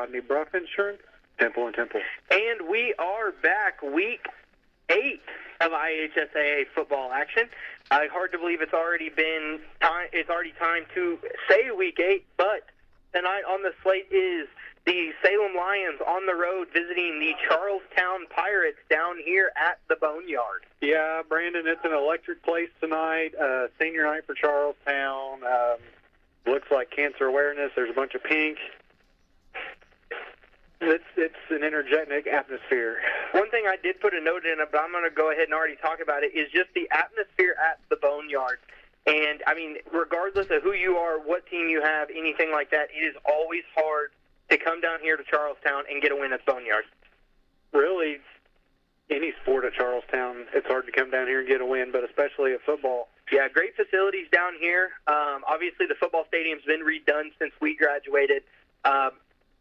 Rodney Bruff Insurance, Temple and Temple. And we are back, week 8 of IHSAA football action. Hard to believe it's already time to say week 8, but tonight on the slate is the Salem Lions on the road visiting the Charlestown Pirates down here at the Boneyard. Yeah, Brandon, it's an electric place tonight. Senior night for Charlestown. Looks like cancer awareness. There's a bunch of pink. It's an energetic atmosphere. One thing I did put a note in, but I'm going to go ahead and already talk about it, is just the atmosphere at the Boneyard. And, I mean, regardless of who you are, what team you have, anything like that, it is always hard to come down here to Charlestown and get a win at the Boneyard. Really, any sport at Charlestown, it's hard to come down here and get a win, but especially at football. Yeah, great facilities down here. Obviously, the football stadium's been redone since we graduated.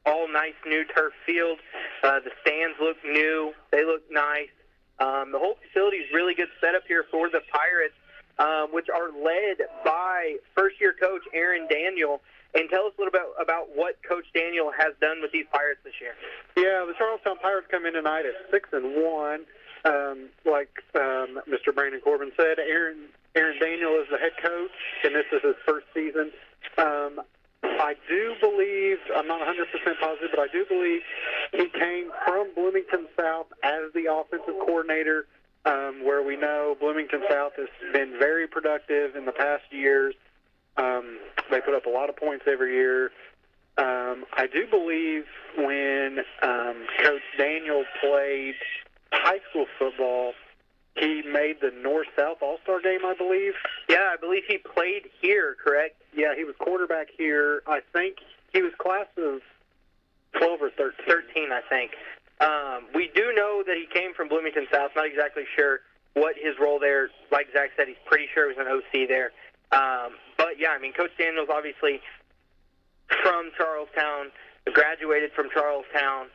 All nice new turf field. The stands look new. They look nice. The whole facility is really good setup here for the Pirates, which are led by first-year coach Aaron Daniel. And tell us a little bit about what Coach Daniel has done with these Pirates this year. Yeah, the Charlestown Pirates come in tonight at 6-1. Like Mr. Brandon Corbin said, Aaron Daniel is the head coach, and this is his first season. I do believe, I'm not 100% positive, but I do believe he came from Bloomington South as the offensive coordinator, where we know Bloomington South has been very productive in the past years. They put up a lot of points every year. I do believe when Coach Daniel played high school football, he made the North-South All-Star game, I believe. Yeah, I believe he played here, correct? Yeah, he was quarterback here. I think he was class of 12 or 13. 13, I think. We do know that he came from Bloomington South. Not exactly sure what his role there, like Zach said, he's pretty sure he was an OC there. But, yeah, I mean, Coach Daniels obviously from Charlestown, graduated from Charlestown.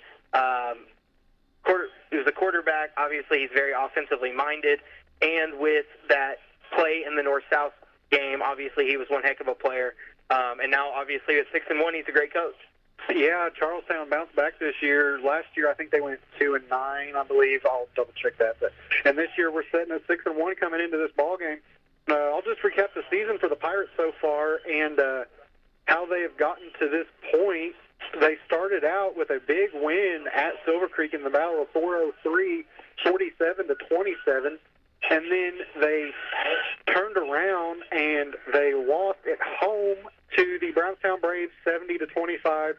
He was a quarterback. Obviously, he's very offensively minded. And with that play in the North-South game, obviously, he was one heck of a player. And now, obviously, at 6-1, he's a great coach. Yeah, Charlestown bounced back this year. Last year, I think they went 2-9, I believe. I'll double-check that. And this year, we're sitting at 6-1 coming into this ball game. I'll just recap the season for the Pirates so far and how they have gotten to this point. They started out with a big win at Silver Creek in the Battle of 403, 47-27, and then they turned around and they lost at home to the Brownstown Braves 70-25.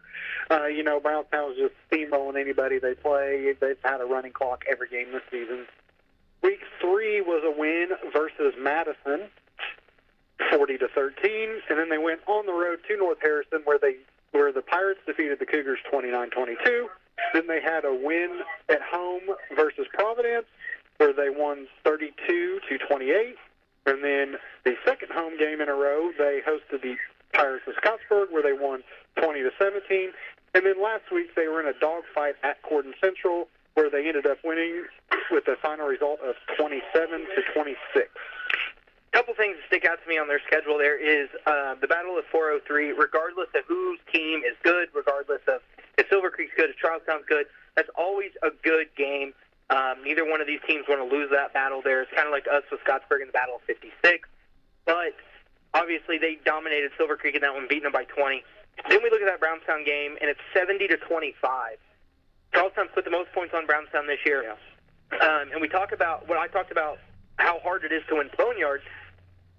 Brownstown was just steamrolling anybody they play. They've had a running clock every game this season. Week 3 was a win versus Madison, 40-13, and then they went on the road to North Harrison where the Pirates defeated the Cougars 29-22. Then they had a win at home versus Providence where they won 32-28. And then the second home game in a row, they hosted the Pirates of Scottsburg where they won 20-17. And then last week they were in a dogfight at Corden Central where they ended up winning with a final result of 27-26. Couple things that stick out to me on their schedule there is the Battle of 403, regardless of whose team is good, regardless of if Silver Creek's good, if Charlestown's good, that's always a good game. Neither one of these teams want to lose that battle there. It's kind of like us with Scottsburg in the Battle of 56. But obviously they dominated Silver Creek in that one, beating them by 20. Then we look at that Brownstown game, and it's 70-25. Charlestown's put the most points on Brownstown this year. Yeah. And we talk about what I talked about, how hard it is to win Boneyard.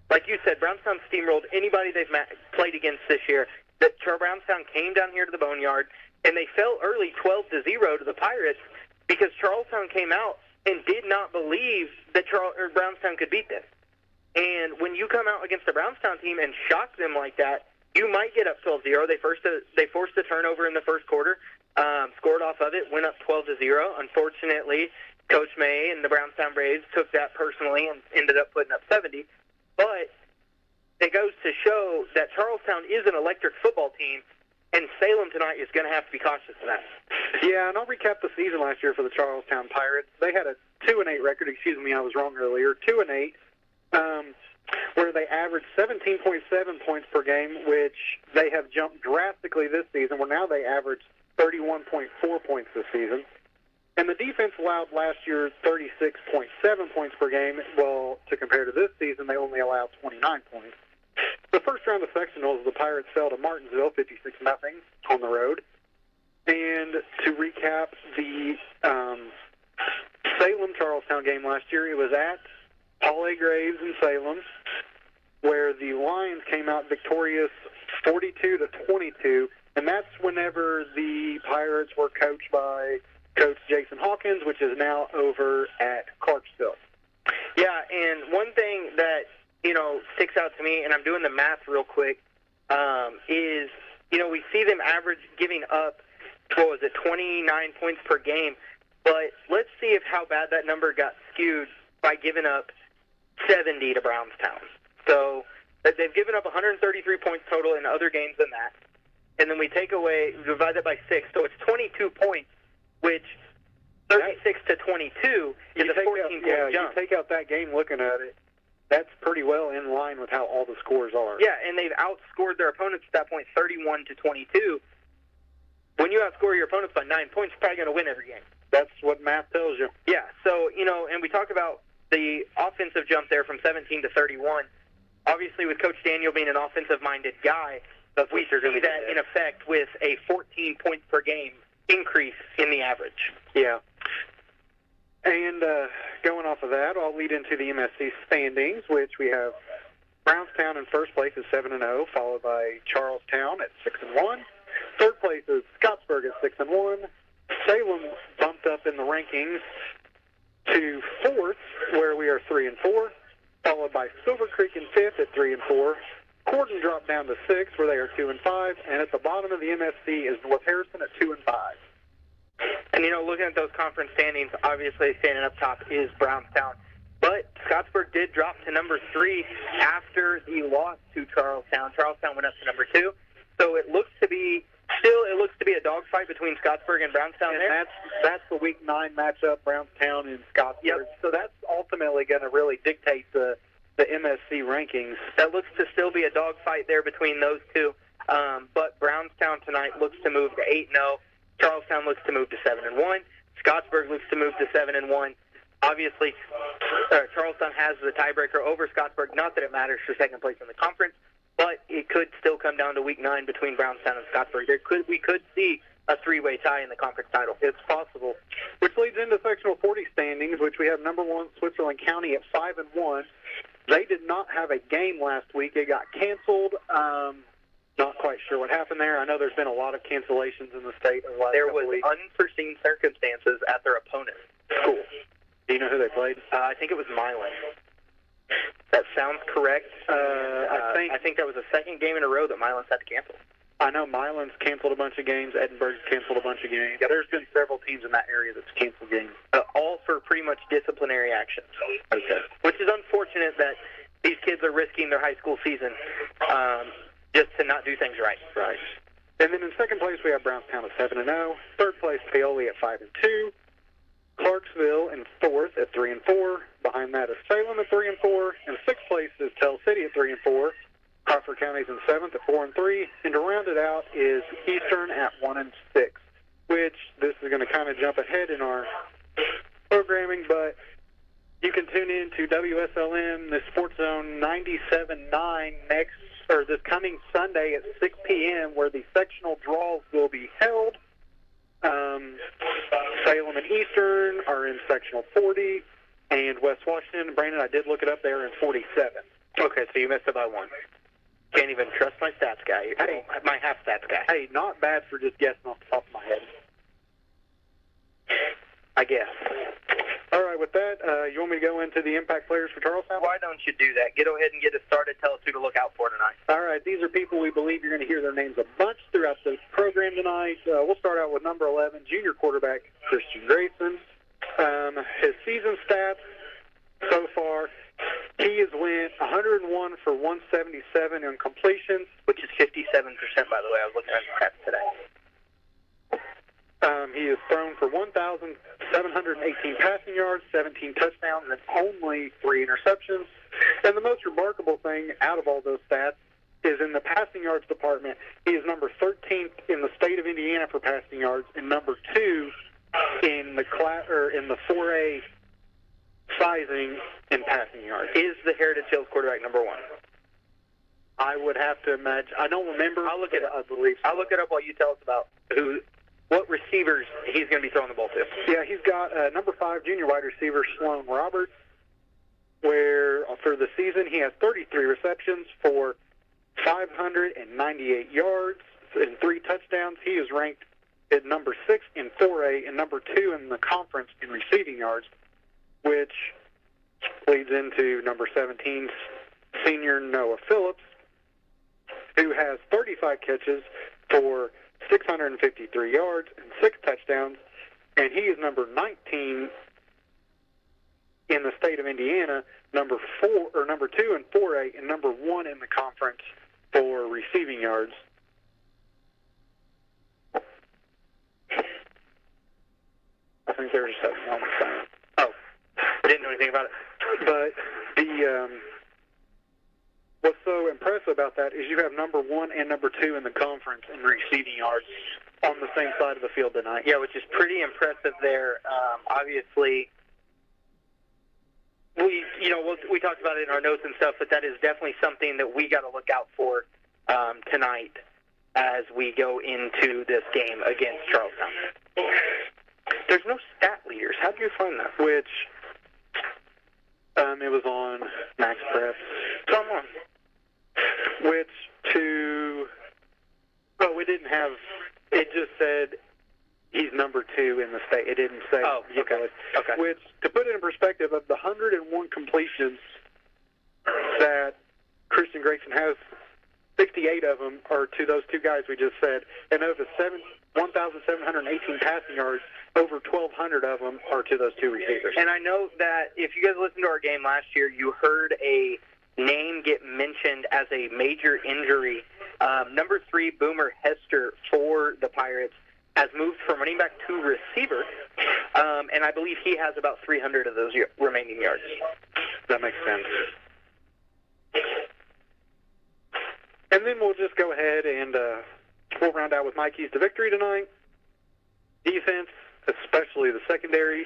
Like you said, Brownstown steamrolled anybody they've played against this year. That Brownstown came down here to the Boneyard, and they fell early 12-0 to the Pirates because Charlestown came out and did not believe that Brownstown could beat them. And when you come out against a Brownstown team and shock them like that, you might get up 12-0. They forced a turnover in the first quarter, scored off of it, went up 12-0. Unfortunately, Coach May and the Brownstown Braves took that personally and ended up putting up 70. But it goes to show that Charlestown is an electric football team, and Salem tonight is going to have to be cautious of that. Yeah, and I'll recap the season last year for the Charlestown Pirates. They had a 2-8 record. Excuse me, I was wrong earlier. 2-8, where they averaged 17.7 points per game, which they have jumped drastically this season, where now they average 31.4 points this season. And the defense allowed last year 36.7 points per game. Well, to compare to this season, they only allowed 29 points. The first round of sectionals, the Pirates fell to Martinsville 56-0 on the road. And to recap the Salem-Charlestown game last year, it was at Paul A. Graves in Salem, where the Lions came out victorious 42-22, and that's whenever the Pirates were coached by Coach Jason Hawkins, which is now over at Clarksville. Yeah, and one thing that, sticks out to me, and I'm doing the math real quick, is, we see them average giving up, 29 points per game, but let's see how bad that number got skewed by giving up 70 to Brownstown. So they've given up 133 points total in other games than that, and then we divide that by 6, so it's 22 points, which 36 to 22 is a 14-point jump. You take out that game looking at it, that's pretty well in line with how all the scores are. Yeah, and they've outscored their opponents at that point 31 to 22. When you outscore your opponents by 9 points, you're probably going to win every game. That's what math tells you. Yeah, so, and we talked about the offensive jump there from 17 to 31. Obviously, with Coach Daniel being an offensive-minded guy, we see that in effect with a 14 points per game increase in the average. Yeah. And going off of that, I'll lead into the MSC standings, which we have Brownstown in first place at 7-0, followed by Charlestown at 6-1. Third place is Scottsburg at 6-1. Salem bumped up in the rankings to fourth, where we are 3-4, followed by Silver Creek in fifth at 3-4. Corden dropped down to sixth, where they are 2-5, and at the bottom of the MSC is North Harrison at 2-5. And looking at those conference standings, obviously standing up top is Brownstown, but Scottsburg did drop to number 3 after the loss to Charlestown. Charlestown went up to number 2, so it looks to be a dogfight between Scottsburg and Brownstown and there. That's the Week 9 matchup, Brownstown and Scottsburg. Yep. So that's ultimately going to really dictate the MSC rankings. That looks to still be a dogfight there between those two. But Brownstown tonight looks to move to 8-0. Charlestown looks to move to 7-1. Scottsburg looks to move to 7-1. Obviously, Charlestown has the tiebreaker over Scottsburg. Not that it matters for second place in the conference, but it could still come down to Week 9 between Brownstown and Scottsburg. We could see a three-way tie in the conference title. It's possible. Which leads into sectional 40 standings, which we have number 1 Switzerland County at 5-1. They did not have a game last week. It got canceled. Not quite sure what happened there. I know there's been a lot of cancellations in the state over the last couple weeks. Unforeseen circumstances at their opponent. Cool. Do you know who they played? I think it was Milan. That sounds correct. I think that was the second game in a row that Milan's had to cancel. I know Milan's canceled a bunch of games. Edinburgh's canceled a bunch of games. Yeah, there's been several teams in that area that's canceled games. All for pretty much disciplinary actions. Okay. Which is unfortunate that these kids are risking their high school season just to not do things right. Right. And then in second place, we have Brownstown at 7-0. Third place, Paoli at 5-2. Clarksville in fourth at 3-4. Behind that is Salem at 3-4. In sixth place is Tell City at 3-4. Crawford County's in seventh at 4-3. And to round it out is Eastern at 1-6. Which this is going to kind of jump ahead in our programming, but you can tune in to WSLM, the Sports Zone 97.9 this coming Sunday at 6 p.m. where the sectional draws will be held. Salem and Eastern are in sectional 40, and West Washington, Brandon, I did look it up, they are in 47. Okay, so you missed it by 1. Can't even trust my stats guy. Hey, my half stats guy. Hey, not bad for just guessing off the top of my head. I guess. All right, with that, you want me to go into the impact players for Charlestown? Why don't you do that? Go ahead and get us started. Tell us who to look out for tonight. All right, these are people we believe you're going to hear their names a bunch throughout the program tonight. We'll start out with number 11, junior quarterback Christian Grayson. His season stats so far, he has went 101 for 177 in completions, which is 57%, by the way. I was looking at his stats today. He has thrown for 1,718 passing yards, 17 touchdowns, and only 3 interceptions. And the most remarkable thing out of all those stats is in the passing yards department. He is number 13th in the state of Indiana for passing yards, and number 2 in the 4A sizing in passing yards. Is the Heritage Hills quarterback number 1? I would have to imagine. I don't remember. I'll look it up. I believe so. I'll look it up while you tell us about what receivers he's going to be throwing the ball to. Yeah, he's got number 5 junior wide receiver Sloan Roberts, where for the season he has 33 receptions for 598 yards and 3 touchdowns. He is ranked at number 6 in 4A and number 2 in the conference in receiving yards, which leads into number 17 senior Noah Phillips, who has 35 catches for 653 yards and 6 touchdowns, and he is number 19 in the state of Indiana, number 2 in 4A, and number 1 in the conference for receiving yards. I think there's something on the phone. Oh, I didn't know anything about it. But what's so impressive about that is you have number 1 and number 2 in the conference in receiving yards on the same side of the field tonight. Yeah, which is pretty impressive there. Obviously, we talked about it in our notes and stuff, but that is definitely something that we got to look out for tonight as we go into this game against Charlestown. There's no stat leaders. How do you find that? Which it was on Max Prep. Come on. We didn't have, it just said he's number 2 in the state. It didn't say. Oh, okay. Okay. Which, to put it in perspective, of the 101 completions that Christian Grayson has, 68 of them are to those 2 guys we just said, and of the 1,718 passing yards, over 1,200 of them are to those 2 receivers. And I know that if you guys listened to our game last year, you heard a name get mentioned as a major injury. Number 3, Boomer Hester for the Pirates, has moved from running back to receiver, and I believe he has about 300 of those remaining yards. That makes sense. And then we'll just go ahead and we'll round out with my keys to victory tonight. Defense, especially the secondary,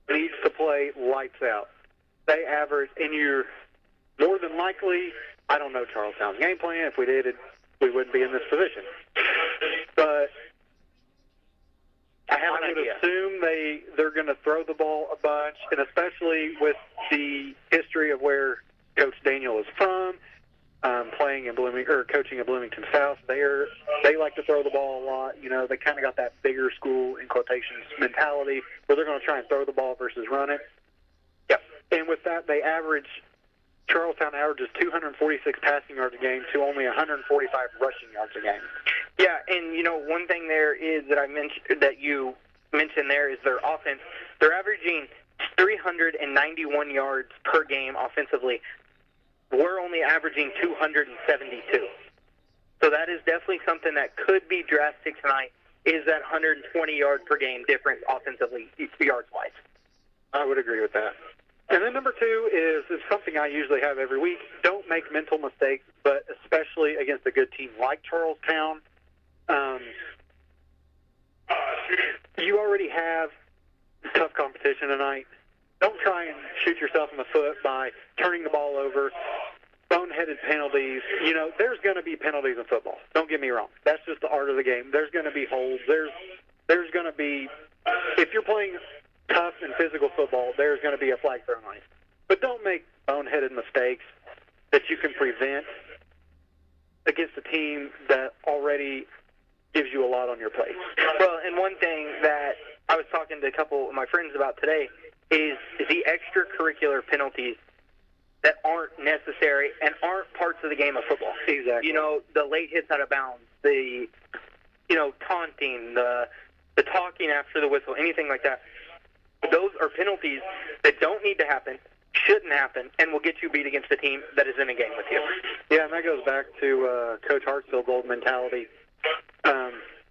needs to play lights out. They average, and you're more than likely, I don't know Charlestown's game plan. If we did it, we wouldn't be in this position. But I would assume they're going to throw the ball a bunch, and especially with the history of where Coach Daniel is from, playing in coaching at Bloomington South, they like to throw the ball a lot. They kind of got that bigger school, in quotations, mentality where they're going to try and throw the ball versus run it. Yep. And with that, Charlestown averages 246 passing yards a game to only 145 rushing yards a game. Yeah, and one thing there is that you mentioned there is their offense. They're averaging 391 yards per game offensively. We're only averaging 272. So that is definitely something that could be drastic tonight, is that 120 yard per game difference offensively, yards-wise. I would agree with that. And then number 2 is something I usually have every week. Don't make mental mistakes, but especially against a good team like Charlestown. You already have tough competition tonight. Don't try and shoot yourself in the foot by turning the ball over, boneheaded penalties. There's going to be penalties in football. Don't get me wrong. That's just the art of the game. There's going to be holds. There's going to be, if you're playing tough and physical football, there's going to be a flag thrown on you. But don't make boneheaded mistakes that you can prevent against a team that already gives you a lot on your plate. Well, and one thing that I was talking to a couple of my friends about today is the extracurricular penalties that aren't necessary and aren't parts of the game of football. Exactly. The late hits out of bounds, the taunting, the talking after the whistle, anything like that. Those are penalties that don't need to happen, shouldn't happen, and will get you beat against a team that is in a game with you. Yeah, and that goes back to Coach Hartsfield's old mentality.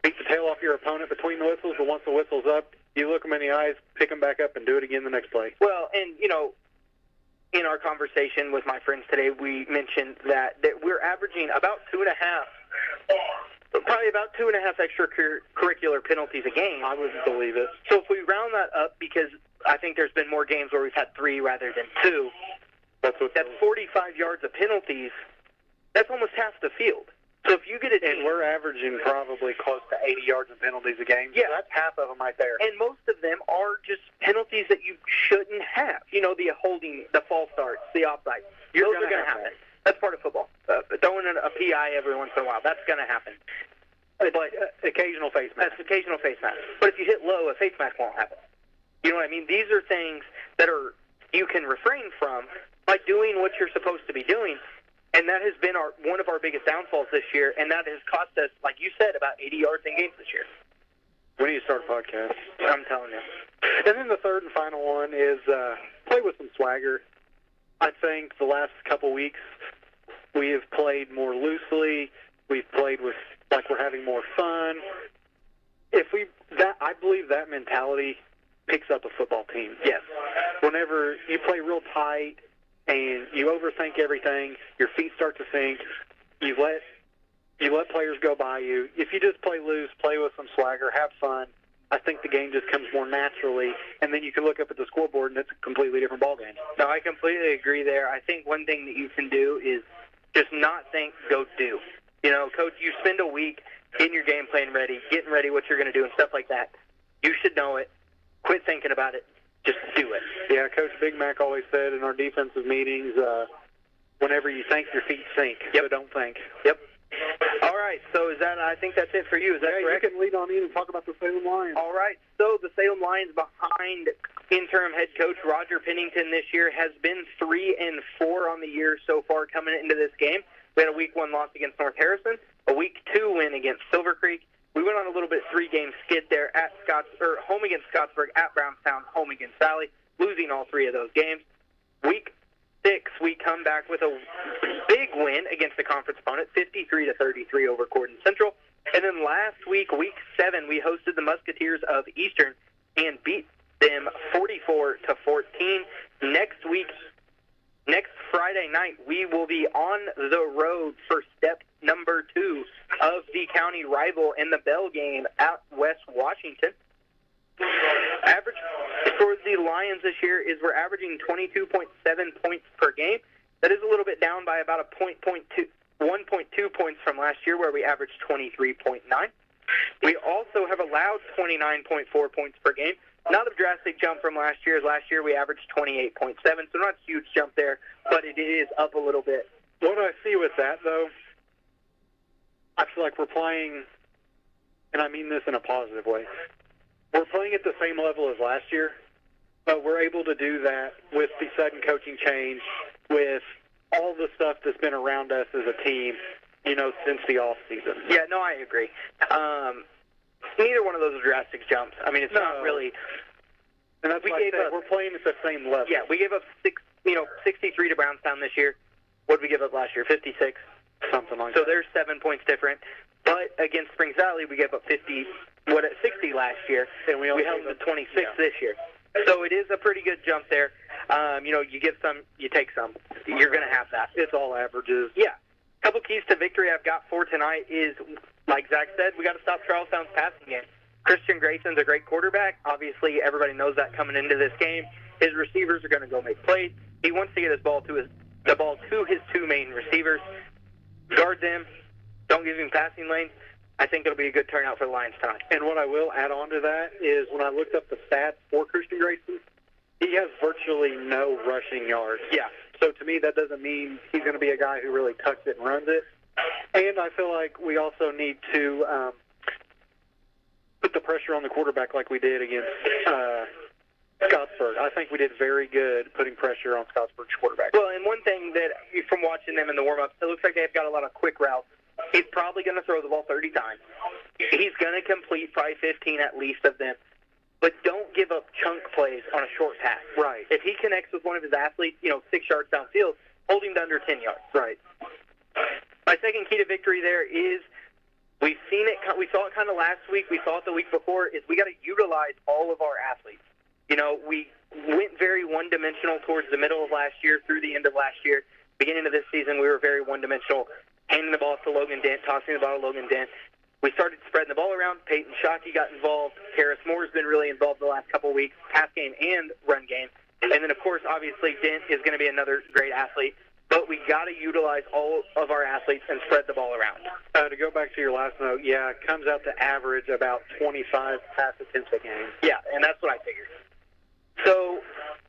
Beat the tail off your opponent between the whistles, but once the whistle's up, you look them in the eyes, pick them back up, and do it again the next play. Well, and, in our conversation with my friends today, we mentioned that we're averaging about 2.5, probably about 2.5 extracurricular penalties a game. I wouldn't believe it. So if we round that up, because I think there's been more games where we've had 3 rather than 2, that's 45 yards of penalties. That's almost half the field. So if you get it, and we're averaging probably close to 80 yards of penalties a game. Yeah, so that's half of them right there. And most of them are just penalties that you shouldn't have. You know, the holding, the false starts, the offside. Those are going to happen. That's part of football. Throwing in a PI every once in a while, that's going to happen. But occasional face mask. That's occasional face mask. But if you hit low, a face mask won't happen. You know what I mean? These are things that you can refrain from by doing what you're supposed to be doing. And that has been one of our biggest downfalls this year, and that has cost us, like you said, about 80 yards in games this year. We need to start a podcast. I'm telling you. And then the third and final one is play with some swagger. I think the last couple weeks we have played more loosely. We've played with like we're having more fun. I believe that mentality picks up a football team. Yes. Whenever you play real tight and you overthink everything, your feet start to sink, you let players go by you. If you just play loose, play with some swagger, have fun, I think the game just comes more naturally, and then you can look up at the scoreboard and it's a completely different ballgame. No, I completely agree there. I think one thing that you can do is just not think, go do. You know, Coach, you spend a week getting your game plan ready, getting ready what you're going to do and stuff like that. You should know it. Quit thinking about it. Just do it. Yeah, Coach Big Mac always said in our defensive meetings, whenever you think, your feet sink. Yep. So don't think. Yep. All right, so I think that's it for you. Is that correct? You can lead on in and talk about the Salem Lions. All right, so the Salem Lions behind interim head coach Roger Pennington this year has been 3-4 on the year so far coming into this game. We had a Week 1 loss against North Harrison, a Week 2 win against Silver Creek. We went on a little bit 3-game skid there at home against Scottsburg, at Brownstown, home against Valley, losing all 3 of those games. Week 6, we come back with a big win against the conference opponent, 53-33 over Gordon Central. And then last week, Week 7, we hosted the Musketeers of Eastern and beat them 44-14. Next Friday night, we will be on the road for step number 2 of the county rival in the Bell game at West Washington. Average for the Lions this year is we're averaging 22.7 points per game. That is a little bit down by about 1.2 points from last year, where we averaged 23.9. We also have allowed 29.4 points per game. Not a drastic jump from last year. Last year we averaged 28.7, so not a huge jump there, but it is up a little bit. What I see with that, though, I feel like we're playing, and I mean this in a positive way, we're playing at the same level as last year, but we're able to do that with the sudden coaching change, with all the stuff that's been around us as a team, since the off season. Yeah, no, I agree. Neither one of those are drastic jumps. I mean, it's not really. And that's why I said we're playing at the same level. Yeah, we gave up 63 to Brownstown this year. What did we give up last year? 56, something like that. So that. there's 7 points different. But against Springs Valley, we gave up 60 last year, and we held them to 26 this year. So it is a pretty good jump there. You give some, you take some. You're going to have that. It's all averages. Yeah. A couple keys to victory I've got for tonight is, like Zach said, we got to stop Charlestown's passing game. Christian Grayson's a great quarterback. Obviously, everybody knows that coming into this game. His receivers are going to go make plays. He wants to get the ball to his 2 main receivers. Guard them. Don't give him passing lanes. I think it'll be a good turnout for the Lions tonight. And what I will add on to that is when I looked up the stats for Christian Grayson, he has virtually no rushing yards. Yeah. So to me, that doesn't mean he's going to be a guy who really tucks it and runs it. And I feel like we also need to put the pressure on the quarterback like we did against Scottsburg. I think we did very good putting pressure on Scottsburg's quarterback. Well, and one thing that, from watching them in the warm-ups, it looks like they've got a lot of quick routes. He's probably going to throw the ball 30 times. He's going to complete probably 15 at least of them. But don't give up chunk plays on a short pass. Right. If he connects with one of his athletes, 6 yards downfield, hold him to under 10 yards. Right. My second key to victory there is we saw it kind of last week, we saw it the week before, is we got to utilize all of our athletes. We went very one-dimensional towards the middle of last year, through the end of last year. Beginning of this season, we were very one-dimensional, handing the ball to Logan Dent, tossing the ball to Logan Dent. We started spreading the ball around. Peyton Shockey got involved. Harris Moore's been really involved the last couple of weeks, pass game and run game. And then, of course, obviously, Dent is going to be another great athlete. But we got to utilize all of our athletes and spread the ball around. To go back to your last note, yeah, it comes out to average about 25 pass attempts a game. Yeah, and that's what I figured. So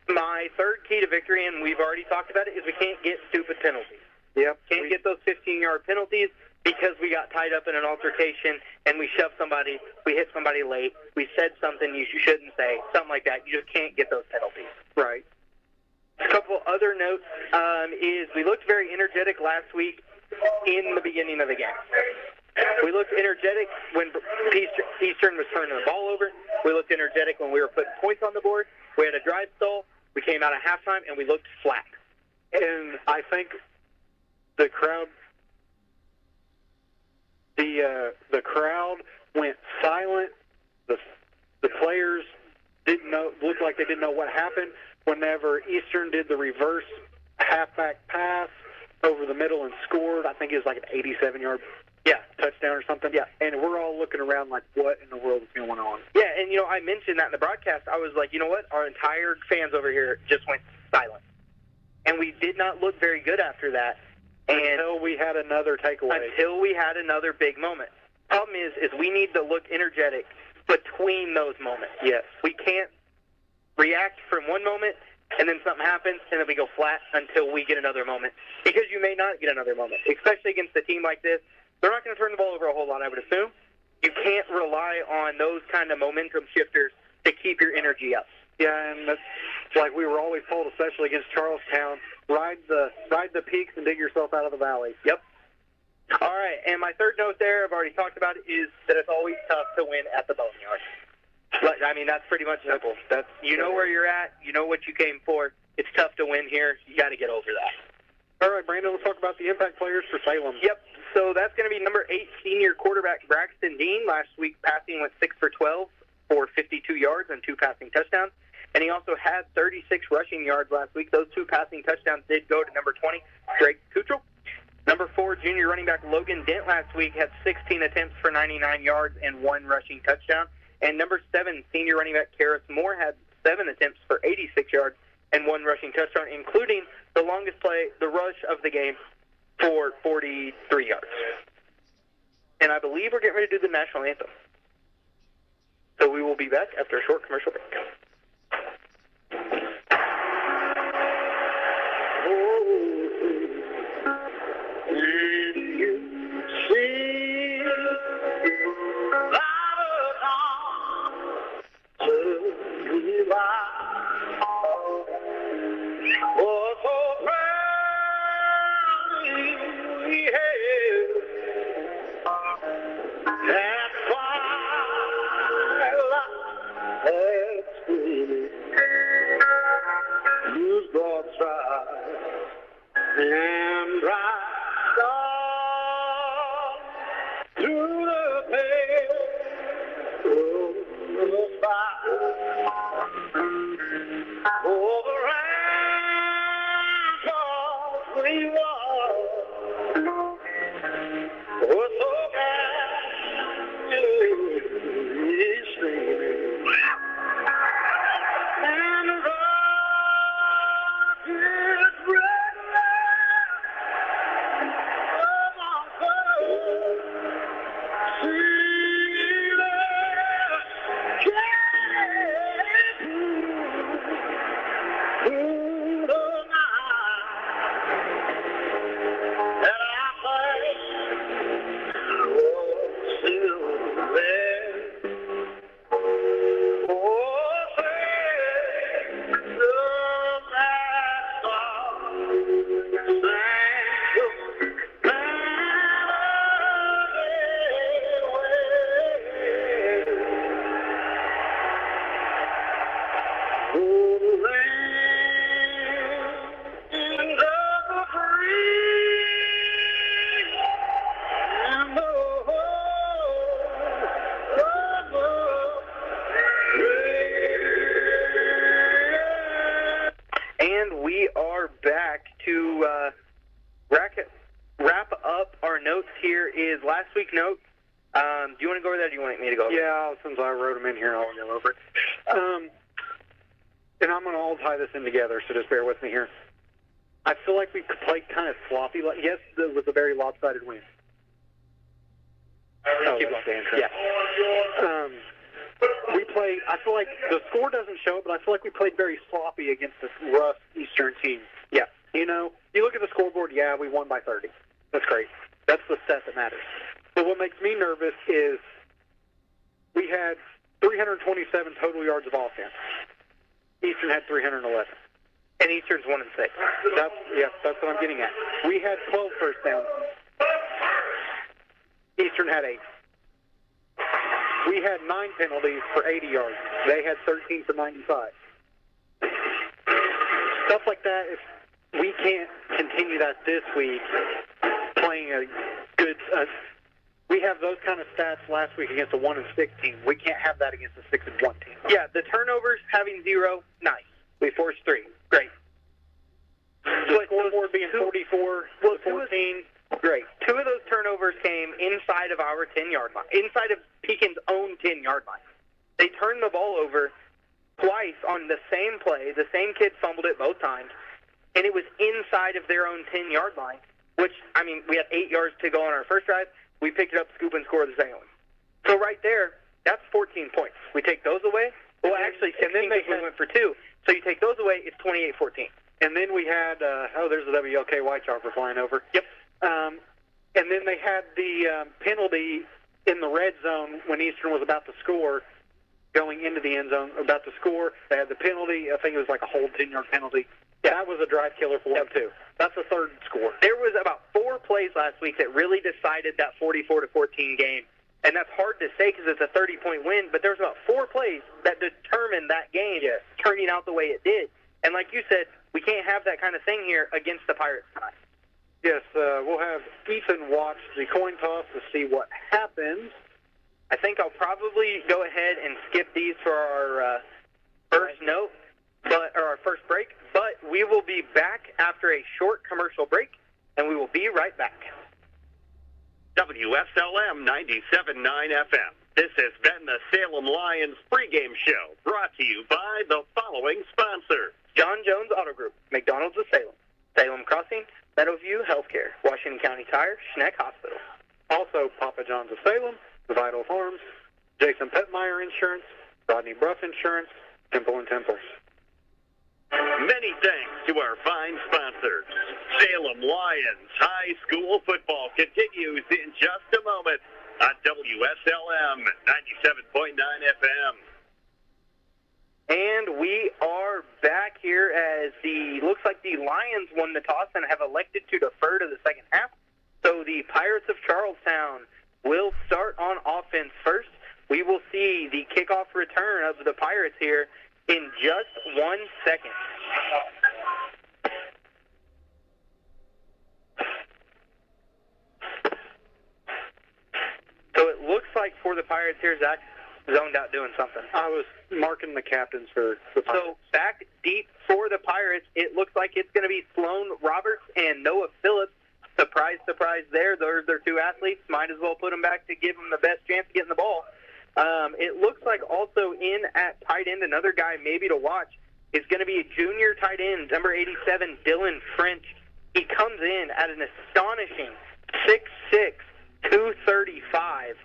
my third key to victory, and we've already talked about it, is we can't get stupid penalties. Yep. Can't get those 15-yard penalties because we got tied up in an altercation and we shoved somebody, we hit somebody late, we said something you shouldn't say, something like that. You just can't get those penalties. Right. A couple other notes is we looked very energetic last week in the beginning of the game. We looked energetic when Eastern was turning the ball over. We looked energetic when we were putting points on the board. We had a drive stall. We came out at halftime, and we looked flat. And I think the crowd went silent. The players looked like they didn't know what happened. Whenever Eastern did the reverse halfback pass over the middle and scored, I think it was like an 87-yard touchdown or something. Yeah. And we're all looking around like, what in the world is going on? Yeah, and, I mentioned that in the broadcast. I was like, you know what? Our entire fans over here just went silent. And we did not look very good after that. Until we had another takeaway. Until we had another big moment. Problem is we need to look energetic between those moments. Yes. We can't react from one moment, and then something happens, and then we go flat until we get another moment. Because you may not get another moment, especially against a team like this. They're not going to turn the ball over a whole lot, I would assume. You can't rely on those kind of momentum shifters to keep your energy up. Yeah, and that's like we were always told, especially against Charlestown, ride the peaks and dig yourself out of the valley. Yep. All right, and my third note there, I've already talked about it, is that it's always tough to win at the Boneyard. But, I mean, that's pretty much simple. You know where you're at. You know what you came for. It's tough to win here. You got to get over that. All right, Brandon, let's talk about the impact players for Salem. Yep. So that's going to be number 8 senior quarterback Braxton Dean. Last week, passing went 6 for 12 for 52 yards and 2 passing touchdowns. And he also had 36 rushing yards last week. Those 2 passing touchdowns did go to number 20, Drake Cuttrell. Number 4, junior running back Logan Dent last week had 16 attempts for 99 yards and 1 rushing touchdown. And number 7, senior running back Harris Moore had 7 attempts for 86 yards and 1 rushing touchdown, including the longest play, the rush of the game, for 43 yards. And I believe we're getting ready to do the national anthem. So we will be back after a short commercial break. is last week's note. Do you want to go over that, or do you want me to go over it? Yeah, since I wrote them in here, I'll go over it. And I'm going to all tie this in together, so just bear with me here. I feel like we played kind of sloppy. Yes, it was a very lopsided win. Keep going. Yeah. We played, I feel like the score doesn't show it, but I feel like we played very sloppy against this rough Eastern team. Yeah. You know, you look at the scoreboard, yeah, we won by 30. That's great. That's the stat that matters. But what makes me nervous is we had 327 total yards of offense. Eastern had 311. And Eastern's 1-6. That's what I'm getting at. We had 12 first downs. Eastern had 8. We had 9 penalties for 80 yards. They had 13 for 95. Stuff like that, if we can't continue that this week, playing a good... we have those kind of stats last week against a 1-6 team. We can't have that against a 6-1 team. Yeah, the turnovers, having 0, nice. We forced 3. Great. The scoreboard being 44 to 14, great. 2 of those turnovers came inside of our 10-yard line, inside of Pekin's own 10-yard line. They turned the ball over twice on the same play. The same kid fumbled it both times, and it was inside of their own 10-yard line, which, I mean, we had 8 yards to go on our first drive. We picked it up, scoop, and score the second one. So right there, that's 14 points. We take those away. Well, actually, 16 because we went for 2. So you take those away, it's 28-14. And then we had, there's the WLKY chopper flying over. Yep. And then they had the penalty in the red zone when Eastern was about to score, going into the end zone, about to score. They had the penalty. I think it was like a hold 10-yard penalty. Yeah. That was a drive killer for them, too. That's the third score. There was about 4 plays last week that really decided that 44-14 game. And that's hard to say because it's a 30-point win, but there was about 4 plays that determined that game turning out the way it did. And like you said, we can't have that kind of thing here against the Pirates tonight. Yes, we'll have Ethan watch the coin toss to see what happens. I think I'll probably go ahead and skip these for our first note, or our first break. But we will be back after a short commercial break, and we will be right back. WSLM 97.9 FM. This has been the Salem Lions pregame show, brought to you by the following sponsor. John Jones Auto Group, McDonald's of Salem, Salem Crossing, Meadowview Healthcare, Washington County Tire, Schneck Hospital. Also, Papa John's of Salem, The Vital Farms, Jason Petmeyer Insurance, Rodney Bruff Insurance, Temple & Temples. Many thanks to our fine sponsors. Salem Lions High School football continues in just a moment on WSLM 97.9 FM. And we are back here as looks like the Lions won the toss and have elected to defer to the second half. So the Pirates of Charlestown will start on offense first. We will see the kickoff return of the Pirates here in just 1 second. So it looks like for the Pirates here, Zach zoned out doing something. I was marking the captains for the Pirates. So back deep for the Pirates, it looks like it's going to be Sloan Roberts and Noah Phillips. Surprise, surprise there. Those are their 2 athletes. Might as well put them back to give them the best chance of getting the ball. It looks like also in at tight end, another guy maybe to watch is going to be a junior tight end, number 87, Dylan French. He comes in at an astonishing 6'6", 235,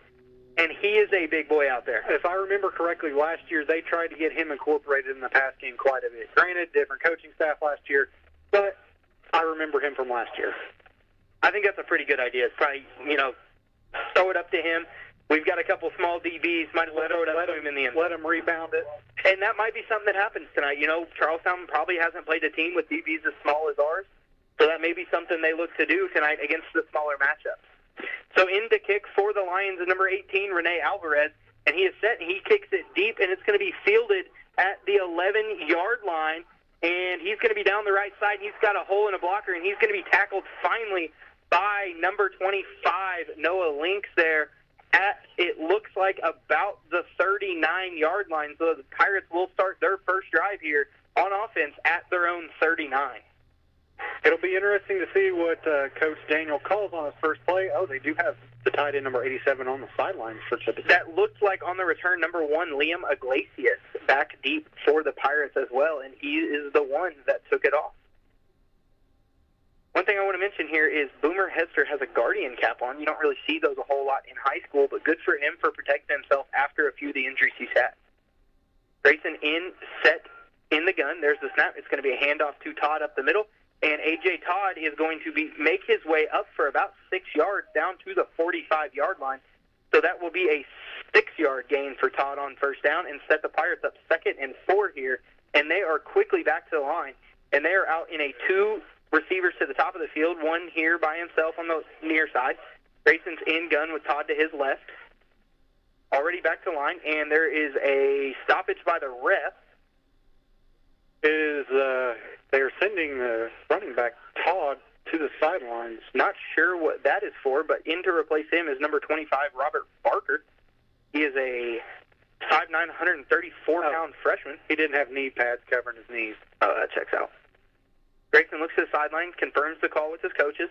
and he is a big boy out there. If I remember correctly, last year they tried to get him incorporated in the pass game quite a bit. Granted, different coaching staff last year, but I remember him from last year. I think that's a pretty good idea. It's probably, throw it up to him. We've got a couple small DBs. Might as well throw it up to him in the end. Let him rebound it. And that might be something that happens tonight. Charlestown probably hasn't played a team with DBs as small as ours, so that may be something they look to do tonight against the smaller matchups. So in to kick for the Lions is number 18, Rene Alvarez, and he is set, and he kicks it deep, and it's going to be fielded at the 11-yard line, and he's going to be down the right side, and he's got a hole in a blocker, and he's going to be tackled finally by number 25, Noah Lynx there. It looks like about the 39-yard line, so the Pirates will start their first drive here on offense at their own 39. It'll be interesting to see what Coach Daniel calls on his first play. Oh, they do have the tight end number 87 on the sidelines for Tippett. That looked like on the return, number 1, Liam Iglesias, back deep for the Pirates as well, and he is the one that took it off. One thing I want to mention here is Boomer Hester has a Guardian cap on. You don't really see those a whole lot in high school, but good for him for protecting himself after a few of the injuries he's had. Grayson set in the gun. There's the snap. It's going to be a handoff to Todd up the middle, and A.J. Todd is going to make his way up for about 6 yards down to the 45-yard line. So that will be a 6-yard gain for Todd on first down and set the Pirates up 2nd and 4 here, and they are quickly back to the line, and they are out in a 2 receivers to the top of the field, one here by himself on the near side. Grayson's in gun with Todd to his left. Already back to the line, and there is a stoppage by the ref. They're sending the running back Todd to the sidelines. Not sure what that is for, but in to replace him is number 25, Robert Barker. He is a 5'9", 134-pound freshman. He didn't have knee pads covering his knees. Oh, that checks out. Grayson looks to the sideline, confirms the call with his coaches.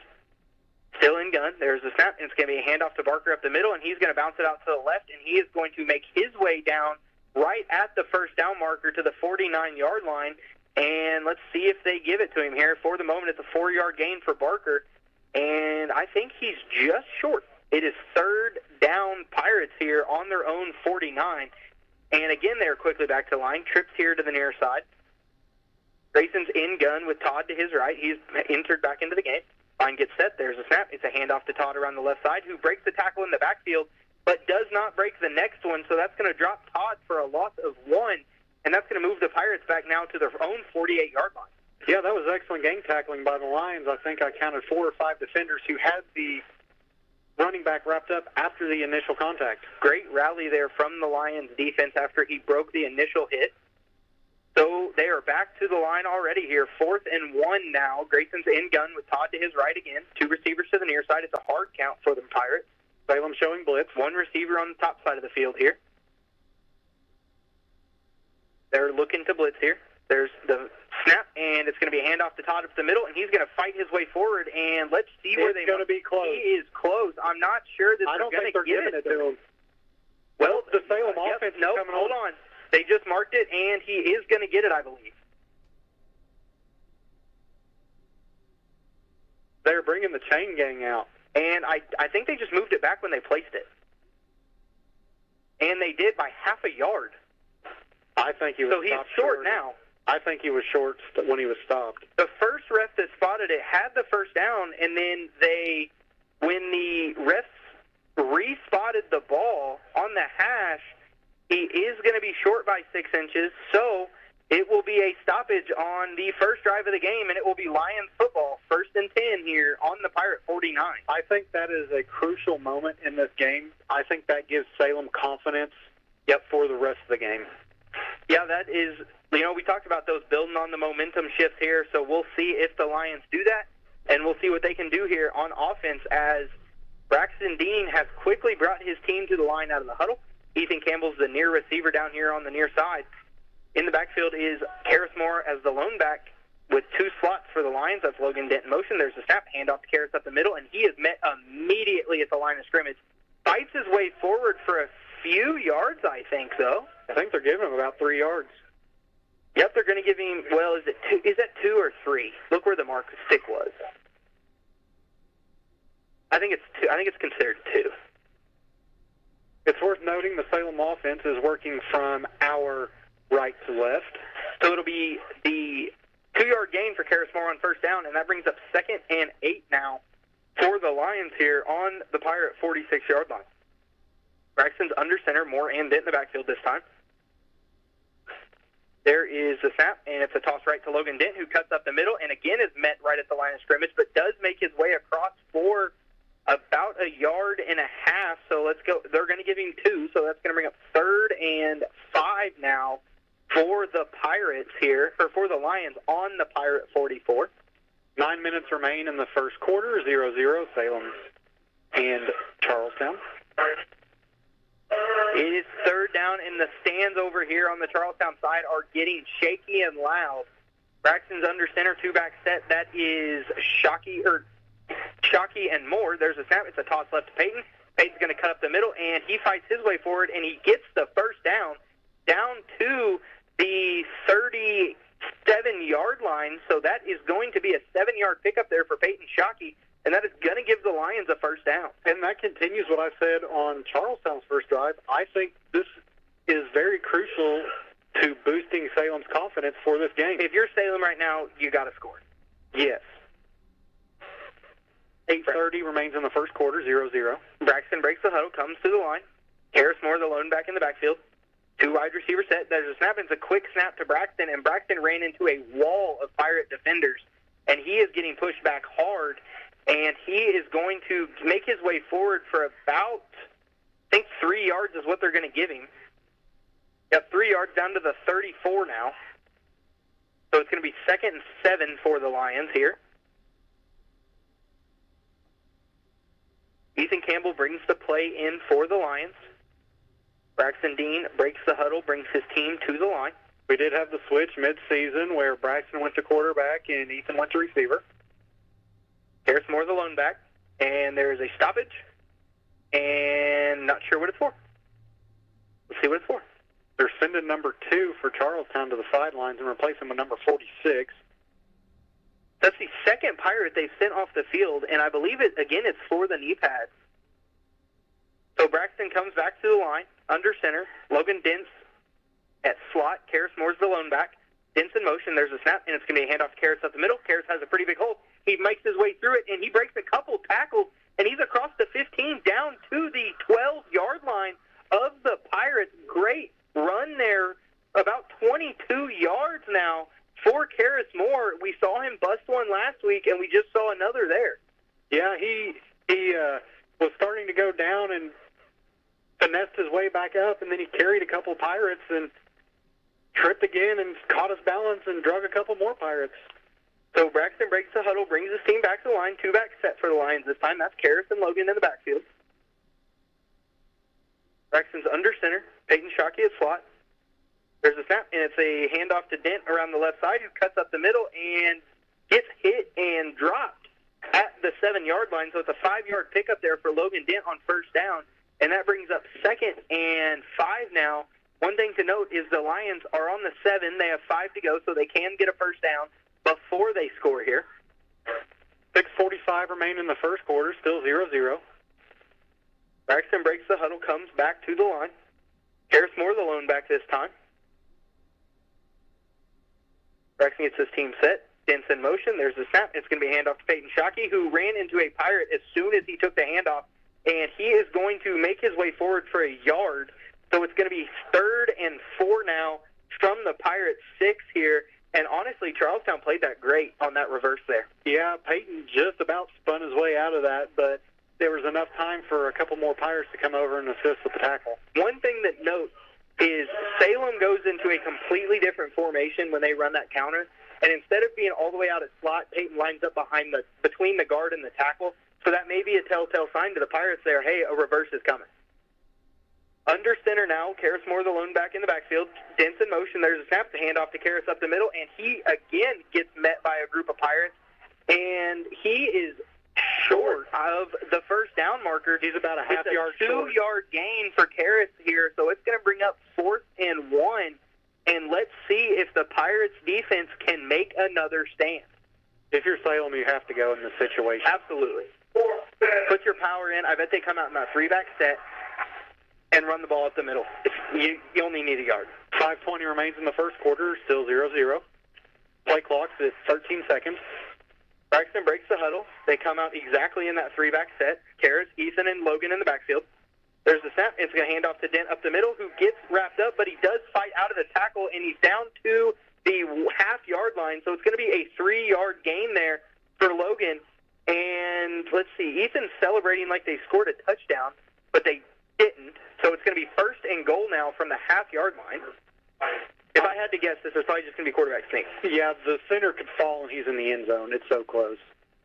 Still in gun. There's the snap, and it's going to be a handoff to Barker up the middle, and he's going to bounce it out to the left, and he is going to make his way down right at the first down marker to the 49-yard line. And let's see if they give it to him here. For the moment, it's a 4-yard gain for Barker, and I think he's just short. It is 3rd down Pirates here on their own 49. And again, they're quickly back to the line. Trips here to the near side. Grayson's in gun with Todd to his right. He's entered back into the game. Line gets set. There's a snap. It's a handoff to Todd around the left side, who breaks the tackle in the backfield, but does not break the next one. So that's going to drop Todd for a loss of 1, and that's going to move the Pirates back now to their own 48-yard line. Yeah, that was excellent game tackling by the Lions. I think I counted 4 or 5 defenders who had the running back wrapped up after the initial contact. Great rally there from the Lions defense after he broke the initial hit. So they are back to the line already here. 4th and 1 now. Grayson's in gun with Todd to his right again. 2 receivers to the near side. It's a hard count for the Pirates. Salem showing blitz. 1 receiver on the top side of the field here. They're looking to blitz here. There's the snap, and it's going to be a handoff to Todd up the middle, and he's going to fight his way forward, and let's see where they're going to be close. He is close. I'm not sure that they're going to give it to him. Well, the Salem offense is coming hold on. They just marked it, and he is going to get it, I believe. They're bringing the chain gang out. And I think they just moved it back when they placed it. And they did by half a yard. I think he was So he's short now. I think he was short when he was stopped. The first ref that spotted it had the first down, and then when the refs re-spotted the ball on the hash, he is going to be short by 6 inches, so it will be a stoppage on the first drive of the game, and it will be Lions football, 1st and 10 here on the Pirate 49. I think that is a crucial moment in this game. I think that gives Salem confidence for the rest of the game. Yeah, that is, we talked about those building on the momentum shifts here, so we'll see if the Lions do that, and we'll see what they can do here on offense as Braxton Dean has quickly brought his team to the line out of the huddle. Ethan Campbell's the near receiver down here on the near side. In the backfield is Karras Moore as the lone back with 2 slots for the Lions. That's Logan Dent in motion. There's a snap, handoff to Karras up the middle, and he is met immediately at the line of scrimmage. Fights his way forward for a few yards, I think, though. I think they're giving him about 3 yards. Yep, they're going to give him, well, is that 2 or 3? Look where the mark stick was. I think it's 2. I think it's considered 2. It's worth noting the Salem offense is working from our right to left. So it'll be the 2-yard gain for Karras Moore on first down, and that brings up 2nd and 8 now for the Lions here on the Pirate 46-yard line. Braxton's under center, Moore and Dent in the backfield this time. There is the snap, and it's a toss right to Logan Dent, who cuts up the middle, and again is met right at the line of scrimmage, but does make his way across for about 1.5 yards. So let's go. They're going to give him 2, so that's going to bring up 3rd and 5 now for the Pirates here, or for the Lions on the Pirate 44. 9 minutes remain in the first quarter, 0-0, Salem and Charlestown. It is 3rd down, and the stands over here on the Charlestown side are getting shaky and loud Braxton's under center, two-back set. That is Shockey and Moore. There's a snap. It's a toss left to Peyton. Peyton's going to cut up the middle, and he fights his way forward, and he gets the first down to the 37-yard line. So that is going to be a 7-yard pickup there for Peyton Shockey, and that is going to give the Lions a first down. And that continues what I said on Charlestown's first drive. I think this is very crucial to boosting Salem's confidence for this game. If you're Salem right now, you got to score. Yes. 8:30 remains in the first quarter, 0-0. Braxton breaks the huddle, comes to the line. Harris Moore, the lone back in the backfield. Two wide receiver set. There's a snap, and it's a quick snap to Braxton, and Braxton ran into a wall of Pirate defenders, and he is getting pushed back hard, and he is going to make his way forward for about, I think, 3 yards is what they're going to give him. Got 3 yards down to the 34 now. So it's going to be 2nd and 7 for the Lions here. Ethan Campbell brings the play in for the Lions. Braxton Dean breaks the huddle, brings his team to the line. We did have the switch mid-season where Braxton went to quarterback and Ethan went to receiver. Harris Moore, the lone back, and there is a stoppage, and not sure what it's for. Let's see what it's for. They're sending number 2 for Charlestown to the sidelines and replacing him with number 46. That's the second Pirate they've sent off the field, and I believe it's for the knee pads. So Braxton comes back to the line, under center. Logan Dents at slot. Karras Moore's the lone back. Dents in motion. There's a snap, and it's going to be a handoff to Karras up the middle. Karras has a pretty big hole. He makes his way through it, and he breaks a couple tackles, and he's across the 15 down to the 12-yard line of the Pirates. Great run there, about 22 yards now for Karras Moore. We saw him bust one last week, and we just saw another there. Yeah, he was starting to go down and finessed his way back up, and then he carried a couple Pirates and tripped again and caught his balance and drug a couple more Pirates. So Braxton breaks the huddle, brings his team back to the line, two-back set for the Lions this time. That's Karras and Logan in the backfield. Braxton's under center. Peyton Shockey at slot. There's a snap, and it's a handoff to Dent around the left side, who cuts up the middle and gets hit and dropped at the 7-yard line. So it's a 5-yard pickup there for Logan Dent on first down, and that brings up 2nd and 5 now. One thing to note is the Lions are on the 7. They have 5 to go, so they can get a first down before they score here. 6:45 remain in the first quarter, still 0-0. Braxton breaks the huddle, comes back to the line. Karras Moore, the lone back this time. Braxton gets his team set. Dent's in motion. There's a snap. It's going to be a handoff to Peyton Shockey, who ran into a Pirate as soon as he took the handoff, and he is going to make his way forward for a yard. So it's going to be 3rd and 4 now from the Pirate 6 here. And honestly, Charlestown played that great on that reverse there. Yeah, Peyton just about spun his way out of that, but there was enough time for a couple more Pirates to come over and assist with the tackle. One thing that note is Salem goes into a completely different formation when they run that counter. And instead of being all the way out at slot, Peyton lines up between the guard and the tackle. So that may be a telltale sign to the Pirates there, hey, a reverse is coming. Under center now, Karras Moore, the lone back in the backfield. Dent's in motion. There's a snap to hand off to Karras up the middle, and he again gets met by a group of Pirates, and he is short of the first down marker. He's about a half yard short. 2-yard gain for Karras here, so it's going to bring up 4th and 1, and let's see if the Pirates defense can make another stand. If you're Salem, you have to go in this situation. Absolutely. Put your power in. I bet they come out in that 3-back set and run the ball up the middle. You only need a yard. 5:20 remains in the first quarter, still 0-0. Play clock's at 13 seconds. Braxton breaks the huddle. They come out exactly in that 3-back set. Karras, Ethan, and Logan in the backfield. There's the snap. It's going to hand off to Dent up the middle, who gets wrapped up, but he does fight out of the tackle, and he's down to the half-yard line. So it's going to be a 3-yard gain there for Logan. And let's see, Ethan's celebrating like they scored a touchdown, but they didn't. So it's going to be 1st and goal now from the half-yard line. If I had to guess, this is probably just going to be quarterback sneak. Yeah, the center could fall, and he's in the end zone. It's so close.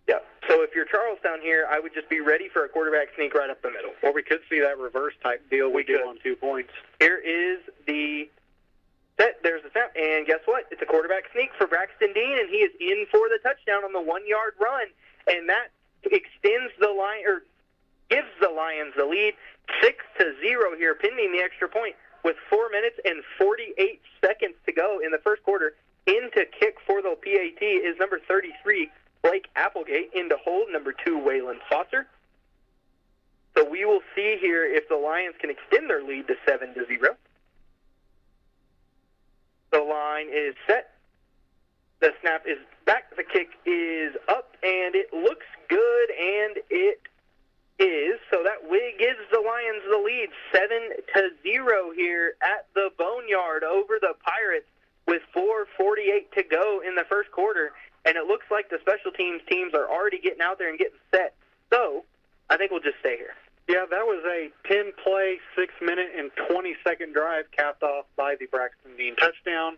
Yeah. So if you're Charlestown here, I would just be ready for a quarterback sneak right up the middle. Or we could see that reverse type deal we do on 2 points. Here is the set. There's the snap. and guess what? It's a quarterback sneak for Braxton Dean, and he is in for the touchdown on the 1-yard run, and that extends the line, or gives the Lions the lead 6-0 here, pending the extra point with 4 minutes and 48 seconds to go in the first quarter. In to kick for the PAT is number 33, Blake Applegate. In to hold, number 2, Waylon Foster. So we will see here if the Lions can extend their lead to 7-0. The line is set. The snap is back. The kick is up, and it looks good, and it is. So that gives the Lions the lead 7-0 here at the Boneyard over the Pirates with 4:48 to go in the first quarter. And it looks like the special teams are already getting out there and getting set. So I think we'll just stay here. Yeah, that was a 10-play, 6-minute, and 20-second drive capped off by the Braxton Dean touchdown.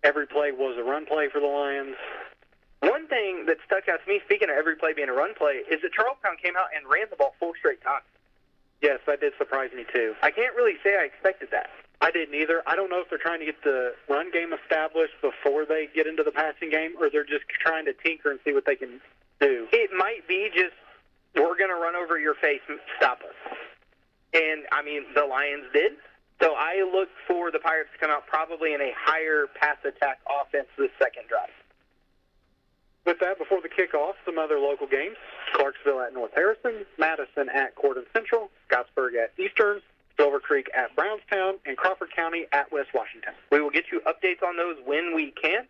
Every play was a run play for the Lions. One thing that stuck out to me, speaking of every play being a run play, is that Charlestown came out and ran the ball 4 straight times. Yes, that did surprise me too. I can't really say I expected that. I didn't either. I don't know if they're trying to get the run game established before they get into the passing game, or they're just trying to tinker and see what they can do. It might be just, we're going to run over your face and stop us. And, I mean, the Lions did. So I look for the Pirates to come out probably in a higher pass attack offense this second drive. With that, before the kickoff, some other local games. Clarksville at North Harrison, Madison at Corden Central, Scottsburg at Eastern, Silver Creek at Brownstown, and Crawford County at West Washington. We will get you updates on those when we can.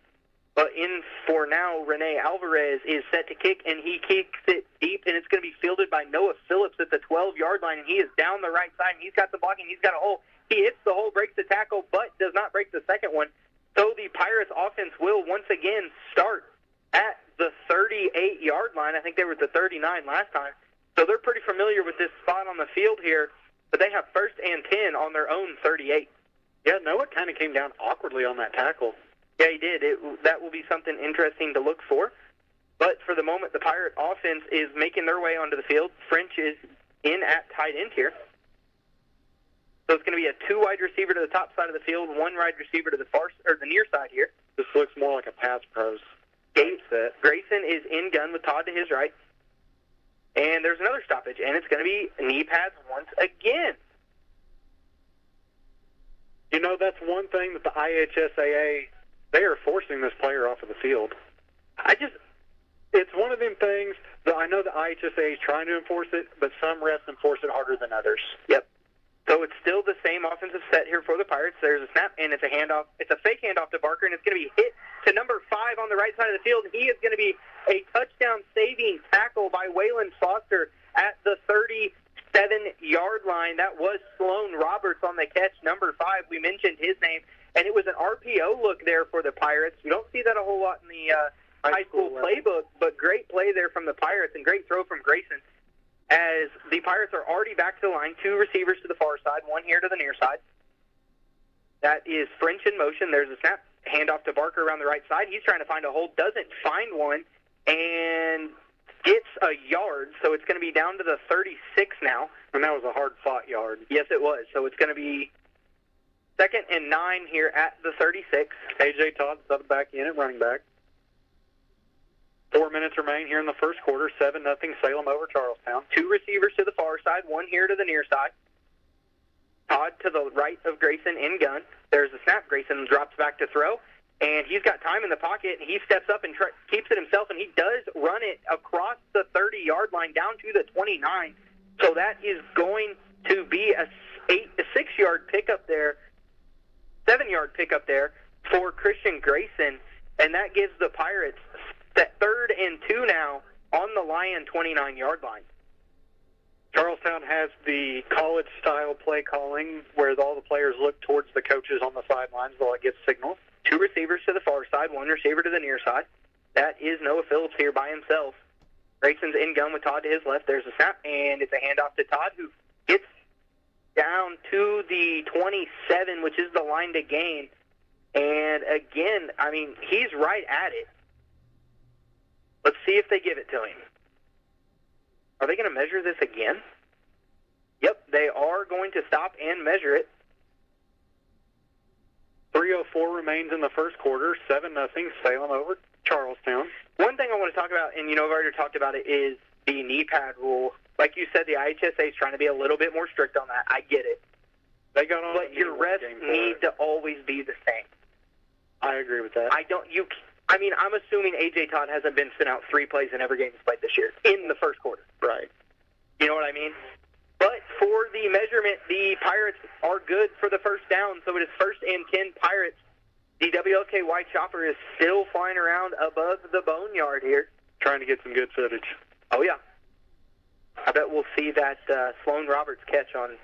But in for now, Rene Alvarez is set to kick, and he kicks it deep, and it's going to be fielded by Noah Phillips at the 12-yard line, and he is down the right side, and he's got the blocking, he's got a hole. He hits the hole, breaks the tackle, but does not break the second one. So the Pirates offense will once again start at the 38-yard line. I think they were at the 39 last time. So they're pretty familiar with this spot on the field here, but they have 1st and 10 on their own 38. Yeah, Noah kind of came down awkwardly on that tackle. Yeah, he did. That will be something interesting to look for. But for the moment, the Pirate offense is making their way onto the field. French is in at tight end here. So it's going to be a 2 wide receiver to the top side of the field, 1 wide receiver to the the near side here. This looks more like a pass pros. Grayson is in gun with Todd to his right. And there's another stoppage, and it's going to be knee pads once again. You know, that's one thing that the IHSAA, they are forcing this player off of the field. It's one of them things that I know the IHSAA is trying to enforce it, but some refs enforce it harder than others. Yep. So it's still the same offensive set here for the Pirates. There's a snap, and it's a handoff. It's a fake handoff to Barker, and it's going to be hit to number 5 on the right side of the field. He is going to be a touchdown-saving tackle by Waylon Foster at the 37-yard line. That was Sloan Roberts on the catch, number 5. We mentioned his name, and it was an RPO look there for the Pirates. You don't see that a whole lot in the high school playbook, but great play there from the Pirates and great throw from Grayson. As the Pirates are already back to the line, 2 receivers to the far side, 1 here to the near side. That is French in motion. There's a snap. Handoff to Barker around the right side. He's trying to find a hole, doesn't find one, and gets a yard. So it's going to be down to the 36 now. And that was a hard-fought yard. Yes, it was. So it's going to be 2nd and 9 here at the 36. A.J. Todd subbed back in at running back. 4 minutes remain here in the first quarter. 7-0 Salem over Charlestown. 2 receivers to the far side, 1 here to the near side. Todd to the right of Grayson in gun. There's a snap. Grayson drops back to throw, and he's got time in the pocket, and he steps up and keeps it himself, and he does run it across the 30-yard line down to the 29. So that is going to be a 6-yard pickup there, 7-yard pickup there for Christian Grayson, and that gives the Pirates that 3rd and 2 now on the Lion 29-yard line. Charlestown has the college-style play calling where all the players look towards the coaches on the sidelines while it gets signals. 2 receivers to the far side, 1 receiver to the near side. That is Noah Phillips here by himself. Grayson's in gun with Todd to his left. There's a snap, and it's a handoff to Todd, who gets down to the 27, which is the line to gain. And again, I mean, he's right at it. Let's see if they give it to him. Are they going to measure this again? Yep, they are going to stop and measure it. 3 3:04 remains in the first quarter. 7-0 Salem over Charlestown. One thing I want to talk about, and I've already talked about it, is the knee pad rule. Like you said, the IHSA is trying to be a little bit more strict on that. I get it. They got on, but your refs need to always be the same. I agree with that. I'm assuming A.J. Todd hasn't been sent out 3 plays in every game he's played this year in the first quarter. Right. You know what I mean? But for the measurement, the Pirates are good for the first down, so it is 1st and 10 Pirates. The WLK White Chopper is still flying around above the boneyard here. Trying to get some good footage. Oh, yeah. I bet we'll see that Sloan Roberts catch on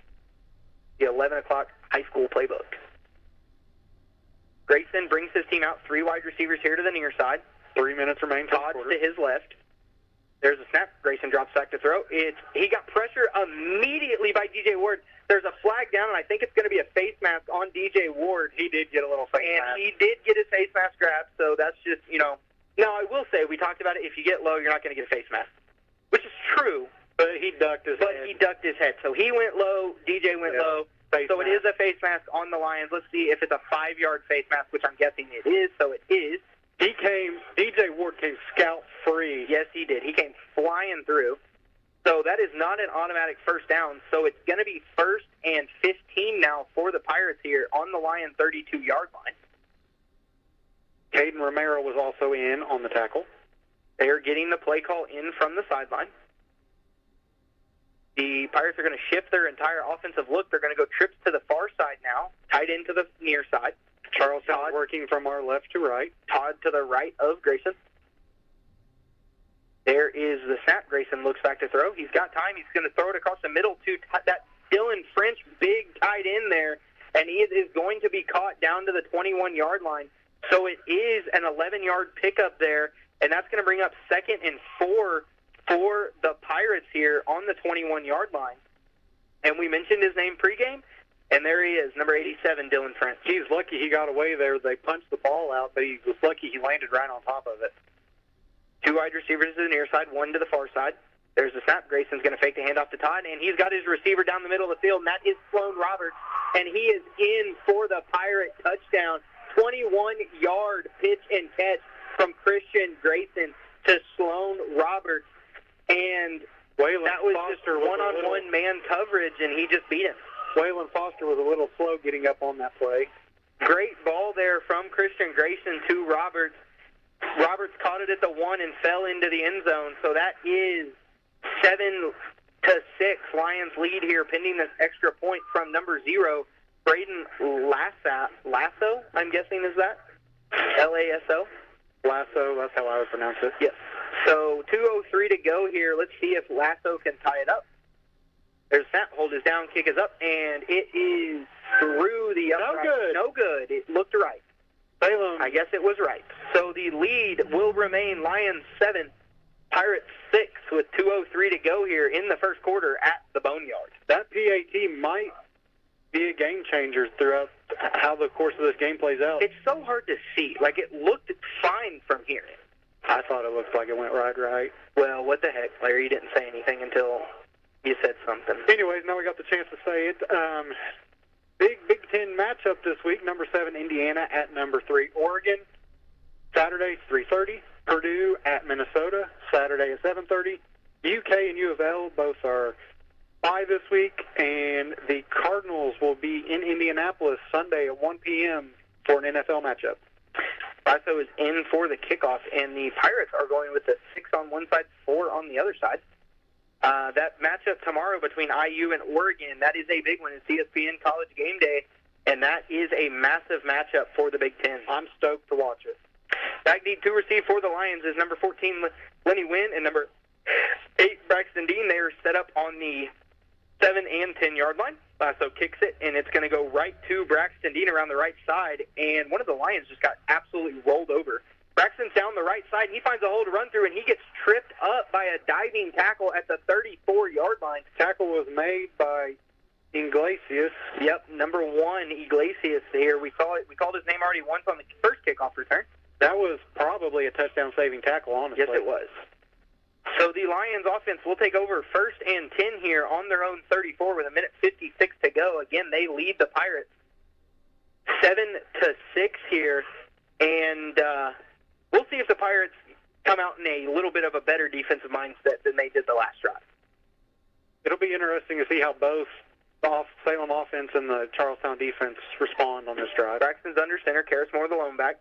the 11 o'clock high school playbook. Grayson brings his team out, 3 wide receivers here to the near side. 3 minutes remain. Todd's to his left. There's a snap. Grayson drops back to throw. He got pressure immediately by DJ Ward. There's a flag down, and I think it's going to be a face mask on DJ Ward. He did get a little face mask. And he did get his face mask grabbed, so that's just, Now, I will say, we talked about it, if you get low, you're not going to get a face mask, which is true. But he ducked his head. So he went low, DJ went low. So it is a face mask on the Lions. Let's see if it's a 5-yard face mask, which I'm guessing it is. So it is. DJ Ward came scout free. Yes, he did. He came flying through. So that is not an automatic first down. So it's going to be 1st and 15 now for the Pirates here on the Lion 32-yard line. Caden Romero was also in on the tackle. They're getting the play call in from the sideline. The Pirates are going to shift their entire offensive look. They're going to go trips to the far side now, tight into the near side. Charlestown working from our left to right. Todd to the right of Grayson. There is the snap. Grayson looks back to throw. He's got time. He's going to throw it across the middle to that Dylan French, big tight end there, and he is going to be caught down to the 21-yard line. So it is an 11-yard pickup there, and that's going to bring up 2nd and 4 for the Pirates here on the 21-yard line. And we mentioned his name pregame, and there he is, number 87, Dylan French. He's lucky he got away there. They punched the ball out, but he was lucky he landed right on top of it. 2 wide receivers to the near side, 1 to the far side. There's the snap. Grayson's going to fake the handoff to Todd, and he's got his receiver down the middle of the field, and that is Sloan Roberts, and he is in for the Pirate touchdown. 21-yard pitch and catch from Christian Grayson to Sloan Roberts. And that was just one-on-one man coverage, and he just beat him. Waylon Foster was a little slow getting up on that play. Great ball there from Christian Grayson to Roberts. Roberts caught it at the 1 and fell into the end zone. So that is 7-6. Lions lead here, pending this extra point from number 0, Braden Lasso, I'm guessing is that? Lasso? Lasso, that's how I would pronounce it. Yes. So 2:03 to go here. Let's see if Lasso can tie it up. There's snap. Hold is down. Kick is up. And it is through the upright. No good. It looked right. Salem. I guess it was right. So the lead will remain Lions 7, Pirates 6 with 2:03 to go here in the first quarter at the Boneyard. That PAT might be a game changer throughout how the course of this game plays out. It's so hard to see. Like, it looked fine from here. I thought it looked like it went right. Well, what the heck, Larry? You didn't say anything until you said something. Anyways, now we got the chance to say it. Big Ten matchup this week. Number 7, Indiana at number 3, Oregon. Saturday, 3:30. Purdue at Minnesota. Saturday at 7:30. UK and U of L both are bye this week, and the Cardinals will be in Indianapolis Sunday at 1 p.m. for an NFL matchup. Lasso is in for the kickoff, and the Pirates are going with the 6 on one side, 4 on the other side. That matchup tomorrow between IU and Oregon, that is a big one. It's ESPN College Game Day, and that is a massive matchup for the Big Ten. I'm stoked to watch it. Back deep to receive for the Lions is number 14, Lenny Wynn, and number 8, Braxton Dean. They are set up on the 7 and 10-yard line. Lasso kicks it, and it's going to go right to Braxton Dean around the right side, and one of the Lions just got absolutely rolled over. Braxton's down the right side, and he finds a hole to run through, and he gets tripped up by a diving tackle at the 34-yard line. Tackle was made by Iglesias. Yep, number 1, Iglesias here. We called his name already once on the first kickoff return. That was probably a touchdown-saving tackle, honestly. Yes, it was. So the Lions offense will take over 1st and 10 here on their own 34 with 1:56 to go. Again, they lead the Pirates. 7-6 here, and we'll see if the Pirates come out in a little bit of a better defensive mindset than they did the last drive. It'll be interesting to see how both the Salem offense and the Charlestown defense respond on this drive. Braxton's under center, Karras Moore the lone back.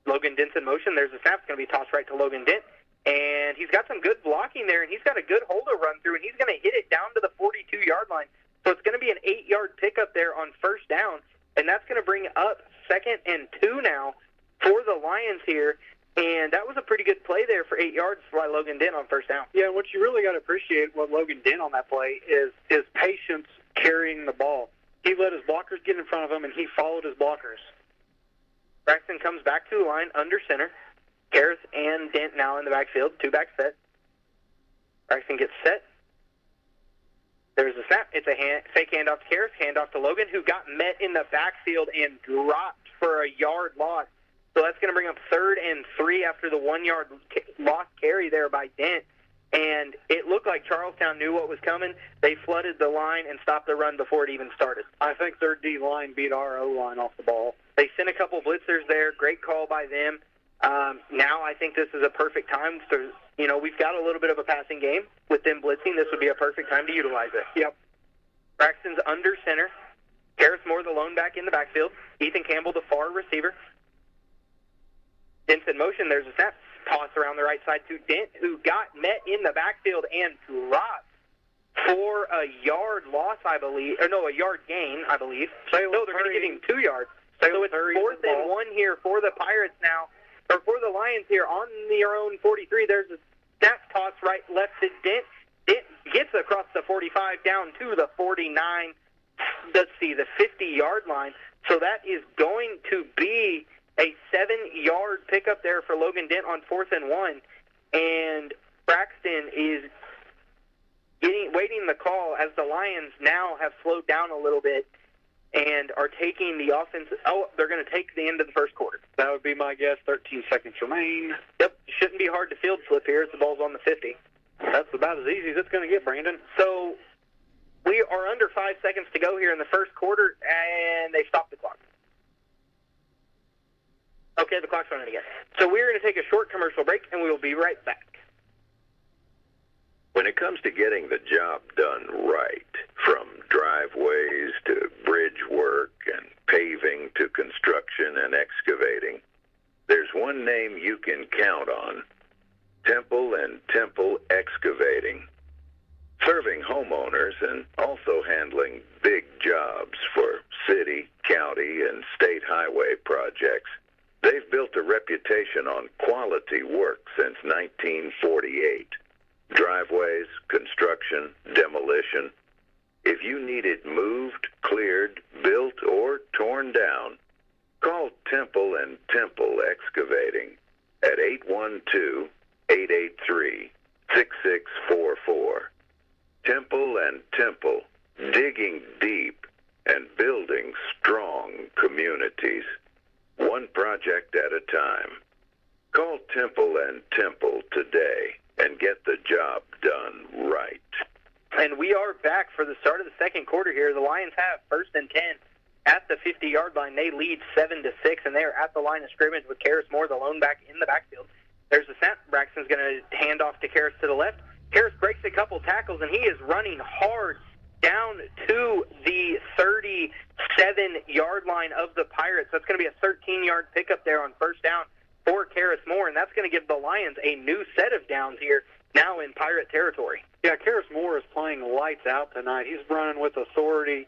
Logan Dent's in motion. There's a snap. It's going to be tossed right to Logan Dent. And he's got some good blocking there, and he's got a good holder run through, and he's going to hit it down to the 42-yard line. So it's going to be an 8-yard pickup there on first down, and that's going to bring up 2nd and 2 now for the Lions here. And that was a pretty good play there for 8 yards by Logan Dent on first down. Yeah, what you really got to appreciate what Logan Dent on that play is his patience carrying the ball. He let his blockers get in front of him, and he followed his blockers. Braxton comes back to the line under center. Karras and Dent now in the backfield, two-back set. Braxton gets set. There's a snap. It's a fake handoff to Karras, handoff to Logan, who got met in the backfield and dropped for a yard loss. So that's going to bring up 3rd and 3 after the 1-yard lost carry there by Dent. And it looked like Charlestown knew what was coming. They flooded the line and stopped the run before it even started. I think their D line beat our O line off the ball. They sent a couple blitzers there. Great call by them. Now I think this is a perfect time to, we've got a little bit of a passing game with them blitzing. This would be a perfect time to utilize it. Yep. Braxton's under center. Karras Moore the lone back in the backfield. Ethan Campbell the far receiver. Dent's in motion. There's a snap. Toss around the right side to Dent, who got met in the backfield and dropped for a yard loss, I believe. Or no, a yard gain, I believe. They're going to give him 2 yards. So it's 4th and 1 here for the Pirates now, or for the Lions here on their own 43. There's a snap toss left to Dent. Dent gets across the 45 down to the 49. Let's see, the 50-yard line. So that is going to be a 7-yard pickup there for Logan Dent on 4th and 1. And Braxton is waiting the call as the Lions now have slowed down a little bit and are taking the offense. Oh, they're going to take the end of the first quarter. That would be my guess. 13 seconds remain. Yep, shouldn't be hard to field flip here as the ball's on the 50. That's about as easy as it's going to get, Brandon. So we are under 5 seconds to go here in the first quarter, and they stopped the clock. Okay, the clock's running again. So we're going to take a short commercial break, and we will be right back. When it comes to getting the job done right, from driveways to bridge work and paving to construction and excavating, there's one name you can count on: Temple and Temple Excavating. Serving homeowners and also handling big jobs for city, county, and state highway projects, they've built a reputation on quality work since 1948. Driveways, construction, demolition. If you need it moved, cleared, built, or torn down, call Temple and Temple Excavating at 812-883-6644. Temple and Temple, digging deep and building strong communities. One project at a time. Call Temple and Temple today and get the job done right. And we are back for the start of the second quarter here. The Lions have 1st and 10 at the 50-yard line. They lead 7-6, and they are at the line of scrimmage with Karras Moore, the lone back, in the backfield. There's a snap. Braxton's going to hand off to Karras to the left. Karras breaks a couple tackles, and he is running hard down to the 37-yard line of the Pirates. That's going to be a 13-yard pickup there on first down for Karras Moore, and that's going to give the Lions a new set of downs here now in Pirate territory. Yeah, Karras Moore is playing lights out tonight. He's running with authority.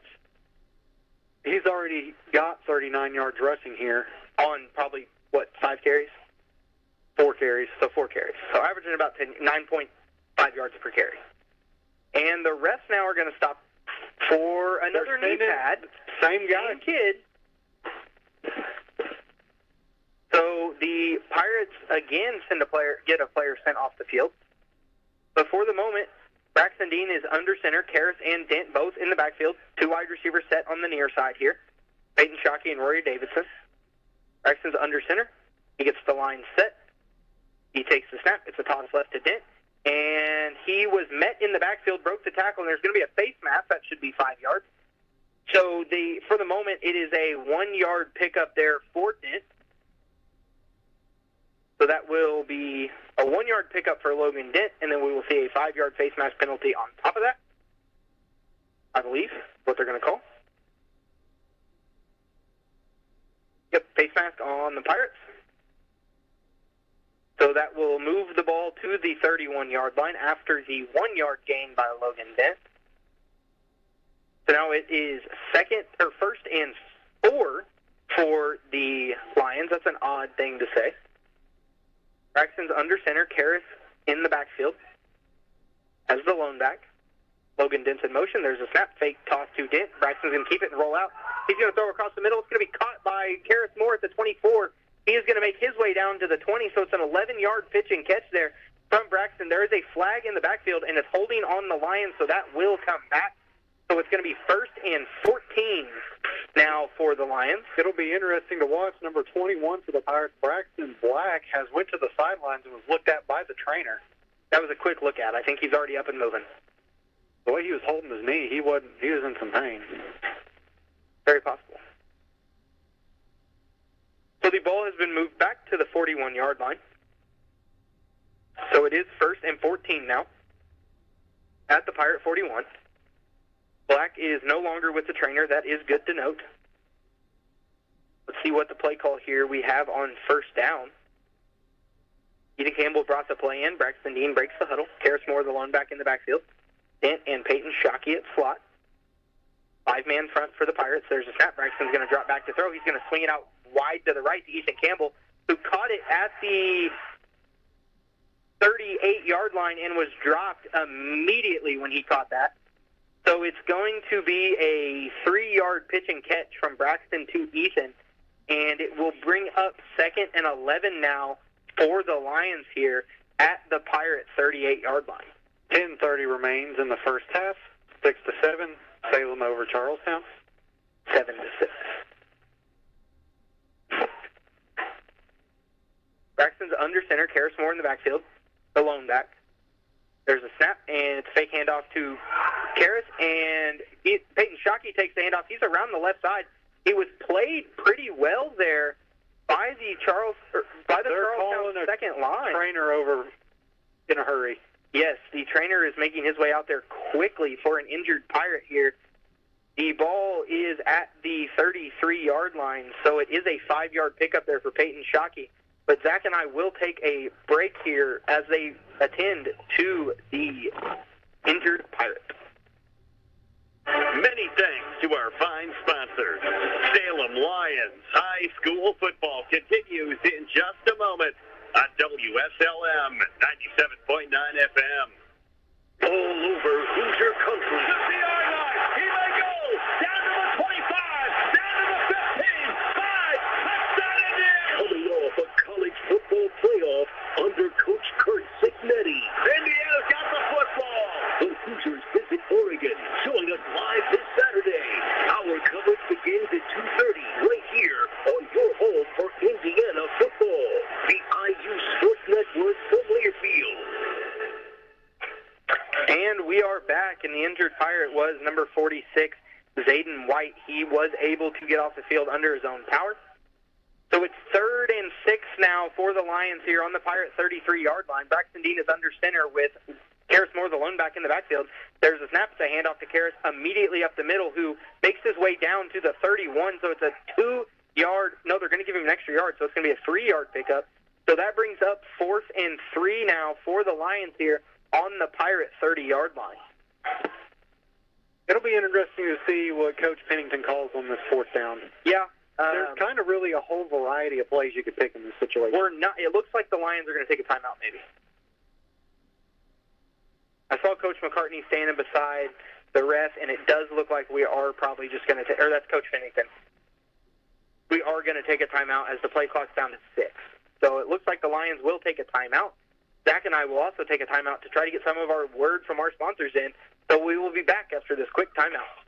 He's already got 39 yards rushing here. On probably, 5 carries? 4 carries. So 4 carries. So averaging about 9.5 yards per carry. And the refs now are going to stop for another knee pad. Same guy. Same kid. So the Pirates again get a player sent off the field. But for the moment, Braxton Dean is under center. Karras and Dent both in the backfield. 2 wide receivers set on the near side here. Peyton Shockey and Rory Davidson. Braxton's under center. He gets the line set. He takes the snap. It's a toss left to Dent. And he was met in the backfield, broke the tackle, and there's going to be a face mask. That should be 5 yards. So for the moment, it is a 1-yard pickup there for Dent. So that will be a 1-yard pickup for Logan Dent, and then we will see a 5-yard face mask penalty on top of that, I believe, what they're going to call. Yep, face mask on the Pirates. So that will move the ball to the 31-yard line after the 1-yard gain by Logan Dent. So now it is first and 4 for the Lions. That's an odd thing to say. Braxton's under center. Karras in the backfield as the lone back. Logan Dent's in motion. There's a snap, fake toss to Dent. Braxton's going to keep it and roll out. He's going to throw across the middle. It's going to be caught by Karras Moore at the 24. He is going to make his way down to the 20, so it's an 11-yard pitch and catch there from Braxton. There is a flag in the backfield, and it's holding on the Lions, so that will come back. So it's going to be first and 14 now for the Lions. It'll be interesting to watch. Number 21 for the Pirates, Braxton Black, has went to the sidelines and was looked at by the trainer. That was a quick look at. I think he's already up and moving. The way he was holding his knee, he was in some pain. Very possible. So the ball has been moved back to the 41-yard line. So it is first and 14 now at the Pirate 41. Black is no longer with the trainer. That is good to note. Let's see what the play call here we have on first down. Ethan Campbell brought the play in. Braxton Dean breaks the huddle. Karras Moore, the lone back in the backfield. Dent and Peyton Shockey at slot. 5-man front for the Pirates. There's a snap. Braxton's going to drop back to throw. He's going to swing it out wide to the right to Ethan Campbell, who caught it at the 38-yard line and was dropped immediately when he caught that. So it's going to be a 3-yard pitch and catch from Braxton to Ethan, and it will bring up second and 11 now for the Lions here at the Pirates' 38-yard line. 10:30 remains in the first half. 6-7, Salem over Charlestown. 7-6. Braxton's under center. Karras Moore in the backfield, the lone back. There's a snap, and it's a fake handoff to Karras, and Peyton Shockey takes the handoff. He's around the left side. He was played pretty well there by the Charlestown second line. Trainer over in a hurry. Yes, the trainer is making his way out there quickly for an injured Pirate here. The ball is at the 33-yard line, so it is a 5-yard pickup there for Peyton Shockey. But Zach and I will take a break here as they attend to the injured Pirate. Many thanks to our fine sponsors. Salem Lions High School football continues in just a moment on WSLM 97.9 FM. All over Hoosier country. The CR line. He may go. Down to the 25. Down to the 15. 5. Touchdown Indians. Coming off a college football playoff under Coach Kurt Signetti. Indiana's got the football. The Hoosiers visit Oregon. Join us live this Saturday. Our coverage begins at 2:30 right here on your home for Indiana football. The IU Sports Network from Learfield. And we are back, and the injured Pirate was number 46, Zayden White. He was able to get off the field under his own power. So it's 3rd and 6 now for the Lions here on the Pirate 33-yard line. Braxton Dean is under center with Karras Moore, the lone back in the backfield. There's a snap, it's a handoff to Karras immediately up the middle, who makes his way down to the 31. So it's a 2-yard. No, they're going to give him an extra yard, so it's going to be a 3-yard pickup. So that brings up 4th and 3 now for the Lions here on the Pirate 30-yard line. It'll be interesting to see what Coach Pennington calls on this 4th down. Yeah. There's kind of really a whole variety of plays you could pick in this situation. It looks like the Lions are going to take a timeout, maybe. I saw Coach McCartney standing beside the ref, and it does look like we are probably just going to take, or that's Coach Pennington. We are going to take a timeout as the play clock's down to 6. So it looks like the Lions will take a timeout. Zach and I will also take a timeout to try to get some of our word from our sponsors in. So we will be back after this quick timeout.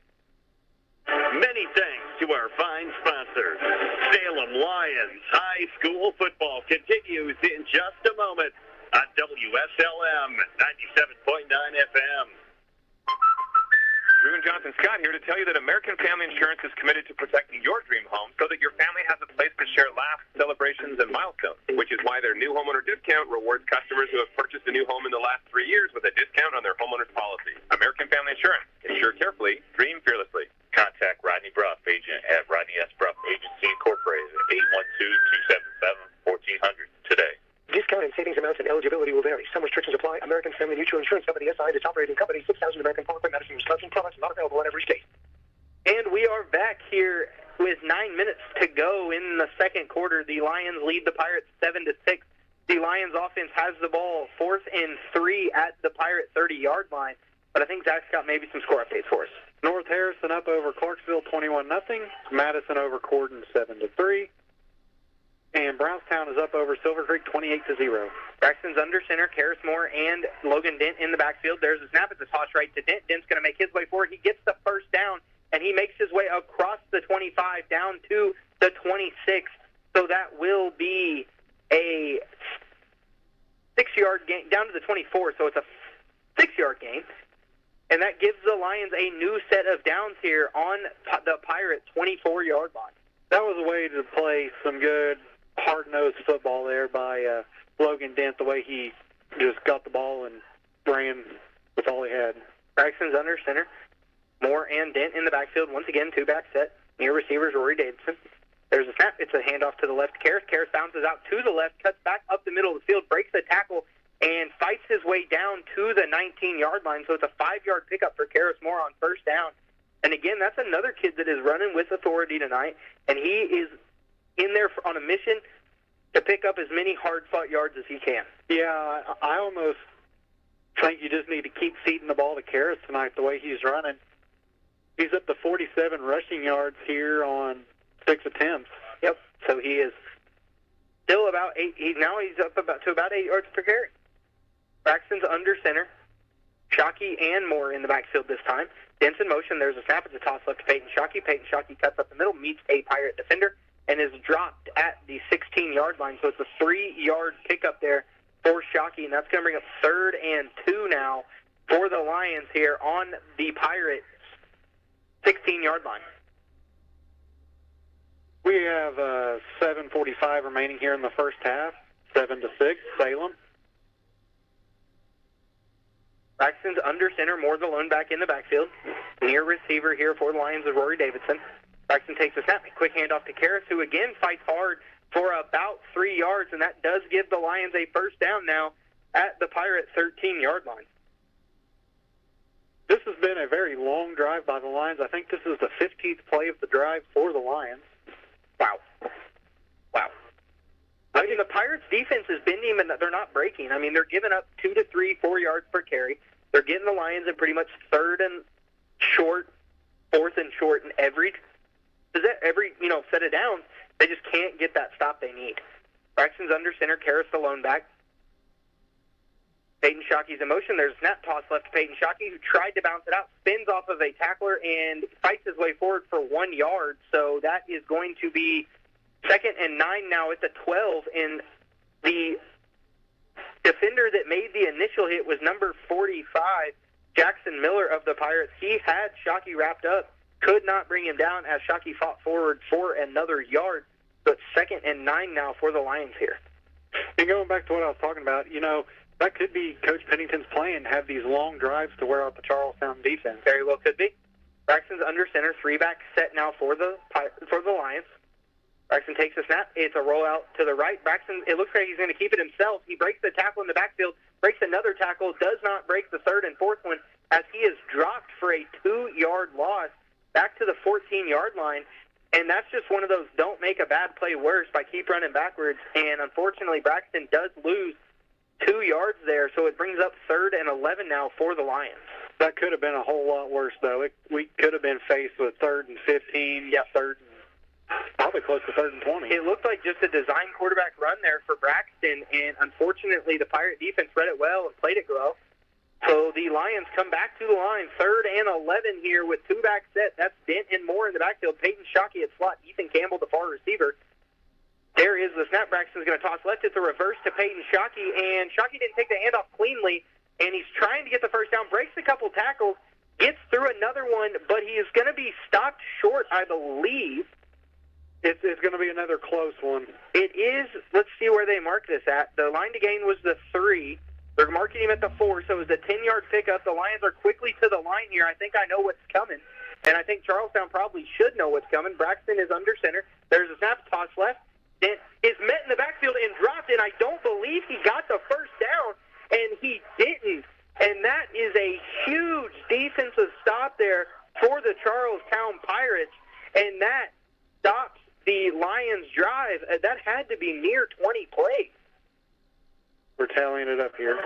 Many thanks to our fine sponsors. Salem Lions High School football continues in just a moment on WSLM 97.9 FM. Drew and Jonathan Scott here to tell you that American Family Insurance is committed to protecting your dream home so that your family has a place to share laughs, celebrations, and milestones, which is why their new homeowner discount rewards customers who have purchased a new home in the last 3 years with a discount on their homeowner's policy. American Family Insurance. Insure carefully, dream fearlessly. Contact Rodney Bruff, agent at Rodney S. Bruff Agency Incorporated, 812-277-1400 today. Discount and savings amounts and eligibility will vary. Some restrictions apply. American Family Mutual Insurance Company, SI, and its operating company, 6,000 American Parkway, Madison, Wisconsin. Products not available in every state. And we are back here with 9 minutes to go in the second quarter. The Lions lead the Pirates 7-6. The Lions offense has the ball 4th and 3 at the Pirate 30-yard line. But I think Zach's got maybe some score updates for us. North Harrison up over Clarksville 21-0. Madison over Corden 7-3. And Brownstown is up over Silver Creek 28-0. Braxton's under center, Karis Moore and Logan Dent in the backfield. There's a snap. It's a toss right to Dent. Dent's going to make his way forward. He gets the first down, and he makes his way across the 25 down to the 26. So that will be a 6-yard gain down to the 24. So it's a 6-yard gain. And that gives the Lions a new set of downs here on the Pirate 24-yard line. That was a way to play some good hard-nosed football there by Logan Dent, the way he just got the ball and ran with all he had. Braxton's under center. Moore and Dent in the backfield. Once again, two-back set. Near receivers, Rory Davidson. There's a snap. It's a handoff to the left. Karis bounces out to the left, cuts back up the middle of the field, breaks the tackle, and fights his way down to the 19-yard line. So it's a 5-yard pickup for Karis Moore on first down. And again, that's another kid that is running with authority tonight, and he is in there on a mission to pick up as many hard-fought yards as he can. Yeah, I almost think you just need to keep feeding the ball to Karis tonight the way he's running. He's up to 47 rushing yards here on 6 attempts. Yep, so he is still about 8. He's up to about 8 yards per carry. Braxton's under center. Shockey and Moore in the backfield this time. Dent's in motion. There's a snap. It's a toss left to Peyton Shockey. Peyton Shockey cuts up the middle, meets a Pirate defender, and is dropped at the 16-yard line. So it's a 3-yard pickup there for Shockey, and that's going to bring up 3rd and 2 now for the Lions here on the Pirates' 16-yard line. We have 7:45 remaining here in the first half. 7-6, Salem. Braxton's under center, Moore the lone back in the backfield. Near receiver here for the Lions is Rory Davidson. Braxton takes a snap, a quick handoff to Karis, who again fights hard for about 3 yards, and that does give the Lions a first down now at the Pirate 13-yard line. This has been a very long drive by the Lions. I think this is the 15th play of the drive for the Lions. Wow. I mean, the Pirates' defense is bending, and they're not breaking. I mean, they're giving up 2 to 3, 4 yards per carry. They're getting the Lions in pretty much 3rd and short, 4th and short, and every set of downs. They just can't get that stop they need. Braxton's under center, Karis the lone back. Peyton Shockey's in motion. There's a snap toss left to Peyton Shockey, who tried to bounce it out, spins off of a tackler, and fights his way forward for 1 yard. So that is going to be 2nd and 9 now at the 12, and the defender that made the initial hit was number 45, Jackson Miller of the Pirates. He had Shockey wrapped up, could not bring him down as Shockey fought forward for another yard. So it's 2nd and 9 now for the Lions here. And going back to what I was talking about, that could be Coach Pennington's plan, have these long drives to wear out the Charlestown defense. Very well could be. Braxton's under center, 3-back set now for the Lions. Braxton takes a snap. It's a rollout to the right. Braxton, it looks like he's going to keep it himself. He breaks the tackle in the backfield, breaks another tackle, does not break the 3rd and 4th one, as he is dropped for a 2-yard loss back to the 14-yard line. And that's just one of those don't make a bad play worse by keep running backwards. And unfortunately, Braxton does lose 2 yards there, so it brings up 3rd and 11 now for the Lions. That could have been a whole lot worse, though. We could have been faced with 3rd and 15, 3rd and probably close to 3rd and 20. It looked like just a design quarterback run there for Braxton, and unfortunately the Pirate defense read it well and played it well. So the Lions come back to the line, 3rd and 11 here with 2-back set. That's Dent and Moore in the backfield. Peyton Shockey at slot. Ethan Campbell, the far receiver. There is the snap. Braxton's going to toss left. It's a reverse to Peyton Shockey, and Shockey didn't take the handoff cleanly, and he's trying to get the first down, breaks a couple tackles, gets through another one, but he is going to be stopped short, I believe. It's going to be another close one. It is. Let's see where they mark this at. The line to gain was the 3. They're marking him at the 4, so it was a 10-yard pickup. The Lions are quickly to the line here. I think I know what's coming, and I think Charlestown probably should know what's coming. Braxton is under center. There's a snap, toss left. It is met in the backfield and dropped, and I don't believe he got the first down, and he didn't. And that is a huge defensive stop there for the Charlestown Pirates, and that stops the Lions' drive. That had to be near 20 plays. We're tallying it up here.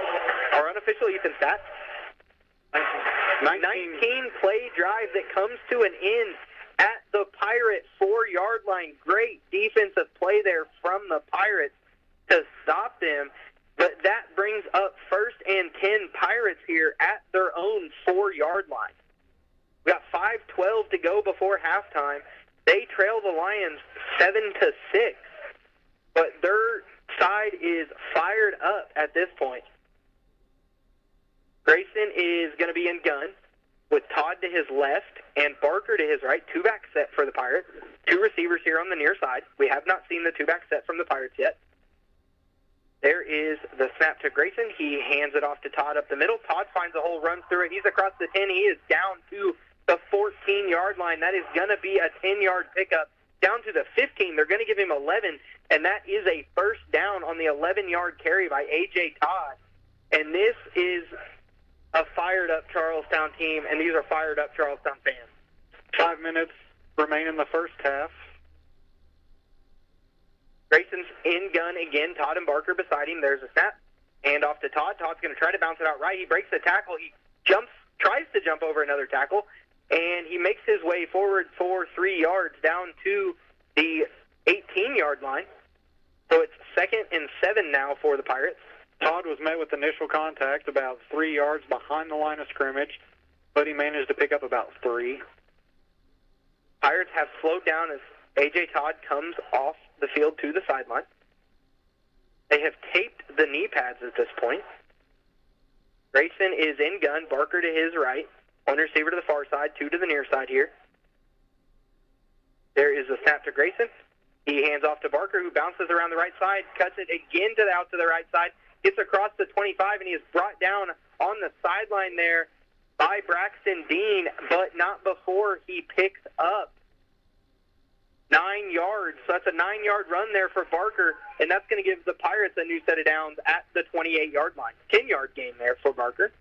Our unofficial Ethan stats. 19-play drive that comes to an end at the Pirate 4-yard line. Great defensive play there from the Pirates to stop them. But that brings up 1st and 10 Pirates here at their own 4-yard line. We got 5:12 to go before halftime. They trail the Lions 7-6. But their side is fired up at this point. Grayson is going to be in gun with Todd to his left and Barker to his right. 2-back set for the Pirates. 2 receivers here on the near side. We have not seen the 2-back set from the Pirates yet. There is the snap to Grayson. He hands it off to Todd up the middle. Todd finds a hole, runs through it. He's across the 10. He is down to the 14-yard line. That is going to be a 10-yard pickup. Down to the 15. They're going to give him 11, and that is a first down on the 11-yard carry by A.J. Todd. And this is a fired-up Charlestown team, and these are fired-up Charlestown fans. 5 minutes remain in the first half. Grayson's in gun again. Todd and Barker beside him. There's a snap. Hand off to Todd. Todd's going to try to bounce it out right. He breaks the tackle. He tries to jump over another tackle, and he makes his way forward for 3 yards down to the 18-yard line. So it's 2nd and 7 now for the Pirates. Todd was met with initial contact about 3 yards behind the line of scrimmage, but he managed to pick up about 3. Pirates have slowed down as A.J. Todd comes off the field to the sideline. They have taped the knee pads at this point. Grayson is in gun. Barker to his right. 1 receiver to the far side, 2 to the near side here. There is a snap to Grayson. He hands off to Barker, who bounces around the right side, cuts it again out to the right side, gets across the 25, and he is brought down on the sideline there by Braxton Dean, but not before he picks up 9 yards. So that's a 9-yard run there for Barker, and that's going to give the Pirates a new set of downs at the 28-yard line. 10-yard gain there for Barker.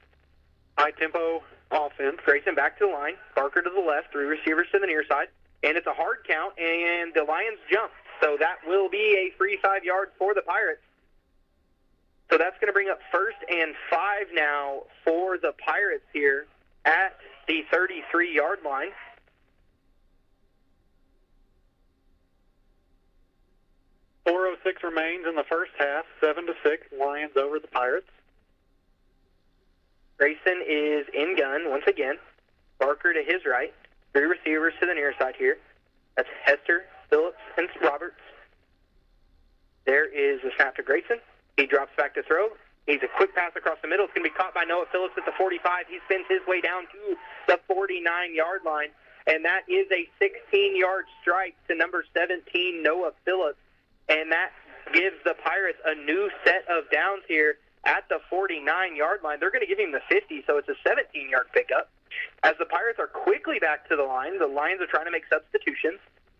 High-tempo offense. Grayson back to the line. Barker to the left. 3 receivers to the near side. And it's a hard count, and the Lions jump. So that will be a free 5 yards for the Pirates. So that's going to bring up 1st and 5 now for the Pirates here at the 33-yard line. .406 remains in the first half. 7-6, Lions over the Pirates. Grayson is in gun once again. Barker to his right. 3 receivers to the near side here. That's Hester, Phillips, and Roberts. There is a snap to Grayson. He drops back to throw. He's a quick pass across the middle. It's going to be caught by Noah Phillips at the 45. He spins his way down to the 49-yard line, and that is a 16-yard strike to number 17, Noah Phillips, and that gives the Pirates a new set of downs here at the 49-yard line. They're going to give him the 50, so it's a 17-yard pickup. As the Pirates are quickly back to the line, the Lions are trying to make substitutions.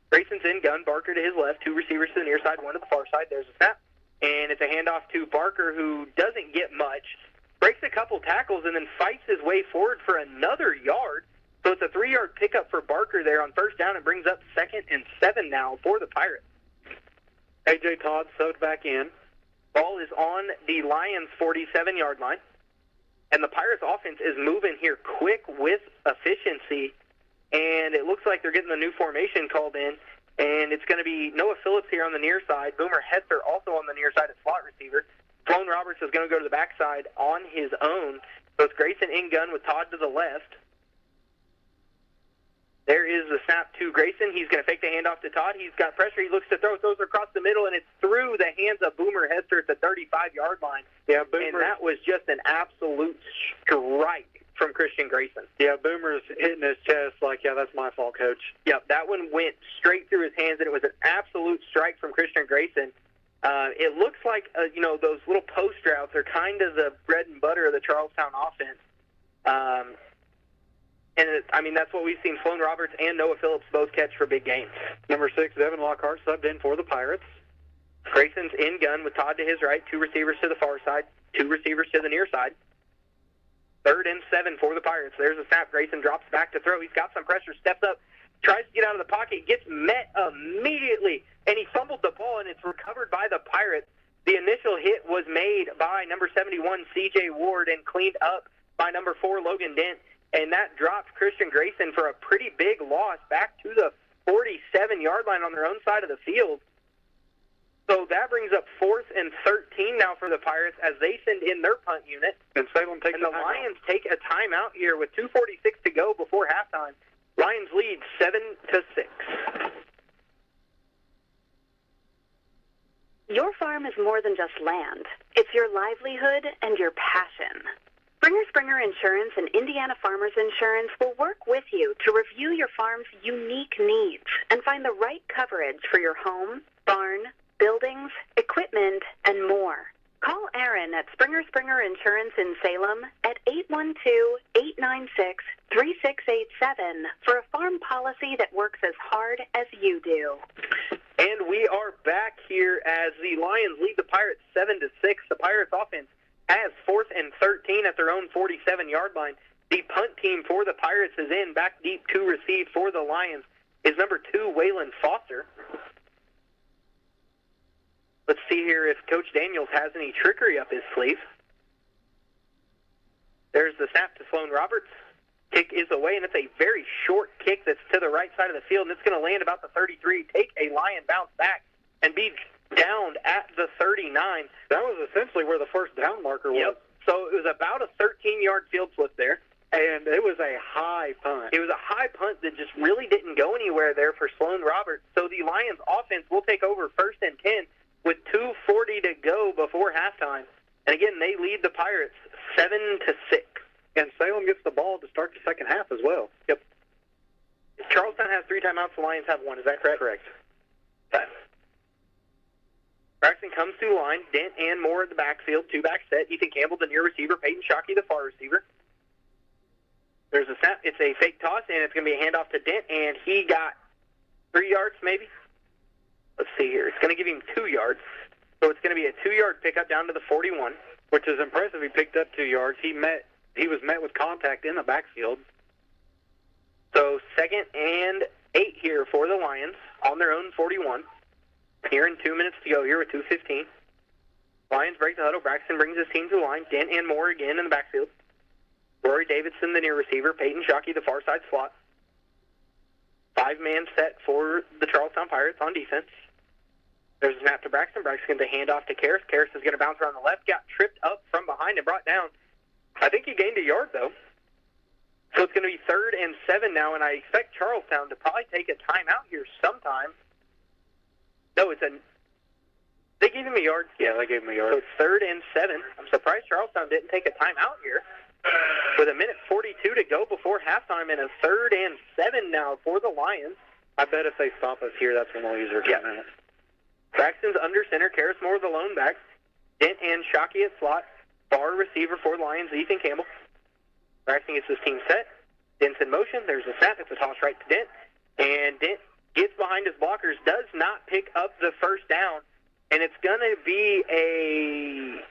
Grayson's in gun, Barker to his left, 2 receivers to the near side, 1 to the far side. There's a snap. And it's a handoff to Barker, who doesn't get much, breaks a couple tackles, and then fights his way forward for another yard. So it's a 3-yard pickup for Barker there on first down and brings up 2nd and 7 now for the Pirates. A.J. Todd sewed back in. Ball is on the Lions' 47-yard line. And the Pirates' offense is moving here quick with efficiency. And it looks like they're getting the new formation called in. And it's going to be Noah Phillips here on the near side. Boomer Hester also on the near side as slot receiver. Sloan Roberts is going to go to the backside on his own. So it's Grayson in gun with Todd to the left. There is the snap to Grayson. He's going to fake the handoff to Todd. He's got pressure. He looks to throw. Throws across the middle, and it's through the hands of Boomer Hester at the 35-yard line. Yeah, Boomer. And that was just an absolute strike from Christian Grayson. Yeah, Boomer's hitting his chest like, yeah, that's my fault, Coach. Yep, that one went straight through his hands, and it was an absolute strike from Christian Grayson. It looks like, those little post routes are kind of the bread and butter of the Charlestown offense. That's what we've seen Sloan Roberts and Noah Phillips both catch for big games. Number 6, Devin Lockhart, subbed in for the Pirates. Grayson's in gun with Todd to his right, 2 receivers to the far side, 2 receivers to the near side. 3rd and 7 for the Pirates. There's a snap. Grayson drops back to throw. He's got some pressure, steps up, tries to get out of the pocket, gets met immediately, and he fumbled the ball, and it's recovered by the Pirates. The initial hit was made by number 71, C.J. Ward, and cleaned up by number 4, Logan Dent, and that dropped Christian Grayson for a pretty big loss back to the 47-yard line on their own side of the field. So that brings up 4th and 13 now for the Pirates as they send in their punt unit. And Salem takes and the Lions take a timeout here with 2:46 to go before halftime. Lions lead 7-6. Your farm is more than just land. It's your livelihood and your passion. Springer Insurance and Indiana Farmers Insurance will work with you to review your farm's unique needs and find the right coverage for your home, barn, buildings, equipment, and more. Call Aaron at Springer Insurance in Salem at 812-896-3687 for a farm policy that works as hard as you do. And we are back here as the Lions lead the Pirates 7-6. The Pirates offense has 4th and 13 at their own 47-yard line. The punt team for the Pirates is in, back deep to receive for the Lions is number 2, Waylon Foster. Let's see here if Coach Daniels has any trickery up his sleeve. There's the snap to Sloan Roberts. Kick is away, and it's a very short kick that's to the right side of the field, and it's going to land about the 33, take a Lion bounce back, and be downed at the 39. That was essentially where the first down marker was. Yep. So it was about a 13-yard field flip there. And it was a high punt. It was a high punt that just really didn't go anywhere there for Sloan Roberts. So the Lions offense will take over 1st and 10 with 2:40 to go before halftime. And again, they lead the Pirates 7-6. And Salem gets the ball to start the second half as well. Yep. Charlestown has 3 timeouts. The Lions have 1. Is that correct? Correct. Okay. Braxton comes through line. Dent and Moore in the backfield. 2-back set. Ethan Campbell, the near receiver. Peyton Shockey, the far receiver. There's a snap. It's a fake toss, and it's going to be a handoff to Dent, and he got 3 yards maybe. Let's see here. It's going to give him 2 yards. So it's going to be a 2-yard pickup down to the 41. Which is impressive. He picked up 2 yards. He was met with contact in the backfield. So 2nd and 8 here for the Lions on their own 41. Here in 2 minutes to go here with 2:15. Lions break the huddle. Braxton brings his team to the line. Dent and Moore again in the backfield. Rory Davidson, the near receiver. Peyton Shockey, the far side slot. 5-man set for the Charlestown Pirates on defense. There's a snap to Braxton. Braxton gets a handoff to Karras. Karras is going to bounce around the left. Got tripped up from behind and brought down. I think he gained a yard, though. So it's going to be 3rd and 7 now, and I expect Charlestown to probably take a timeout here sometime. No, they gave him a yard. Yeah, they gave him a yard. So it's 3rd and 7. I'm surprised Charlestown didn't take a timeout here. With 1:42 to go before halftime, and a 3rd and 7 now for the Lions. I bet if they stop us here, that's when they'll use their timeout. Braxton's under center. Karras Moore, the lone back. Dent and Shockey at slot. Far receiver for the Lions, Ethan Campbell. Braxton gets his team set. Dent's in motion. There's a snap. It's a toss right to Dent. And Dent gets behind his blockers, does not pick up the first down. And it's going to be a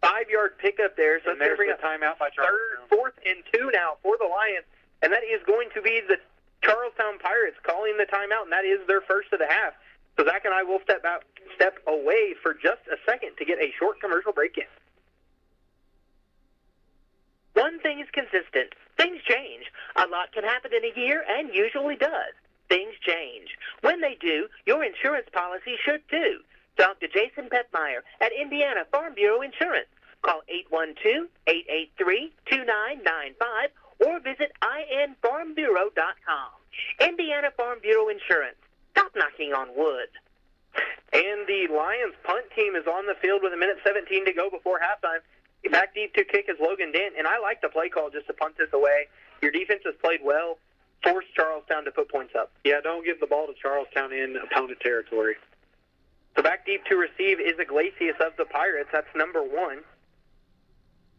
5-yard pickup there. So and there's the timeout by Charlestown. 4th and 2 now for the Lions. And that is going to be the Charlestown Pirates calling the timeout, and that is their first of the half. So Zach and I will step away for just a second to get a short commercial break in. One thing is consistent. Things change. A lot can happen in a year and usually does. Things change. When they do, your insurance policy should too. Talk to Jason Petmeyer at Indiana Farm Bureau Insurance. Call 812-883-2995 or visit infarmbureau.com. Indiana Farm Bureau Insurance. Stop knocking on wood. And the Lions punt team is on the field with 1:17 to go before halftime. Back deep to kick is Logan Dent, and I like the play call just to punt this away. Your defense has played well. Force Charlestown to put points up. Yeah, don't give the ball to Charlestown in opponent territory. So back deep to receive is Iglesias of the Pirates. That's number 1.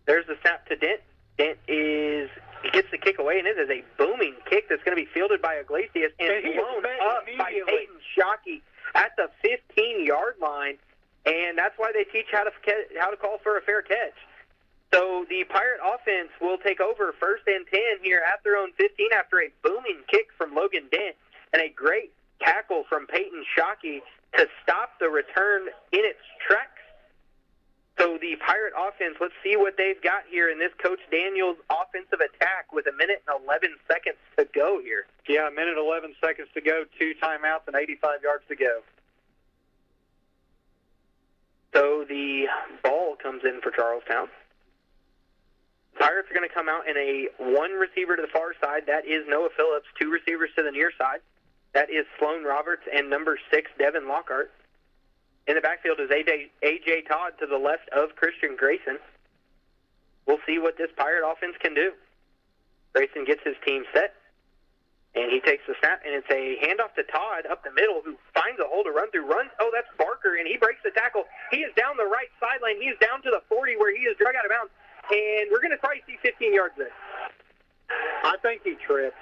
There's the snap to Dent. Dent gets the kick away, and it is a booming kick that's going to be fielded by Iglesias and blown up by Peyton Shockey at the 15-yard line. And that's why they teach how to call for a fair catch. So the Pirate offense will take over 1st and 10 here at their own 15 after a booming kick from Logan Dent and a great tackle from Peyton Shockey to stop the return in its tracks. So the Pirate offense, let's see what they've got here in this Coach Daniels offensive attack with 1 minute and 11 seconds to go here. Yeah, 1 minute 11 seconds to go, 2 timeouts and 85 yards to go. So the ball comes in for Charlestown. Pirates are going to come out in a 1 receiver to the far side. That is Noah Phillips. 2 receivers to the near side. That is Sloan Roberts and number 6, Devin Lockhart. In the backfield is A.J. Todd to the left of Christian Grayson. We'll see what this Pirate offense can do. Grayson gets his team set, and he takes the snap, and it's a handoff to Todd up the middle, who finds a hole to run through. Oh, that's Barker, and he breaks the tackle. He is down the right sideline. He is down to the 40 where he is drug out of bounds. And we're going to probably see 15 yards there. I think he tripped.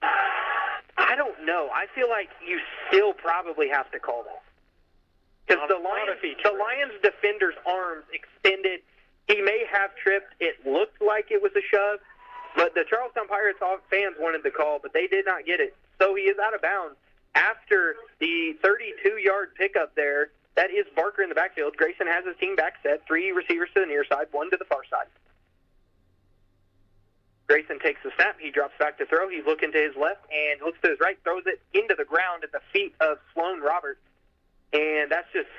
I don't know. I feel like you still probably have to call that. Because the Lions defender's arms extended. He may have tripped. It looked like it was a shove. But the Charlestown Pirates fans wanted the call, but they did not get it. So he is out of bounds after the 32-yard pickup there. That is Barker in the backfield. Grayson has his team back set. 3 receivers to the near side, 1 to the far side. Grayson takes the snap. He drops back to throw. He's looking to his left and looks to his right, throws it into the ground at the feet of Sloan Roberts. And that's just,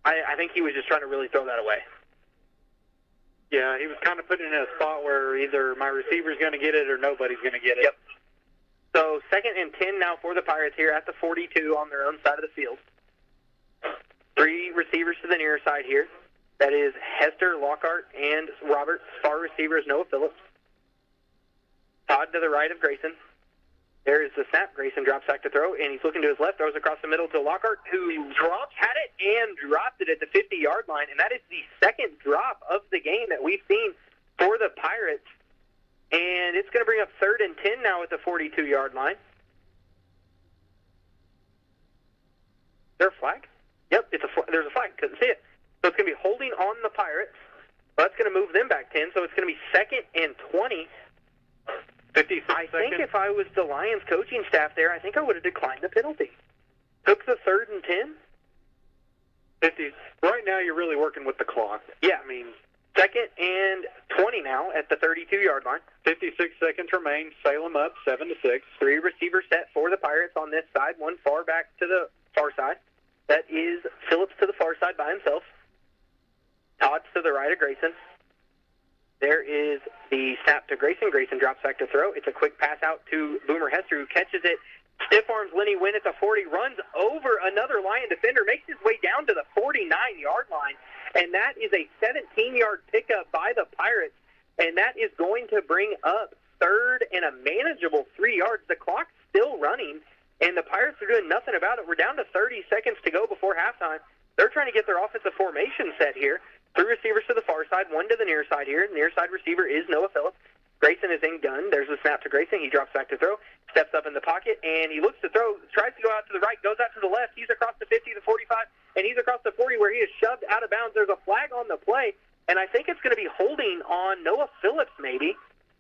I think he was just trying to really throw that away. Yeah, he was kind of putting it in a spot where either my receiver's going to get it or nobody's going to get it. Yep. So 2nd and 10 now for the Pirates here at the 42 on their own side of the field. 3 receivers to the near side here. That is Hester, Lockhart, and Roberts. Far receiver is Noah Phillips. Todd to the right of Grayson. There is the snap. Grayson drops back to throw, and he's looking to his left, throws across the middle to Lockhart, who had it and dropped it at the 50-yard line, and that is the 2nd drop of the game that we've seen for the Pirates. And it's going to bring up 3rd and 10 now at the 42-yard line. Is there a flag? Yep, there's a flag. Couldn't see it. So it's going to be holding on the Pirates. Well, that's going to move them back 10, so it's going to be 2nd and 20. I think if I was the Lions coaching staff there, I think I would have declined the penalty. Took the 3rd and 10. 50. Right now, you're really working with the clock. Yeah, I mean, 2nd and 20 now at the 32-yard line. 56 seconds remain. Salem up 7-6. 3 receivers set for the Pirates on this side. 1 far back to the far side. That is Phillips to the far side by himself. Todd's to the right of Grayson. There is the snap to Grayson. Grayson drops back to throw. It's a quick pass out to Boomer Hester, who catches it. Stiff arms Lenny Wynn at the 40, runs over another Lion defender, makes his way down to the 49-yard line, and that is a 17-yard pickup by the Pirates, and that is going to bring up 3rd and a manageable 3 yards. The clock's still running, and the Pirates are doing nothing about it. We're down to 30 seconds to go before halftime. They're trying to get their offensive formation set here. 3 receivers to the far side, 1 to the near side here. The near side receiver is Noah Phillips. Grayson is in gun. There's a snap to Grayson. He drops back to throw, steps up in the pocket, and he looks to throw, tries to go out to the right, goes out to the left. He's across the 50, the 45, and he's across the 40 where he is shoved out of bounds. There's a flag on the play, and I think it's going to be holding on Noah Phillips maybe.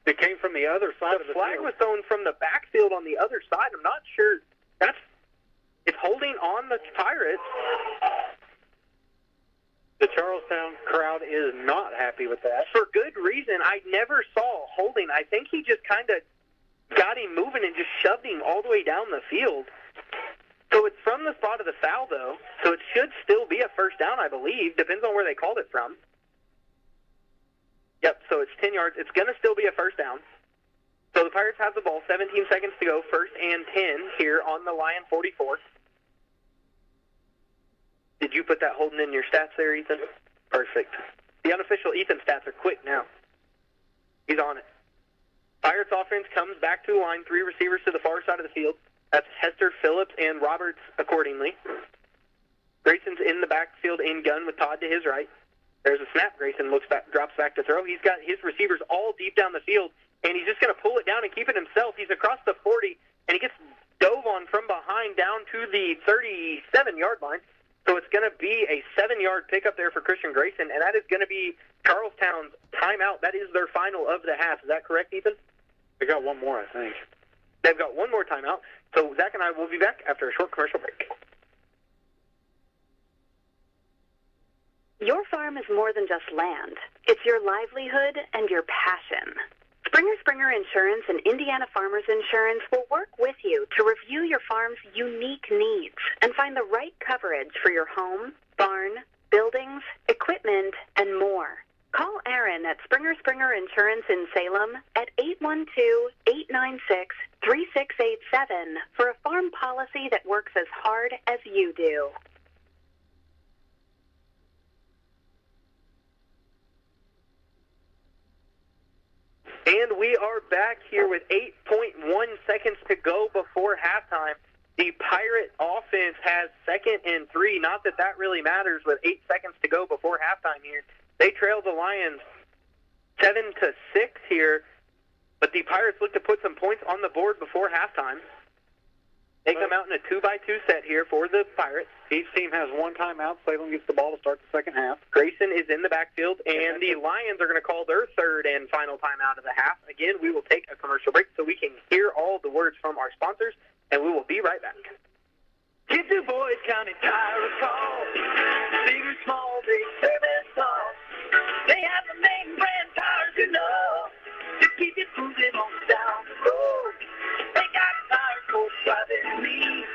It came from the other side of the flag field. was thrown from the backfield on the other side. I'm not sure. It's holding on the Pirates. The Charlestown crowd is not happy with that. For good reason. I never saw holding. I think he just kind of got him moving and just shoved him all the way down the field. So it's from the spot of the foul, though, so it should still be a first down, I believe. Depends on where they called it from. Yep, so it's 10 yards. It's going to still be a first down. So the Pirates have the ball, 17 seconds to go, 1st and 10 here on the Lion 44. Did you put that holding in your stats there, Ethan? Perfect. The unofficial Ethan stats are quick now. He's on it. Pirates offense comes back to the line, 3 receivers to the far side of the field. That's Hester, Phillips, and Roberts accordingly. Grayson's in the backfield in gun with Todd to his right. There's a snap. Grayson drops back to throw. He's got his receivers all deep down the field, and he's just going to pull it down and keep it himself. He's across the 40, and he gets dove on from behind down to the 37-yard line. So it's going to be a 7-yard pickup there for Christian Grayson, and that is going to be Charlestown's timeout. That is their final of the half. Is that correct, Ethan? They got one more, I think. They've got one more timeout. So Zach and I will be back after a short commercial break. Your farm is more than just land. It's your livelihood and your passion. Springer Insurance and Indiana Farmers Insurance will work with you to review your farm's unique needs and find the right coverage for your home, barn, buildings, equipment, and more. Call Aaron at Springer Insurance in Salem at 812-896-3687 for a farm policy that works as hard as you do. And we are back here with 8.1 seconds to go before halftime. The Pirate offense has 2nd and 3. Not that that really matters with 8 seconds to go before halftime here. They trail the Lions 7-6 here, but the Pirates look to put some points on the board before halftime. They come out in a 2-by-2 set here for the Pirates. Each team has one timeout. Salem gets the ball to start the second half. Grayson is in the backfield, and the Lions are going to call their 3rd and final timeout of the half. Again, we will take a commercial break so we can hear all the words from our sponsors, and we will be right back. Get to Boyd County Tire Call. Big or small, they service all. They have the name brand tires you know to keep you cruising on down the road. They got tires for driving needs.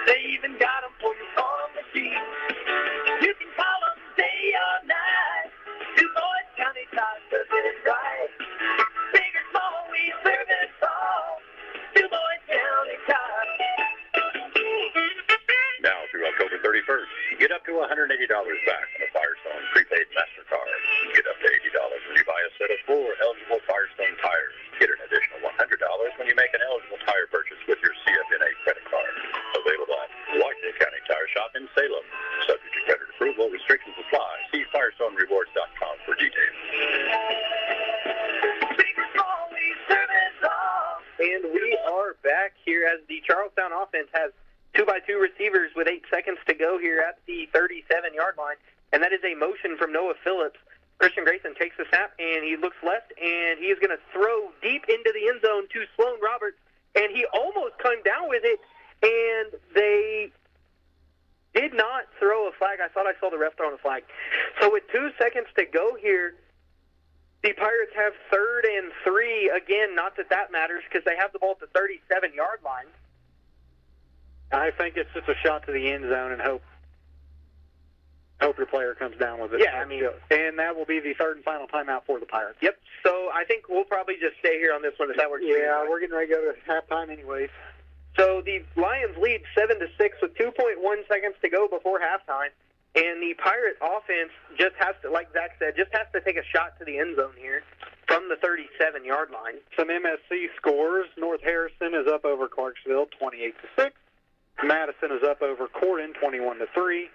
They even got them for your farm machine. You can call them day or night. Do Boyd County Tires does it right. Big or small, we service all. Do Boyd County Tires. Now through October 31st, get up to $180 back on a Firestone prepaid MasterCard. Get up to $80 when you buy a set of 4 eligible Firestone tires. Get an additional $100 when you make an eligible tire purchase with your CFNA credit card. Available at Washington County Tire Shop in Salem. Subject to credit approval, restrictions apply. See FirestoneRewards.com for details. And we are back here as the Charlestown offense has 2-by-2 receivers with 8 seconds to go here at the 37-yard line, and that is a motion from Noah Phillips. Christian Grayson takes the snap, and he looks left, and he is going to throw deep into the end zone to Sloan Roberts, and he almost came down with it, and they did not throw a flag. I thought I saw the ref throwing a flag. So with 2 seconds to go here, the Pirates have 3rd and 3. Again, not that that matters because they have the ball at the 37-yard line. I think it's just a shot to the end zone and hope your player comes down with it. Yeah, I mean, and that will be the 3rd and final timeout for the Pirates. Yep. So I think we'll probably just stay here on this one if that works. Yeah, we're getting ready to go to halftime anyways. So the Lions lead 7-6 with 2.1 seconds to go before halftime, and the Pirate offense just has to, like Zach said, just has to take a shot to the end zone here from the 37-yard line. Some MSC scores. North Harrison is up over Clarksville 28-6. Madison is up over Corydon 21-3.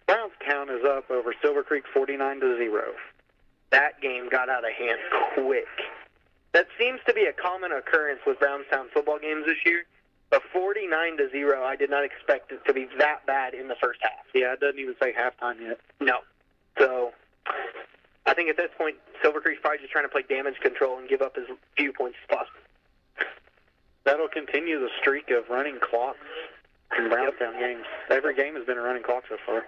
Brownstown is up over Silver Creek 49-0. That game got out of hand quick. That seems to be a common occurrence with Brownstown football games this year. A 49-0, I did not expect it to be that bad in the first half. Yeah, it doesn't even say halftime yet. No. So I think at this point, Silver Creek's probably just trying to play damage control and give up as few points as possible. That'll continue the streak of running clocks in Brownstown games. Every game has been a running clock so far.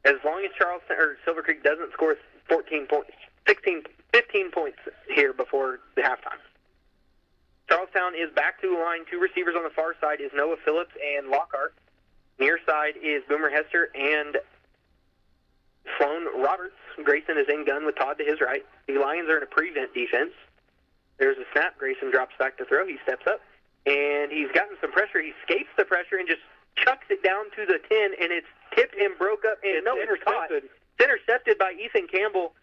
As long as Charleston or Silver Creek doesn't score 14 points, 15 points here before the halftime. Charlestown is back to the line. 2 receivers on the far side is Noah Phillips and Lockhart. Near side is Boomer Hester and Sloan Roberts. Grayson is in gun with Todd to his right. The Lions are in a prevent defense. There's a snap. Grayson drops back to throw. He steps up, and he's gotten some pressure. He escapes the pressure and just chucks it down to the 10, and it's tipped and broke up, and it's intercepted. It's intercepted by Ethan Campbell,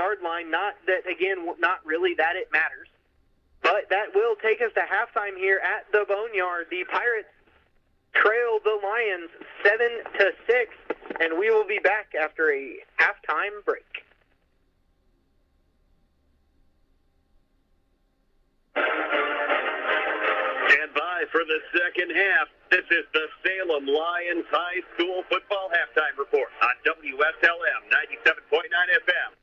1-yard line. Not that, again, not really that it matters. But that will take us to halftime here at the Boneyard. The Pirates trail the Lions 7-6, and we will be back after a halftime break. Stand by for the second half. This is the Salem Lions High School Football Halftime Report on WSLM 97.9 FM.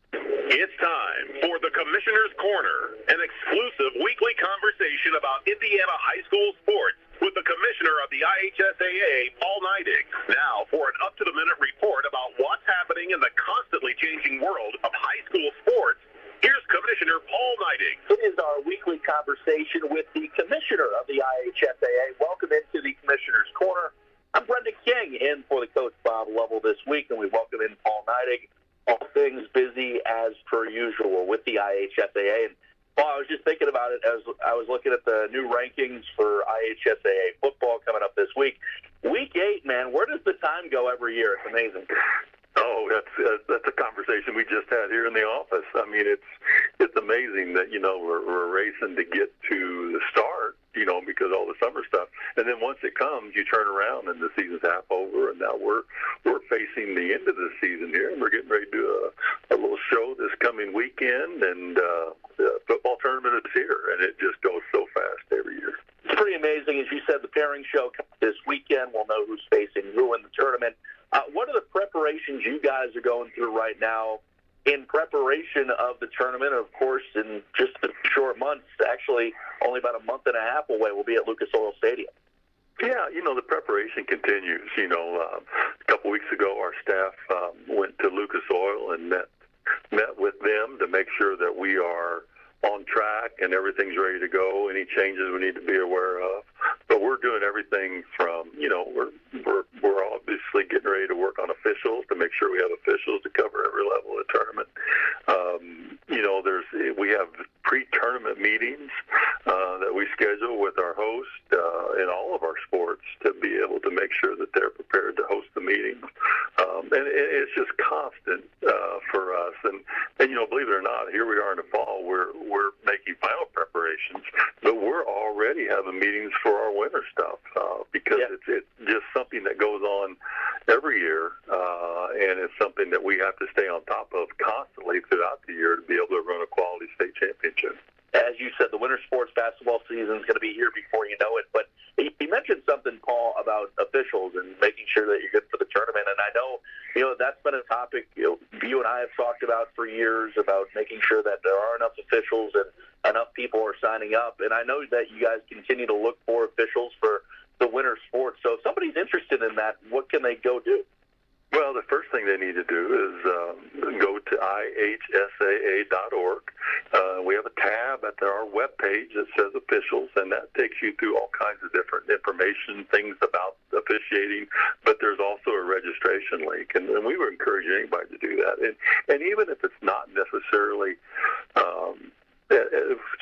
It's time for the Commissioner's Corner, an exclusive weekly conversation about Indiana high school sports with the Commissioner of the IHSAA, Paul Neidig. Now for an up-to-the-minute report about what's happening in the constantly changing world of high school sports. Here's Commissioner Paul Neidig. It is our weekly conversation with the Commissioner of the IHSAA. Welcome into the Commissioner's Corner. I'm Brendan King, in for the Coach Bob Lovell this week, and we welcome in Paul Neidig. All things busy as per usual with the IHSAA. And Paul, I was just thinking about it as I was looking at the new rankings for IHSAA football coming up this week. Week 8, man, where does the time go every year? It's amazing. Oh, that's a conversation we just had here in the office. I mean, it's amazing that, we're racing to get to the start, because all the summer stuff. And then once it comes, you turn around and the season's half over, and now we're facing the end of the season here, and we're getting ready to do a little show this coming weekend, and the football tournament is here, and it just goes so fast every year. It's pretty amazing. As you said, the pairing show this weekend. We'll know who's facing who in the tournament. What are the preparations you guys are going through right now in preparation of the tournament? Of course, in just a short months, actually only about a month and a half away, we'll be at Lucas Oil Stadium. Yeah, the preparation continues. A couple weeks ago, our staff went to Lucas Oil and met with them to make sure that we are on track and everything's ready to go. Any changes we need to be aware of. But we're doing everything from, we're obviously getting ready to work on officials to make sure we have officials to cover every level of the tournament. We have pre-tournament meetings that we schedule with our host in all of our sports to be able to make sure that they're prepared to host the meetings. And it's just constant for us. And believe it or not, here we are in the fall. We're making final preparations, but we're already having meetings for our winter stuff because it's just something that goes on every year, and it's something that we have to stay on top of constantly throughout the year to be able to run a quality state championship. As you said, the winter sports basketball season is going to be here before you know it. But you mentioned something, Paul, about officials and making sure that you're good for the tournament. And I know, that's been a topic you and I have talked about for years, about making sure that there are enough officials and enough people are signing up. And I know that you guys continue to look for officials for the winter sports. So if somebody's interested in that, what can they go do? Well, the first thing they need to do is go to ihsaa.org. We have a tab at our webpage that says officials, and that takes you through all kinds of different information, things about officiating, but there's also a registration link, and we would encourage anybody to do that. And even if it's not necessarily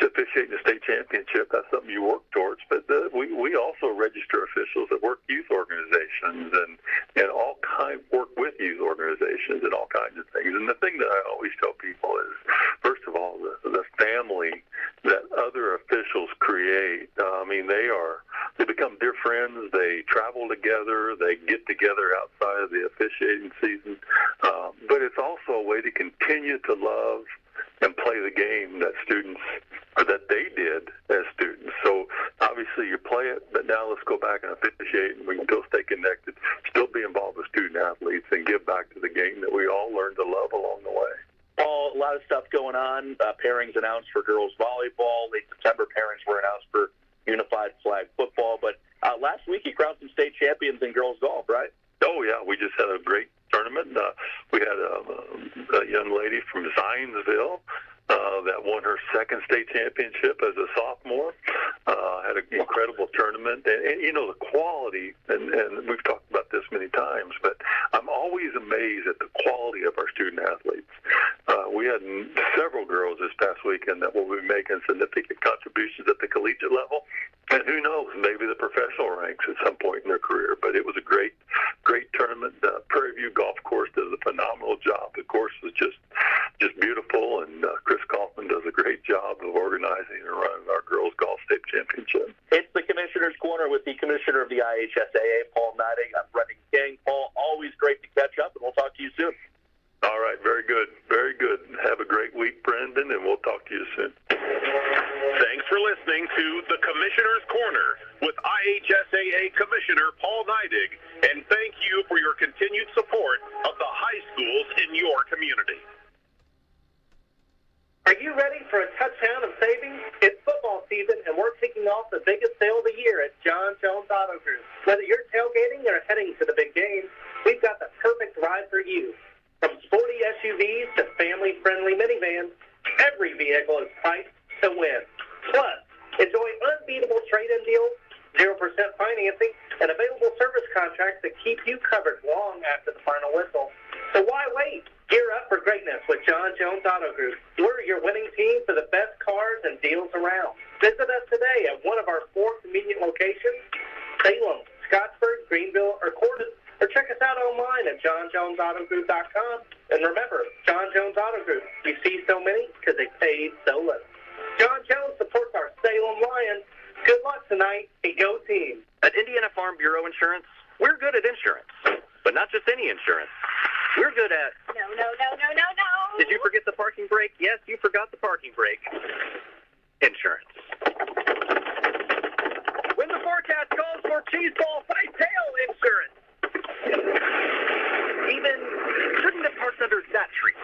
officiating the state championship, that's something you work towards. But we also register officials that work youth organizations and all kinds, work with youth organizations and all kinds of things. And the thing that I always tell people is, first of all, the family that other officials create. They become dear friends. They travel together. They get together outside of the officiating season. But it's also a way to continue to love and play the game that they did as students. So obviously you play it, but now let's go back and officiate, and we can still stay connected, still be involved with student athletes, and give back to the game that we all learned to love along the way. Paul, a lot of stuff going on. Pairings announced for girls volleyball. Late September pairings were announced for unified flag football. But last week you crowned some state champions in girls golf, right? Oh, yeah. We just had a great tournament. We had a young lady from Zionsville that won her second state championship as a sophomore. Had an incredible tournament. And the quality, and we've talked about this many times, but I'm always amazed at the quality of our student athletes. We had several girls this past weekend that will be making significant contributions at the collegiate level. And who knows, maybe the professional ranks at some point in their career. But it was a great tournament. Prairie View Golf Course does a phenomenal job. The course was just beautiful, Lions, every vehicle is priced to win. Plus, enjoy unbeatable trade-in deals, 0% financing, and available service contracts that keep you covered long after the final whistle. So why wait? Gear up for greatness with John Jones Auto Group. We're your winning team for the best cars and deals around. Visit us today at one of our 4 convenient locations, Salem, Scottsburg, Greenville, or Cordon, or check us out online at johnjonesautogroup.com. And remember, John Jones Auto Group. You see so many because they paid so little. John Jones supports our Salem Lions. Good luck tonight, and go team. At Indiana Farm Bureau Insurance, we're good at insurance. But not just any insurance. We're good at... No. Did you forget the parking brake? Yes, you forgot the parking brake. Insurance. When the forecast calls for cheese ball fight tail insurance. Even shouldn't have parked under that tree.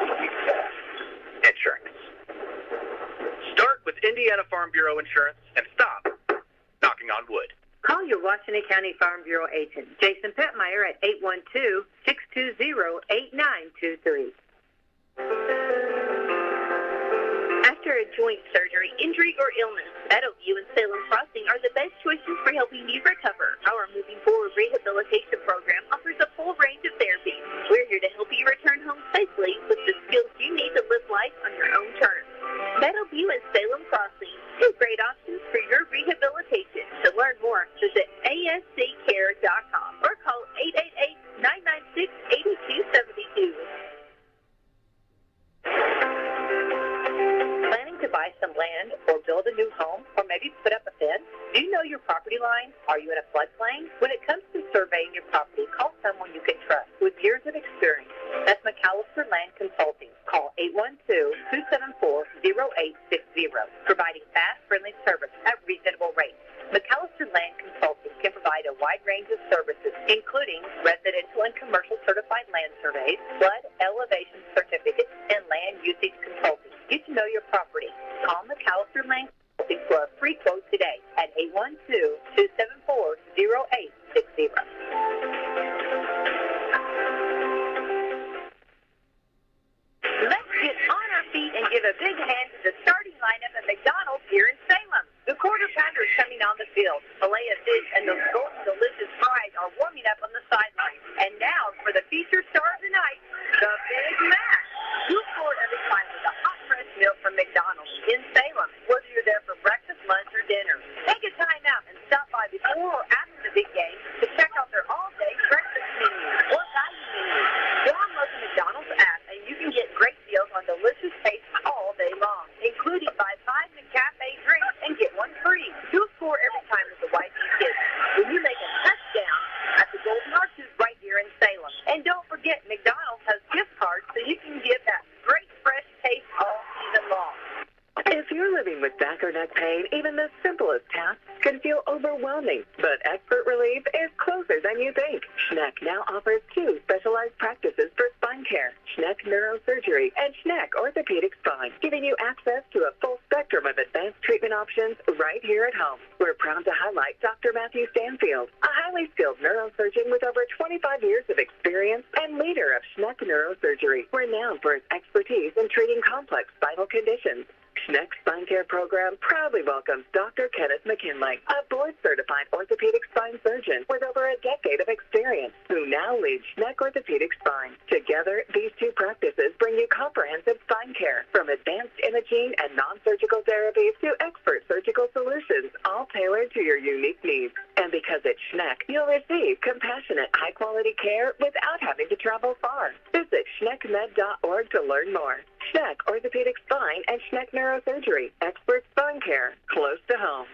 Insurance. Start with Indiana Farm Bureau Insurance and stop knocking on wood. Call your Washington County Farm Bureau agent, Jason Pettmeyer, at 812-620-8923. After a joint surgery, injury, or illness, Meadowview and Salem Crossing are the best choices for helping you recover. Our Moving Forward Rehabilitation Program offers a full range of therapies. We're here to help you return home safely with the skills you need to live life on your own terms. Meadowview and Salem Crossing, 2 great options for your rehabilitation. To learn more, visit asccare.com or call 888-996-8272. Planning to buy some land or build a new home or maybe put up a fence? Do you know your property line? Are you in a floodplain? When it comes to surveying your property, call someone you can trust with years of experience. That's McAllister Land Consulting. Call 812-274-0860, providing fast, friendly service at reasonable rates. McAllister Land Consulting can provide a wide range of services, including residential and commercial certified land surveys, flood elevation certificates, and land usage consulting. Get to know your property. Call McAllister Land Consulting for a free quote today at 812-274-0860. Let's get on our feet and give a big hand to the starting lineup at McDonald's here in Salem. The quarter pounder is coming on the field. Filet of fish and those golden delicious fries are warming up on the sideline. And now for the feature star of the night, the Big Mac. You'll score every time with a hot fresh meal from McDonald's in Salem, whether you're there for breakfast, lunch, or dinner. Take a time out and stop by before or after the big game to check out their all-day breakfast menu or value menu. Download the McDonald's app and you can get great deals on delicious tastes all day long, including buy 5 McCafe drinks and get 1 free. You'll score every time with the wife and kids when you make a touchdown at the Golden Arches right here in Salem. And don't forget, McDonald's has gift cards so you can give that great fresh taste all season long. If you're living with back or neck pain, even the simplest tasks can feel overwhelming, but Expert Relief is closer than you think. Schneck now offers 2 specialized practices for spine care, Schneck Neurosurgery and Schneck Orthopedic Spine, giving you access to a full spectrum of advanced treatment options right here at home. We're proud to highlight Dr. Matthew Stanfield, a highly skilled neurosurgeon with over 25 years of experience and leader of Schneck Neurosurgery, renowned for his expertise in treating complex spinal conditions. Schneck's Spine Care program proudly welcomes Dr. Kenneth McKinley, a board-certified orthopedic spine surgeon with over a decade of experience, who now leads Schneck Orthopedic Spine. Together, these 2 practices bring you comprehensive spine care, from advanced imaging and non-surgical therapies to expert surgical solutions, all tailored to your unique needs. And because it's Schneck, you'll receive compassionate, high-quality care without having to travel far. Visit schneckmed.org to learn more. Schneck Orthopedic Spine and Schneck Neurosurgery. Expert spine care, close to home.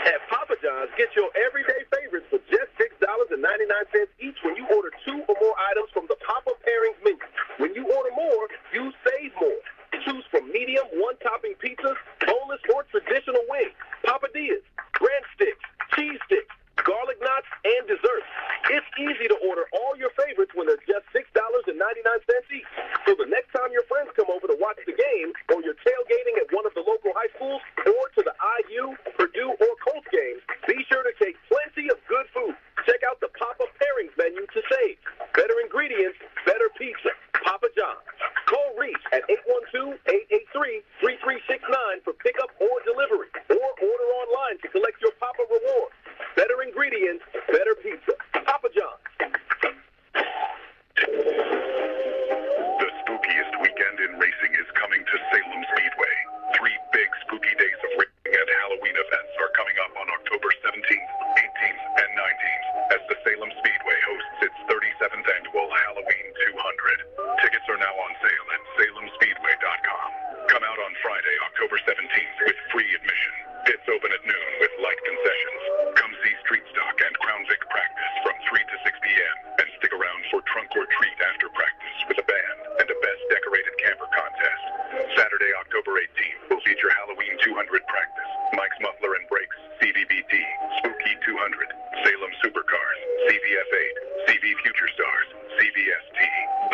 At Papa John's, get your everyday favorites for just $6.99 each when you order 2 or more items from the Papa Pairings menu. When you order more, you save more. Choose from medium, 1-topping pizzas, boneless or traditional wings, papadillas, breadsticks, cheese sticks, garlic knots, and desserts. It's easy to order all your favorites when they're just $6.99 each. So the next time your friends come over to watch the game, or you're tailgating at one of the local high schools, or to the IU, Purdue, or Colts games, be sure to take plenty of good food. Check out the Papa Pairings menu to save. Better ingredients, better pizza. Papa John's. Salem Speedway hosts its 37th annual Halloween 200. Tickets are now on sale at salemspeedway.com. Come out on Friday, October 17th with free admission. Pits open at noon with light concessions. Come see Street Stock and Crown Vic practice from 3 to 6 p.m. and stick around for trunk or treat after practice with a band and a best decorated camper contest. Saturday, October 18th will feature Halloween 200 practice. Mike's Muffler and Brakes, CVBT, Spooky 200, Salem Supercars, CVF8, CV Future Stars, CVST.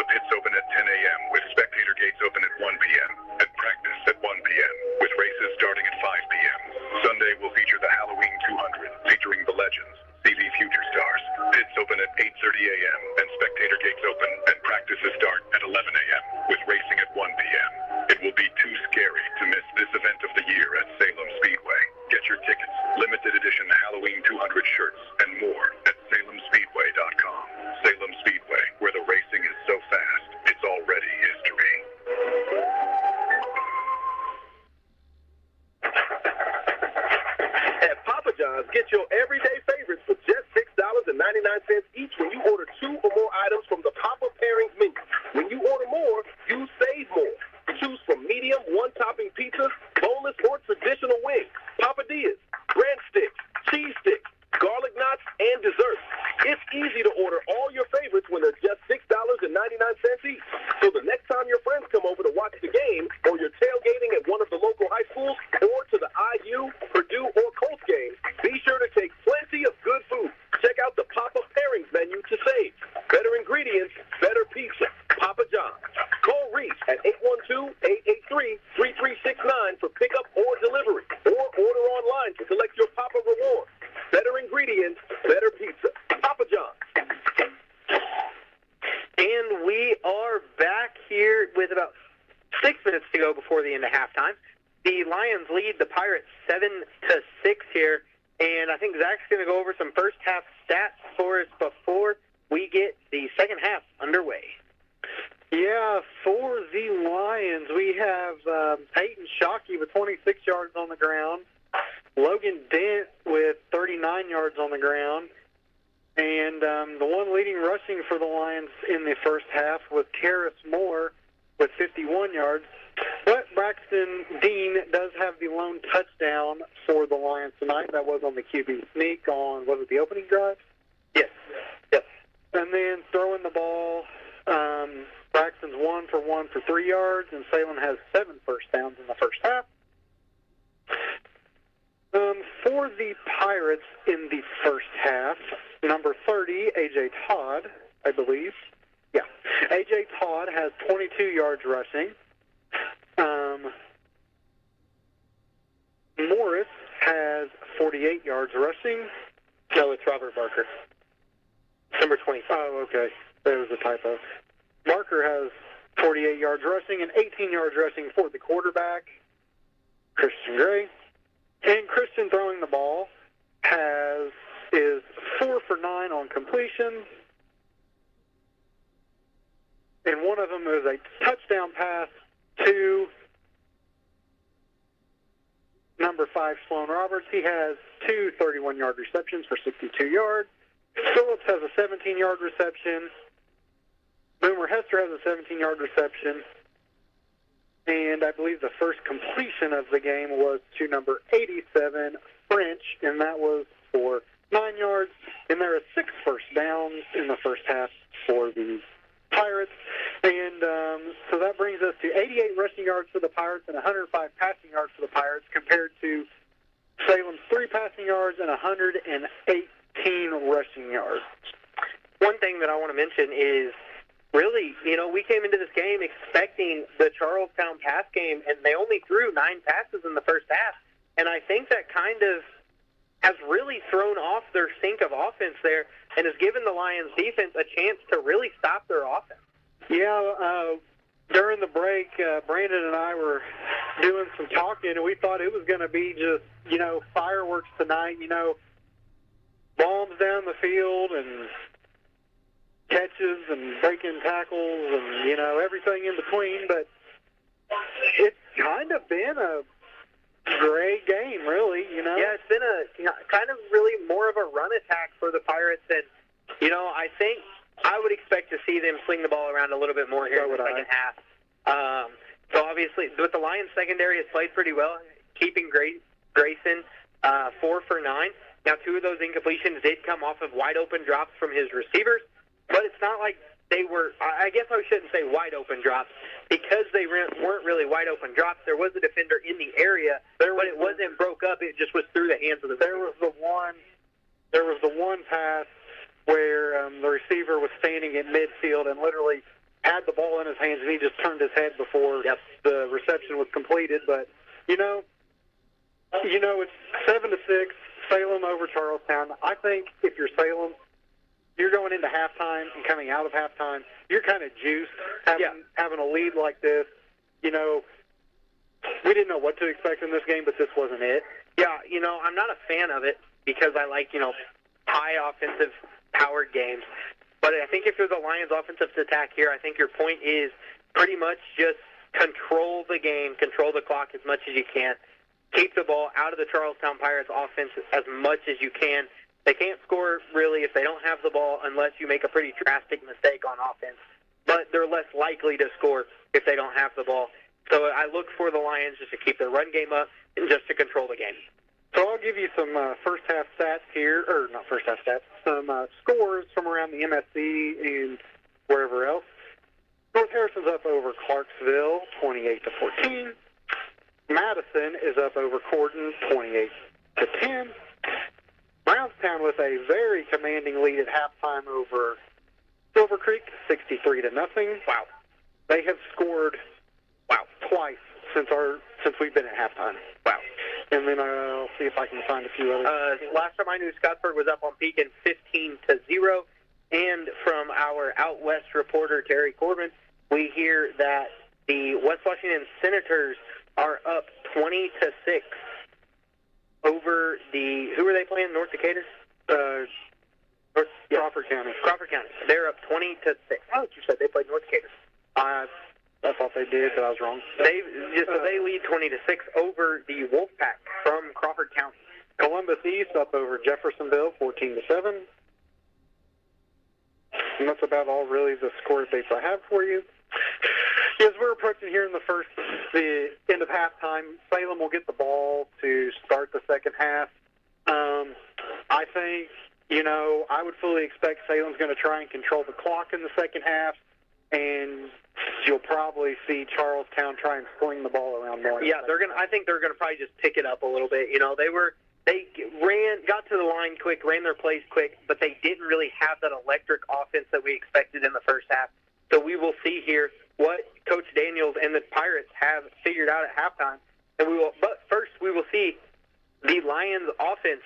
The pits open at 10 a.m. with spectator gates open at 1 p.m. and practice at 1 p.m. with races starting at 5 p.m. Sunday will feature the Halloween 200 featuring the legends, CV Future Stars. Pits open at 8:30 a.m. and spectator gates open and practices start at 11 a.m. with racing at 1 p.m. It will be too scary to miss this event of the year at Salem Speedway. Get your tickets, limited edition Halloween 200 shirts, and more at salemspeedway.com. Salem Speedway, where the racing is so fast, it's already history. At Papa John's, get your everyday favorites for just $6.99 each when you order 2 or more items from the Papa Pairings menu. When you order more, you save more. Choose from medium, one-topping pizzas, boneless or traditional wings, papadillas, breadsticks, cheese sticks, garlic knots, and desserts. It's easy to order all your favorites when they're just $6.99 each. So the next time your friends come over to watch the game, or you're tailgating at one of the local high schools, or to the IU, Purdue, or Colts games, be sure to take plenty of good food. Check out the Papa Pairings menu to save. Better ingredients, better pizza. Papa John's. Call Reese at 812-883-3369 for pickup or delivery, or order online to collect your Papa Rewards. Better ingredients, better pizza. Papa John's. And we are back here with about 6 minutes to go before the end of halftime. The Lions lead the Pirates 7-6 here, and I think Zach's going to go over some first half stats for us before we get the second half underway. Yeah, for the Lions, we have Peyton Shockey with 26 yards on the ground, Logan Dent with 39 yards on the ground, and the one leading rushing for the Lions in the first half was Karis Moore with 51 yards. But Braxton Dean does have the lone touchdown for the Lions tonight. That was on the QB sneak on, was it the opening drive? Yes. Yep. And then throwing the ball, Braxton's 1 for 1 for 3 yards, and Salem has 7 first downs in the first half. For the Pirates in the first half, number 30, A.J. Todd, I believe. Yeah. A.J. Todd has 22 yards rushing. Morris has 48 yards rushing. No, it's Robert Barker. Number 25. Oh, okay. There was a typo. Barker has 48 yards rushing and 18 yards rushing for the quarterback, Christian Gray. And Christian throwing the ball is 4 for 9 on completion. And one of them is a touchdown pass to number 5, Sloan Roberts. He has 2 31-yard receptions for 62 yards. Phillips has a 17-yard reception. Boomer Hester has a 17-yard reception. And I believe the first completion of the game was to number 87, French, and that was for 9 yards. And there are 6 first downs in the first half for the Pirates. And so that brings us to 88 rushing yards for the Pirates and 105 passing yards for the Pirates, compared to Salem's 3 passing yards and 118 rushing yards. One thing that I want to mention is, really, we came into this game expecting the Charlestown pass game, and they only threw 9 passes in the first half. And I think that kind of has really thrown off their sync of offense there and has given the Lions defense a chance to really stop their offense. Yeah, during the break, Brandon and I were doing some talking, and we thought it was going to be just, fireworks tonight, bombs down the field and catches and breaking tackles and, everything in between. But it's kind of been a great game, really, Yeah, it's been a kind of really more of a run attack for the Pirates, and I think I would expect to see them sling the ball around a little bit more here in the second half. So obviously, but the Lions secondary has played pretty well, keeping Grayson 4 for 9. Now, 2 of those incompletions did come off of wide open drops from his receivers, but it's not like they were, I guess I shouldn't say wide open drops, because they weren't really wide open drops. There was a defender in the area, but it wasn't broke up. It just was through the hands of the receiver. There was the one pass where the receiver was standing in midfield and literally had the ball in his hands, and he just turned his head before the reception was completed. But it's 7-6, Salem over Charlestown. I think if you're Salem, you're going into halftime and coming out of halftime, you're kind of juiced having a lead like this. We didn't know what to expect in this game, but this wasn't it. Yeah, I'm not a fan of it because I like, high offensive powered games. But I think if you're the Lions' offensive attack here, I think your point is pretty much just control the game, control the clock as much as you can. Keep the ball out of the Charlestown Pirates offense as much as you can. They can't score, really, if they don't have the ball unless you make a pretty drastic mistake on offense. But they're less likely to score if they don't have the ball. So I look for the Lions just to keep their run game up and just to control the game. So I'll give you some first-half stats here, or not first-half stats, some scores from around the MSC and wherever else. North Harrison's up over Clarksville, 28-14. Madison is up over Corton, 28-10. Brownstown with a very commanding lead at halftime over Silver Creek, 63-0. Wow. They have scored twice since we've been at halftime. Wow. And then I'll see if I can find a few others. Last time I knew, Scottsburg was up on Pekin 15-0. And from our out west reporter, Terry Corbin, we hear that the West Washington Senators are up 20-6 over the, who are they playing? North Decatur? Crawford County. Crawford County. They're up 20-6. Oh, you said they played North Decatur. I thought they did, but I was wrong. They lead 20-6 over the Wolfpack from Crawford County. Columbus East up over Jeffersonville, 14-7. And that's about all, really, the score dates I have for you. As we're approaching here in the end of halftime, Salem will get the ball to start the second half. I think, I would fully expect Salem's going to try and control the clock in the second half, and you'll probably see Charlestown try and sling the ball around more. Yeah, I think they're going to probably just pick it up a little bit. They got to the line quick, ran their plays quick, but they didn't really have that electric offense that we expected in the first half. So we will see here what Coach Daniels and the Pirates have figured out at halftime. But first we will see the Lions offense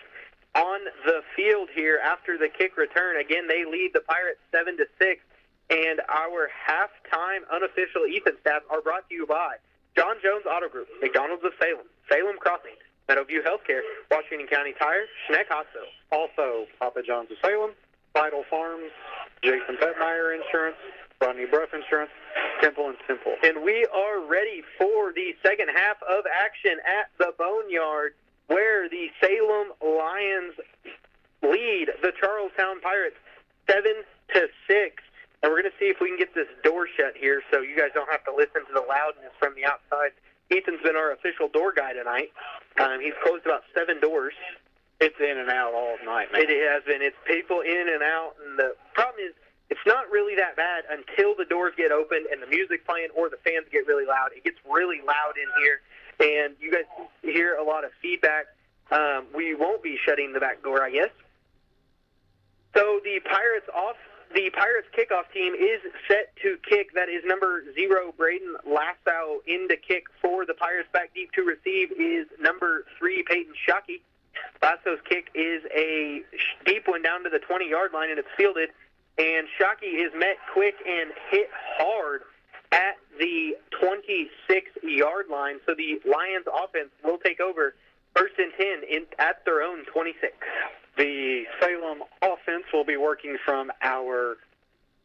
on the field here after the kick return. Again, they lead the Pirates 7-6. And our halftime unofficial Ethan stats are brought to you by John Jones Auto Group, McDonald's of Salem, Salem Crossing, Meadowview Healthcare, Washington County Tire, Schneck Hospital. Also, Papa John's of Salem, Vital Farms, Jason Petmeyer Insurance, Rodney Bruff Insurance, Temple & Temple. And we are ready for the second half of action at the Boneyard, where the Salem Lions lead the Charlestown Pirates 7-6. And we're going to see if we can get this door shut here so you guys don't have to listen to the loudness from the outside. Ethan's been our official door guy tonight. He's closed about 7 doors. It's in and out all night, man. It has been. It's people in and out. And the problem is it's not really that bad until the doors get opened and the music's playing or the fans get really loud. It gets really loud in here, and you guys hear a lot of feedback. We won't be shutting the back door, I guess. So the Pirates kickoff team is set to kick. That is number 0, Braden Lasso, in to kick for the Pirates. Back deep to receive is number 3, Peyton Shockey. Lasso's kick is a deep one down to the 20-yard line, and it's fielded. And Shockey is met quick and hit hard at the 26-yard line. So the Lions offense will take over 1st and 10 at their own 26. The Salem offense will be working from our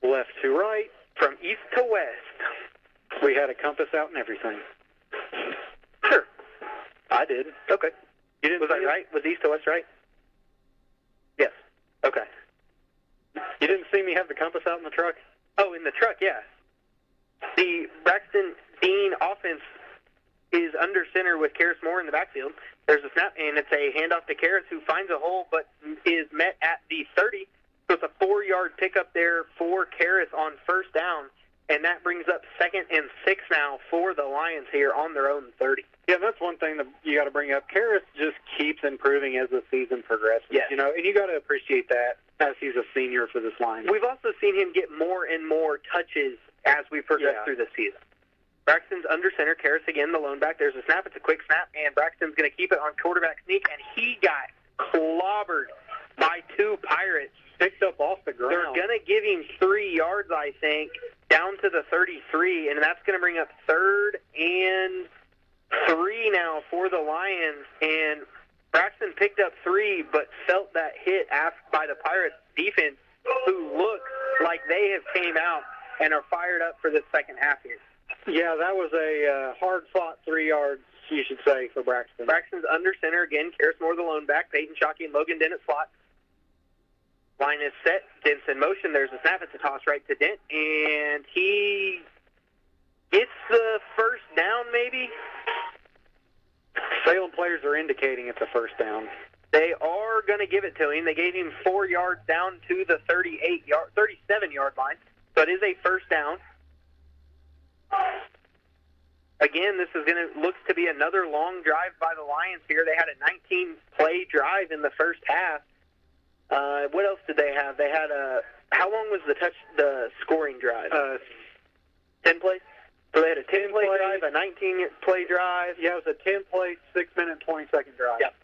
left to right, from east to west. We had a compass out and everything. Sure. I did. Okay. You didn't Was I right? Was east to west right? Yes. Okay. You didn't see me have the compass out in the truck? Oh, in the truck, yeah. The Braxton Dean offense is under center with Karis Moore in the backfield. There's a snap, and it's a handoff to Karis, who finds a hole but is met at the 30. So it's a 4-yard pickup there for Karis on first down, and that brings up 2nd and 6 now for the Lions here on their own 30. Yeah, that's one thing that you got to bring up. Karis just keeps improving as the season progresses. Yes. You know, and you got to appreciate that as he's a senior for this line. We've also seen him get more and more touches as we progress through the season. Braxton's under center. Karis again, the lone back. There's a snap. It's a quick snap, and Braxton's going to keep it on quarterback sneak, and he got clobbered by 2 Pirates. Picked up off the ground. They're going to give him 3 yards, I think, down to the 33, and that's going to bring up 3rd and 3 now for the Lions. And Braxton picked up 3, but felt that hit by the Pirates defense, who looks like they have came out and are fired up for this second half here. Yeah, that was a hard-fought 3 yards, you should say, for Braxton. Braxton's under center again. Karis Moore, the lone back. Peyton Shockey and Logan Dent at slot. Line is set. Dent's in motion. There's a snap. It's a toss right to Dent, and he gets the first down, maybe. Salem players are indicating it's a first down. They are going to give it to him. They gave him 4 yards down to the 37-yard line. So it is a first down. Again, this is looks to be another long drive by the Lions here. They had a 19-play drive in the first half. What else did they have? They had how long was the scoring drive? 10 plays? So they had a 10-play drive, a 19-play drive. Yeah, it was a 10-play, 6-minute, 20-second drive. Yep.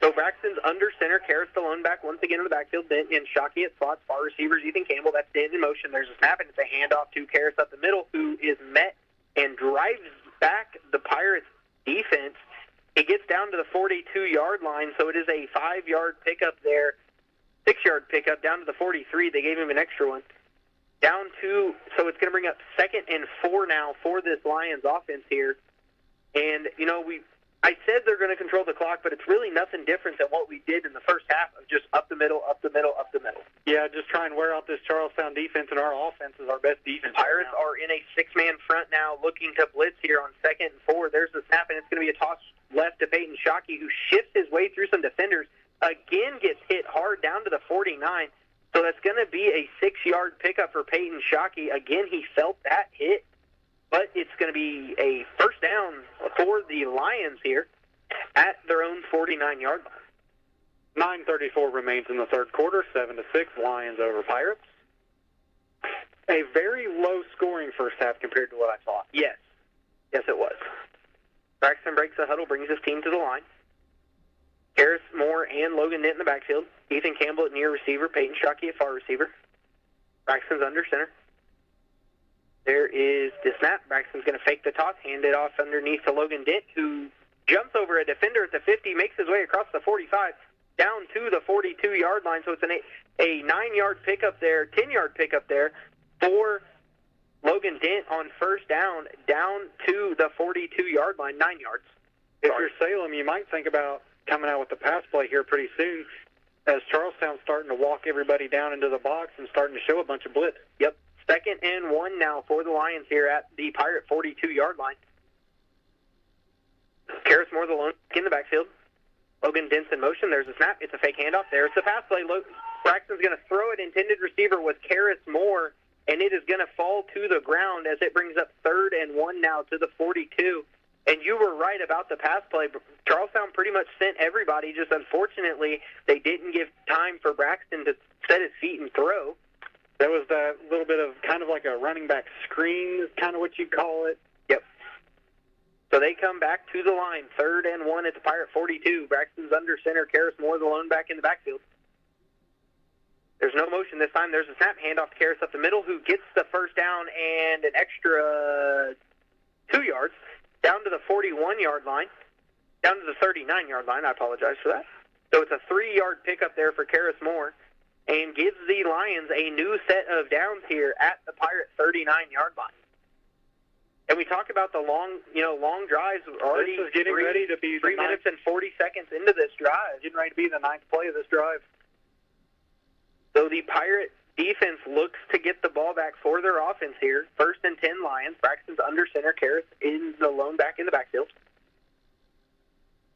So Braxton's under center. Karis the lone back once again in the backfield. Dent and Shockey at slots. Far receivers Ethan Campbell. That's Dent in motion. There's a snap, and it's a handoff to Karis up the middle, who is met and drives back the Pirates' defense. He gets down to the 42-yard line, so it is a 5-yard pickup there, 6-yard pickup down to the 43. They gave him an extra one. So it's going to bring up 2nd and 4 now for this Lions offense here. And, you know, I said they're going to control the clock, but it's really nothing different than what we did in the first half of just up the middle, up the middle, up the middle. Yeah, just try and wear out this Charlestown defense, and our offense is our best defense. Pirates are in a 6-man front now looking to blitz here on 2nd and 4. There's the snap, and it's going to be a toss left to Peyton Shockey, who shifts his way through some defenders. Again, gets hit hard down to the 49. So that's going to be a 6-yard pickup for Peyton Shockey. Again, he felt that hit. But it's going to be a first down for the Lions here at their own 49-yard line. 9:34 remains in the third quarter, 7-6, Lions over Pirates. A very low-scoring first half compared to what I thought. Yes. Yes, it was. Braxton breaks the huddle, brings his team to the line. Karis Moore and Logan Dent in the backfield. Ethan Campbell at near receiver. Peyton Shockey at far receiver. Braxton's under center. There is the snap. Braxton's going to fake the toss, hand it off underneath to Logan Dent, who jumps over a defender at the 50, makes his way across the 45, down to the 42-yard line. So it's a 9-yard pickup there, 10-yard pickup there for Logan Dent on first down to the 42-yard line, 9 yards. If you're Salem, you might think about coming out with the pass play here pretty soon, as Charlestown's starting to walk everybody down into the box and starting to show a bunch of blitz. Yep. 2nd and 1 now for the Lions here at the Pirate 42-yard line. Karis Moore, the lone in the backfield. Logan Dent's in motion. There's a snap. It's a fake handoff. There's the pass play. Braxton's going to throw it. Intended receiver was Karis Moore, and it is going to fall to the ground as it brings up 3rd and 1 now to the 42. And you were right about the pass play. Charlestown pretty much sent everybody. Just unfortunately, they didn't give time for Braxton to set his feet and throw. That was that little bit of kind of like a running back screen, kind of what you'd call it. Yep. So they come back to the line. 3rd and 1 at the Pirate 42. Braxton's under center. Karis Moore, the lone back in the backfield. There's no motion this time. There's a snap handoff to Karis up the middle, who gets the first down and an extra 2 yards down to the 41-yard line, down to the 39-yard line. I apologize for that. So it's a 3-yard pickup there for Karis Moore, and gives the Lions a new set of downs here at the Pirate 39-yard line. And we talk about the long drives. Already this is getting ready to be 3 minutes and 40 seconds into this drive. Getting ready to be the 9th play of this drive. So the Pirate defense looks to get the ball back for their offense here. 1st and 10 Lions. Braxton's under center. Karras is the lone back in the backfield.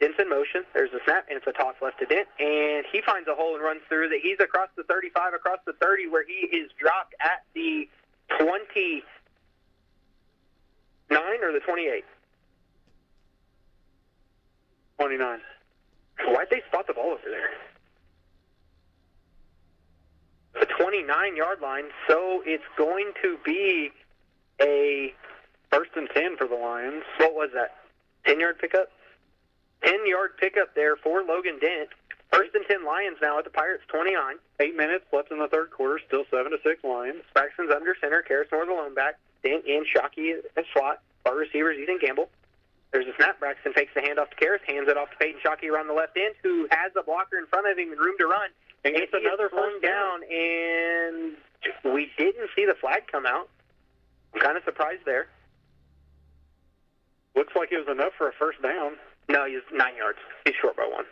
Dent's in motion. There's a snap, and it's a toss left to Dent. And he finds a hole and runs through that. He's across the 35, across the 30, where he is dropped at the 29 or the 28? 29. Why'd they spot the ball over there? The 29-yard line, so it's going to be a 1st and 10 for the Lions. What was that? 10-yard pickup? 10-yard pickup there for Logan Dent. 1st and 10 Lions now at the Pirates' 29. 8 minutes left in the third quarter. Still 7-6 Lions. Braxton's under center. Karras Moore the lone back. Dent and Shockey at slot. Our receivers, Ethan Campbell. There's a snap. Braxton takes the handoff to Karras, hands it off to Peyton Shockey around the left end, who has a blocker in front of him and room to run. And gets another first down, and we didn't see the flag come out. I'm kind of surprised there. Looks like it was enough for a first down. No, he's 9 yards. He's short by 1.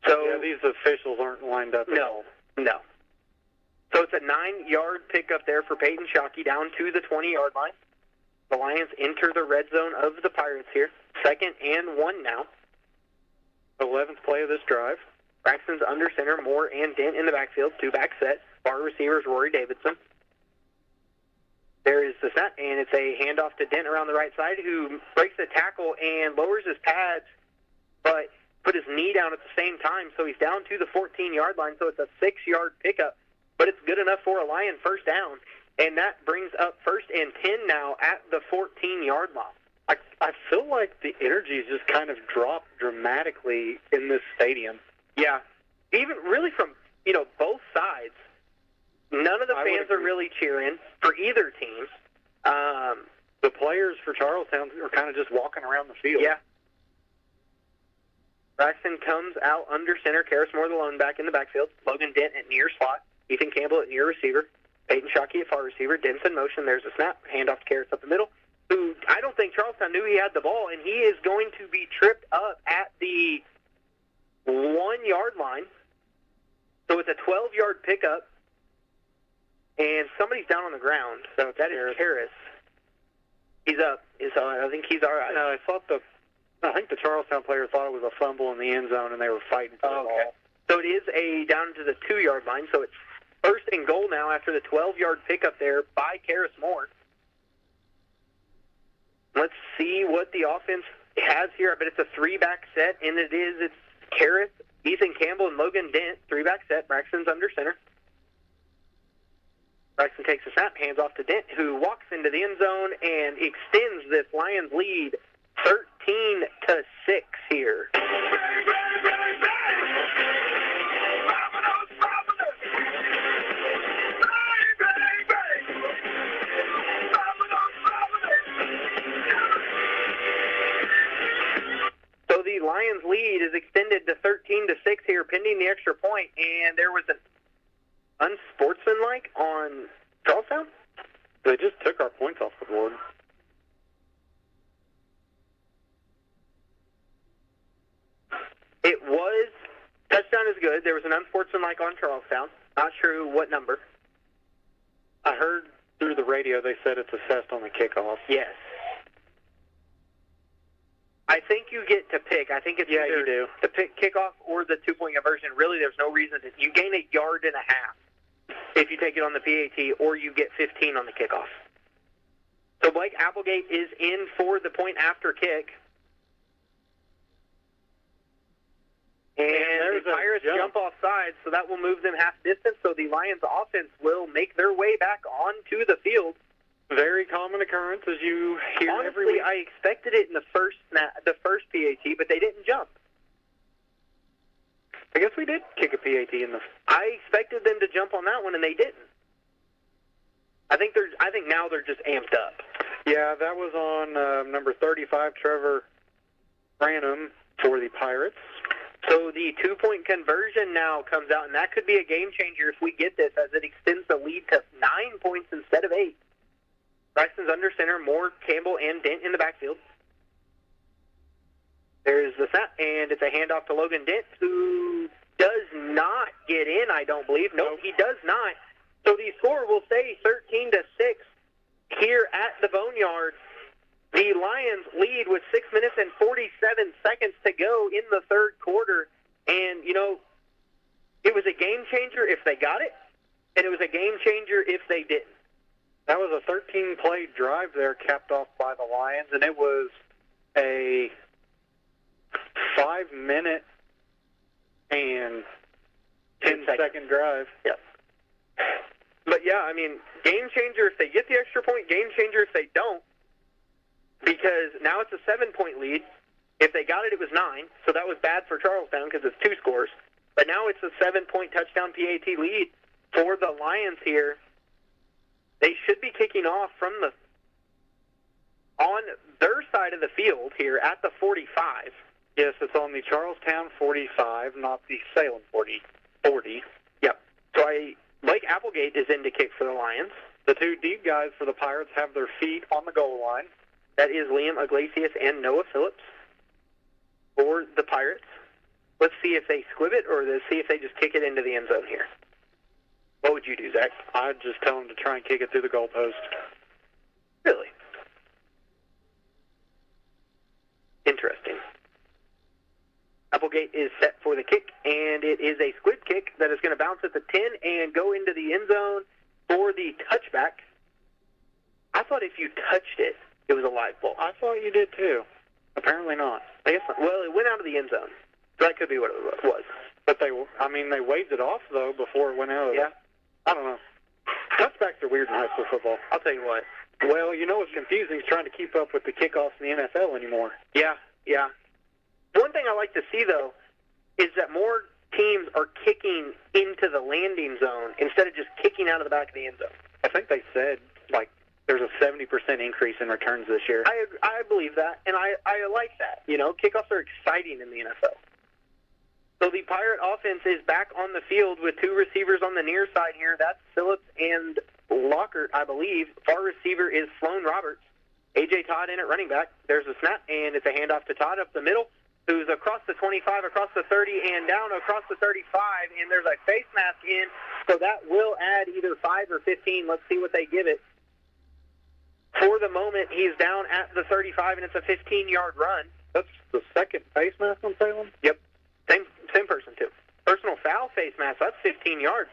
So yeah, these officials aren't lined up at all. No. So it's a 9-yard pickup there for Peyton Shockey down to the 20-yard line. The Lions enter the red zone of the Pirates here. 2nd and 1 now. 11th play of this drive. Braxton's under center, Moore and Dent in the backfield. 2-back set. Our receivers, Rory Davidson. There is the snap, and it's a handoff to Dent around the right side, who breaks the tackle and lowers his pads, but put his knee down at the same time, so he's down to the 14-yard line, so it's a 6-yard pickup, but it's good enough for a Lion first down, and that brings up 1st and 10 now at the 14-yard line. I feel like the energy has just kind of dropped dramatically in this stadium. Yeah, even really from, both sides. None of the fans are really cheering for either team. The players for Charlestown are kind of just walking around the field. Yeah. Braxton comes out under center. Karras Moore the lone back in the backfield. Logan Dent at near slot. Ethan Campbell at near receiver. Peyton Shockey at far receiver. Dent's in motion. There's a snap. Handoff to Karras up the middle, who I don't think Charlestown knew he had the ball, and he is going to be tripped up at the 1-yard line. So it's a 12-yard pickup. And somebody's down on the ground. So that is Karras. He's up. I think he's all right. No, I think the Charlestown player thought it was a fumble in the end zone, and they were fighting for the ball. So it is a down to the 2-yard line. So it's 1st and goal now after the 12-yard pickup there by Karras Moore. Let's see what the offense has here. I bet it's a 3-back set, and it's Karras, Ethan Campbell, and Logan Dent. 3-back set. Braxton's under center. Braxton takes a snap, hands off to Dent, who walks into the end zone and extends this Lions lead 13-6 here. So the Lions lead is extended to 13-6 here, pending the extra point, and there was an unsportsmanlike on Charlestown? They just took our points off the board. It was, touchdown is good. There was an unsportsmanlike on Charlestown. Not sure what number. I heard through the radio they said it's assessed on the kickoff. Yes. I think you get to pick. I think it's either you do. The pick kickoff or the 2-point conversion. Really, there's no reason to. You gain 1.5 yards if you take it on the PAT, or you get 15 on the kickoff. So Blake Applegate is in for the point after kick. And the Pirates jump off sides, so that will move them half distance. So the Lions offense will make their way back onto the field. Very common occurrence, as you hear every week. Honestly, I expected it in the first PAT, but they didn't jump. I guess we did kick a PAT in the. I expected them to jump on that one, and they didn't. I think now they're just amped up. Yeah, that was on number 35, Trevor Branham for the Pirates. So the 2-point conversion now comes out, and that could be a game changer if we get this, as it extends the lead to 9 points instead of 8. Braxton's under center, Moore, Campbell, and Dent in the backfield. There's the snap, and it's a handoff to Logan Dent, who does not get in, I don't believe. Nope, he does not. So the score will stay 13-6 here at the Boneyard. The Lions lead with 6 minutes and 47 seconds to go in the third quarter. And, it was a game changer if they got it, and it was a game changer if they didn't. That was a 13-play drive there capped off by the Lions, and it was a 5-minute and 10-second drive. Yep. But, yeah, game changer if they get the extra point, game changer if they don't, because now it's a 7-point lead. If they got it, it was 9, so that was bad for Charlestown because it's 2 scores. But now it's a 7-point touchdown PAT lead for the Lions here. They should be kicking off on their side of the field here at the 45. Yes, it's on the Charlestown 45, not the Salem 40. Yep. So Blake Applegate is in to kick for the Lions. The two deep guys for the Pirates have their feet on the goal line. That is Liam Iglesias and Noah Phillips for the Pirates. Let's see if they squib it or let's see if they just kick it into the end zone here. What would you do, Zach? I'd just tell them to try and kick it through the goalpost. Really? Interesting. Applegate is set for the kick, and it is a squib kick that is going to bounce at the 10 and go into the end zone for the touchback. I thought if you touched it, it was a live ball. I thought you did too. Apparently not. I guess not. Well, it went out of the end zone. So that could be what it was. But they waved it off, though, before it went out. Yeah. I don't know. Touchbacks are weird in high school football. I'll tell you what. Well, what's confusing is trying to keep up with the kickoffs in the NFL anymore. Yeah. One thing I like to see, though, is that more teams are kicking into the landing zone instead of just kicking out of the back of the end zone. I think they said, there's a 70% increase in returns this year. I believe that, and I like that. Kickoffs are exciting in the NFL. So the Pirate offense is back on the field with two receivers on the near side here. That's Phillips and Lockhart, I believe. Our receiver is Sloan Roberts. A.J. Todd in at running back. There's a snap, and it's a handoff to Todd up the middle, who's across the 25, across the 30, and down across the 35, and there's a face mask in, so that will add either 5 or 15. Let's see what they give it. For the moment, he's down at the 35, and it's a 15-yard run. That's the second face mask on Salem? Yep. Same person, too. Personal foul face mask, that's 15 yards.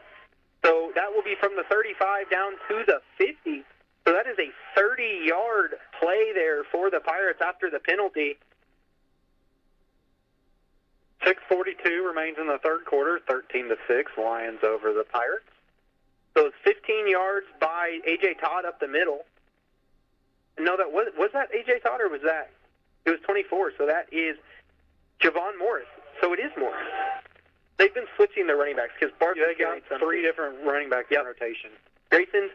So that will be from the 35 down to the 50. So that is a 30-yard play there for the Pirates after the penalty. 6:42 remains in the third quarter, 13-6, Lions over the Pirates. So it's 15 yards by A.J. Todd up the middle. No, was that A.J. Todd or was that? It was 24, so that is Javon Morris. So it is Morris. They've been switching their running backs because Bart got 3 different running backs in rotation. Grayson's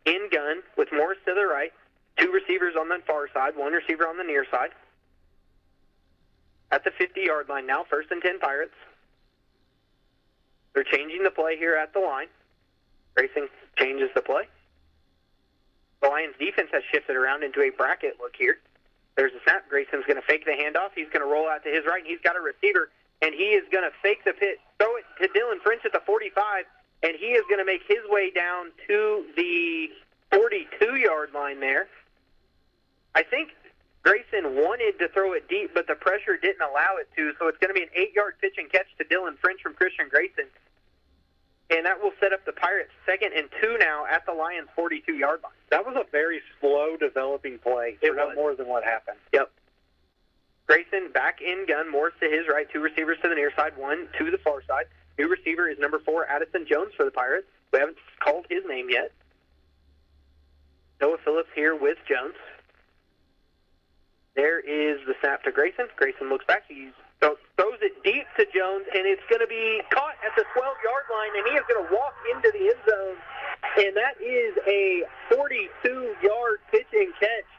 in gun with Morris to the right, 2 receivers on the far side, 1 receiver on the near side. At the 50-yard line now, 1st and 10 Pirates. They're changing the play here at the line. Grayson changes the play. The Lions defense has shifted around into a bracket look here. There's a snap. Grayson's going to fake the handoff. He's going to roll out to his right, and he's got a receiver, and he is going to fake the pitch, throw it to Dylan French at the 45, and he is going to make his way down to the 42-yard line there. I think Grayson wanted to throw it deep, but the pressure didn't allow it to, so it's going to be an 8-yard pitch and catch to Dylan French from Christian Grayson. And that will set up the Pirates 2nd and 2 now at the Lions' 42-yard line. That was a very slow developing play. It was more than what happened. Yep. Grayson back in gun, Morris to his right, 2 receivers to the near side, 1 to the far side. New receiver is number 4, Addison Jones for the Pirates. We haven't called his name yet. Noah Phillips here with Jones. There is the snap to Grayson. Grayson looks back. He throws it deep to Jones, and it's going to be caught at the 12-yard line, and he is going to walk into the end zone. And that is a 42-yard pitch and catch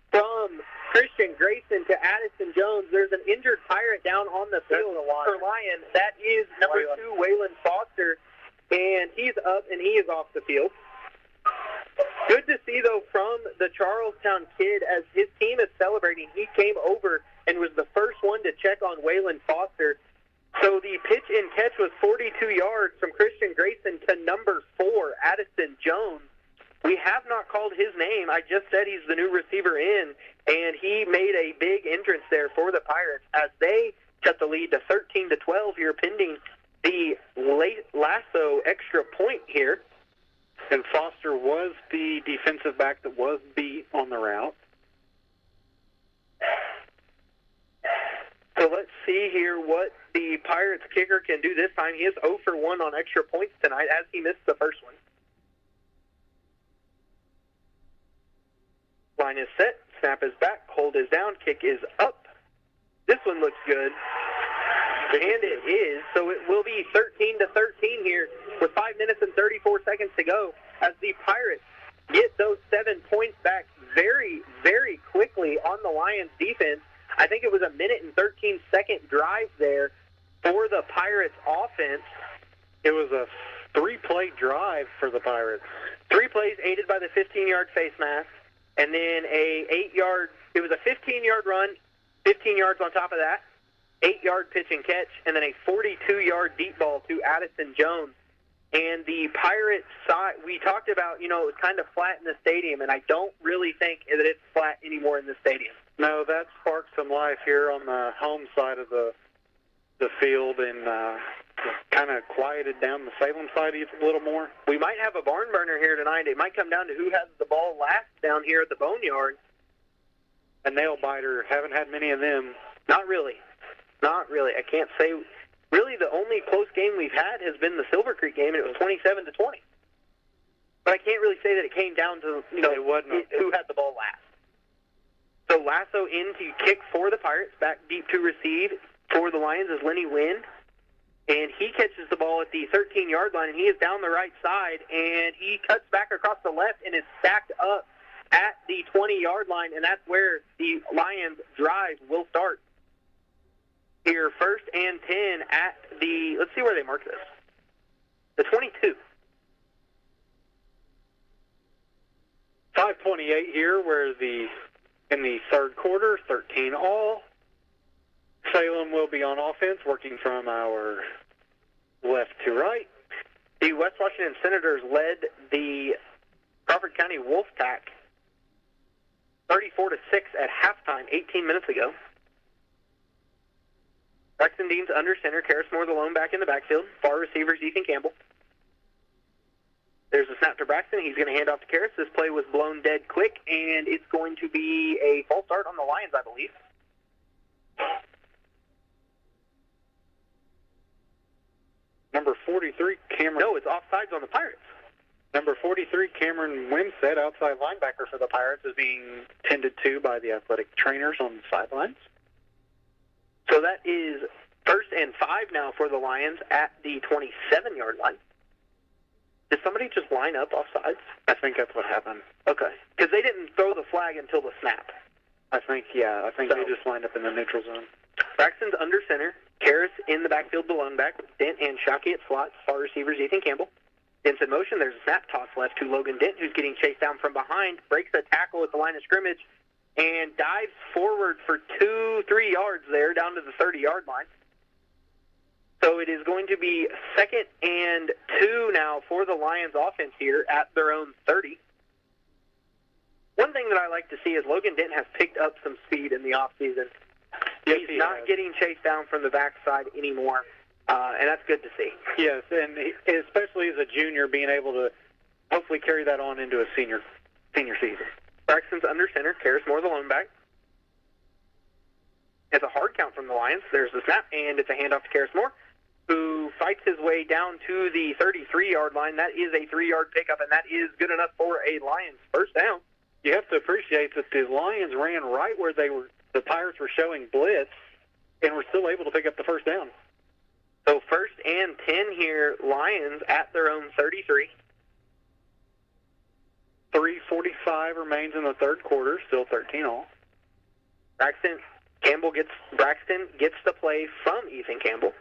from Christian Grayson to Addison Jones. There's an injured Pirate down on the field for Lion. That is number 2, Waylon Foster, and he's up and he is off the field. Good to see, though, from the Charlestown kid as his team is celebrating. He came over and was the first one to check on Waylon Foster. So the pitch and catch was 42 yards from Christian Grayson to number 4, Addison Jones. We have not called his name. I just said he's the new receiver in, and he made a big entrance there for the Pirates as they cut the lead to 13-12 here, pending the late lasso extra point here. And Foster was the defensive back that was beat on the route. So let's see here what the Pirates kicker can do this time. He is 0 for 1 on extra points tonight as he missed the first one. Line is set. Snap is back. Hold is down. Kick is up. This one looks good. And it is. So it will be 13-13 here with 5 minutes and 34 seconds to go as the Pirates get those 7 points back very, very quickly on the Lions defense. I think it was a 1-13 drive there for the Pirates offense. It was a 3-play drive for the Pirates. 3 plays aided by the 15-yard face mask. And then it was a 15-yard run, 15 yards on top of that, 8-yard pitch and catch, and then a 42-yard deep ball to Addison Jones. And the Pirates side, we talked about, it was kind of flat in the stadium, and I don't really think that it's flat anymore in the stadium. No, that sparked some life here on the home side of the field and kind of quieted down the Salem side a little more. We might have a barn burner here tonight. It might come down to who has the ball last down here at the Boneyard. A nail-biter. Haven't had many of them. Not really. Not really. I can't say. Really, the only close game we've had has been the Silver Creek game, and it was 27-20. But I can't really say that it came down to, who had the ball last. So Lasso in to kick for the Pirates, back deep to receive for the Lions is Lenny Wynn. And he catches the ball at the 13-yard line, and he is down the right side, and he cuts back across the left and is stacked up at the 20-yard line, and that's where the Lions' drive will start. Here, 1st and 10 at the, let's see where they mark this, the 22. 5:28 here, where in the third quarter, 13 all. Salem will be on offense, working from our left to right. The West Washington Senators led the Crawford County Wolfpack 34-6 at halftime, 18 minutes ago. Braxton Dean's under center. Karras Moore, the lone back in the backfield. Far receivers, Ethan Campbell. There's a snap to Braxton. He's going to hand off to Karras. This play was blown dead quick, and it's going to be a false start on the Lions, I believe. Number 43, Cameron. No, it's offsides on the Pirates. Number 43, Cameron Wimstead, outside linebacker for the Pirates, is being tended to by the athletic trainers on the sidelines. So that is 1st and 5 now for the Lions at the 27-yard line. Did somebody just line up offsides? I think that's what happened. Okay. Because they didn't throw the flag until the snap. I think they just lined up in the neutral zone. Braxton's under center. Karras in the backfield, the lone back. Dent and Shockey at slots. Far receivers, Ethan Campbell. Dent's in motion. There's a snap toss left to Logan Dent, who's getting chased down from behind. Breaks a tackle at the line of scrimmage and dives forward for 2-3 yards there down to the 30-yard line. So it is going to be 2nd and 2 now for the Lions offense here at their own 30. One thing that I like to see is Logan Dent has picked up some speed in the offseason. Yes, He's not getting chased down from the backside anymore, and that's good to see. Yes, and especially as a junior, being able to hopefully carry that on into a senior season. Braxton's under center. Karras Moore, the lone back. It's a hard count from the Lions. There's the snap, and it's a handoff to Karras Moore, who fights his way down to the 33-yard line. That is a 3-yard pickup, and that is good enough for a Lions first down. You have to appreciate that the Lions ran right where the Pirates were showing blitz, and were still able to pick up the first down. So 1st and 10 here, Lions at their own 33. 3:45 remains in the third quarter, still 13 all. Braxton gets the play from Ethan Campbell.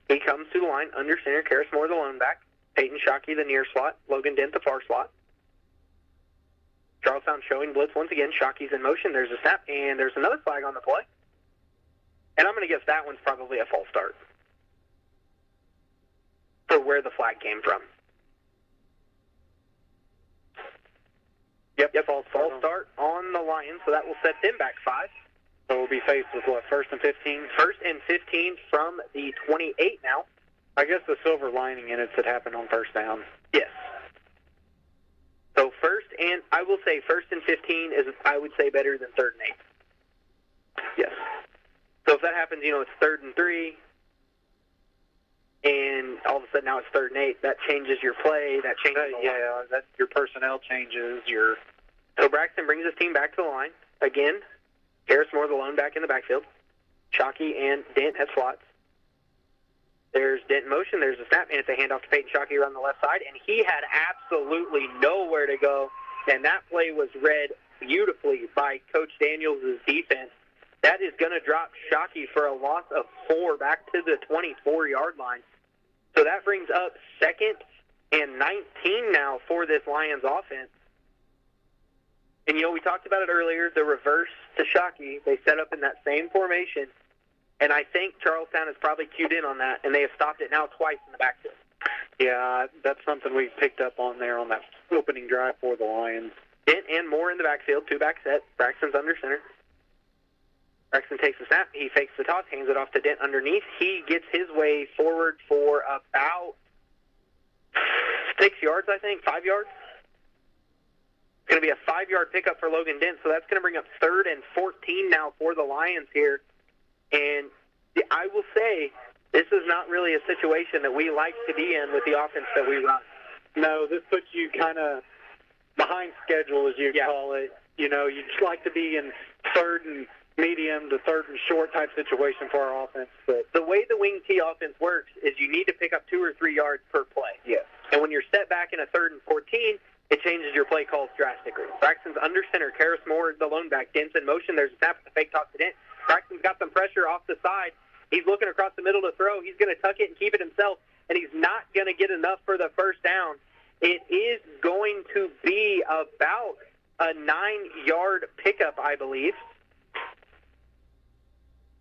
He comes to the line under center. Karras Moore, the lone back. Peyton Shockey, the near slot. Logan Dent, the far slot. Charlestown showing blitz once again. Shockey's in motion. There's a snap, and there's another flag on the play. And I'm going to guess that one's probably a false start. for where the flag came from. Yep, false start on the Lions, so that will set them back 5. So we'll be faced with what, 1st and 15? 1st and 15 from the 28 now. I guess the silver lining in it had happened on 1st down. Yes. So I will say 1st and 15 is, I would say, better than 3rd and 8. Yes. So if that happens, it's 3rd and 3, and all of a sudden now it's 3rd and 8, that changes your play, that changes that your personnel changes, So Braxton brings his team back to the line. Again, Harris Moore, the lone back in the backfield. Shockey and Dent at slots. There's Dent in motion, there's a snap, and it's a handoff to Peyton Shockey around the left side, and he had absolutely nowhere to go, and that play was read beautifully by Coach Daniels' defense. That is going to drop Shockey for a loss of 4 back to the 24-yard line. So that brings up 2nd and 19 now for this Lions offense. And, we talked about it earlier, the reverse to Shockey. They set up in that same formation, and I think Charlestown is probably cued in on that, and they have stopped it now twice in the backfield. Yeah, that's something we picked up on there on that opening drive for the Lions. Dent and Moore in the backfield, 2-back set. Braxton's under center. Braxton takes the snap. He fakes the toss, hands it off to Dent underneath. He gets his way forward for about 6 yards, I think, 5 yards. It's going to be a 5-yard pickup for Logan Dent, so that's going to bring up 3rd and 14 now for the Lions here. And I will say this is not really a situation that we like to be in with the offense that we run. No, this puts you kind of behind schedule, as you call it. You'd just like to be in 3rd and medium to 3rd and short type situation for our offense. But the way the wing T offense works is you need to pick up 2 or 3 yards per play. Yes. And when you're set back in a 3rd and 14, it changes your play calls drastically. Braxton's under center. Harris Moore, the lone back. Dent's in motion. There's a snap with the fake toss to Dent. Braxton's got some pressure off the side. He's looking across the middle to throw. He's going to tuck it and keep it himself, and he's not going to get enough for the 1st down. It is going to be about a 9-yard pickup, I believe.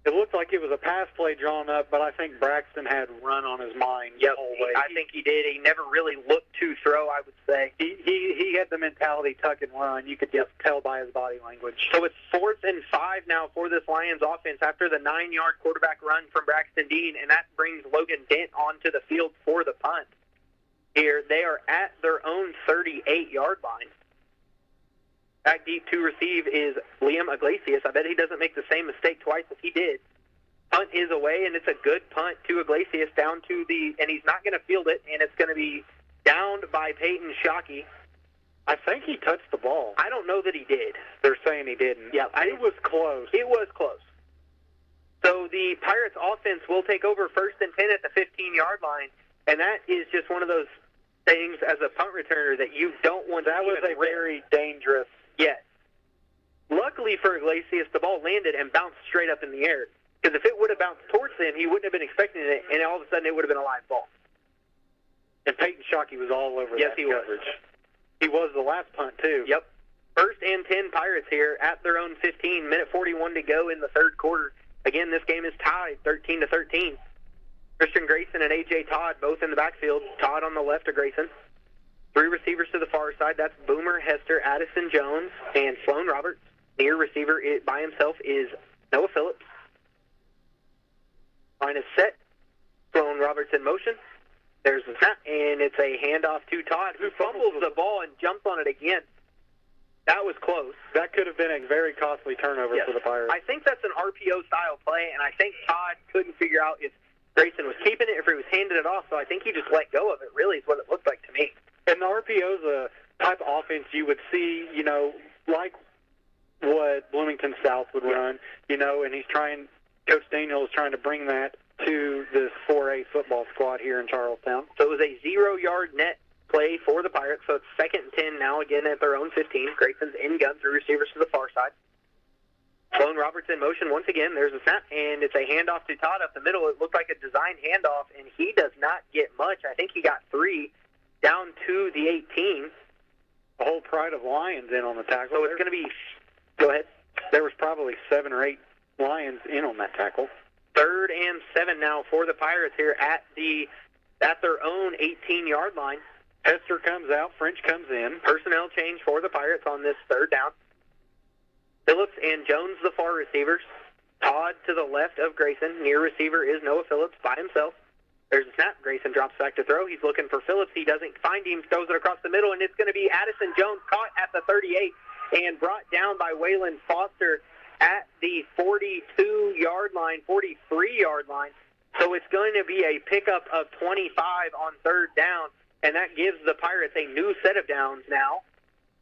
It looked like it was a pass play drawn up, but I think Braxton had run on his mind the whole way. I think he did. He never really looked to throw, I would say. He had the mentality tuck and run. You could just tell by his body language. So it's 4th and 5 now for this Lions offense after the 9-yard quarterback run from Braxton Dean, and that brings Logan Dent onto the field for the punt. Here, they are at their own 38-yard line. Back deep to receive is Liam Iglesias. I bet he doesn't make the same mistake twice as he did. Punt is away, and it's a good punt to Iglesias down to and he's not going to field it, and it's going to be downed by Peyton Shockey. I think he touched the ball. I don't know that he did. They're saying he didn't. Yeah, it was close. It was close. So the Pirates offense will take over 1st and 10 at the 15-yard line, and that is just one of those things as a punt returner that you don't want to. That was a very dangerous. Yes. Luckily for Iglesias, the ball landed and bounced straight up in the air. Because if it would have bounced towards him, he wouldn't have been expecting it, and all of a sudden it would have been a live ball. And Peyton Shockey was all over that coverage. He was the last punt, too. Yep. 1st and 10 Pirates here at their own 15. Minute 41 to go in the 3rd quarter. Again, this game is tied 13-13. Christian Grayson and A.J. Todd both in the backfield. Todd on the left of Grayson. 3 receivers to the far side. That's Boomer, Hester, Addison Jones, and Sloan Roberts. Near receiver by himself is Noah Phillips. Line is set. Sloan Roberts in motion. There's the snap, and it's a handoff to Todd, who fumbles the ball and jumps on it again. That was close. That could have been a very costly turnover for the Pirates. I think that's an RPO-style play, and I think Todd couldn't figure out if Grayson was keeping it, if he was handing it off, so I think he just let go of it, really, is what it looked like to me. And the RPO is a type of offense you would see, like what Bloomington South would run, and Coach Daniel is trying to bring that to this 4A football squad here in Charlestown. So it was a 0-yard net play for the Pirates, so it's 2nd and 10 now, again at their own 15. Grayson's in gun, 3 receivers to the far side. Sloan Roberts in motion once again. There's a snap, and it's a handoff to Todd up the middle. It looked like a design handoff, and he does not get much. I think he got 3 down to the 18. The whole Pride of Lions in on the tackle. So it's going to be... Go ahead. There was probably 7 or 8 Lions in on that tackle. 3rd and 7 now for the Pirates here at the at their own 18-yard line. Hester comes out, French comes in. Personnel change for the Pirates on this third down. Phillips and Jones, the far receivers. Todd to the left of Grayson. Near receiver is Noah Phillips by himself. There's a snap. Grayson drops back to throw. He's looking for Phillips. He doesn't find him. Throws it across the middle, and it's going to be Addison Jones caught at the 38 and brought down by Waylon Foster at the 42-yard line, 43-yard line. So it's going to be a pickup of 25 on third down, and that gives the Pirates a new set of downs now.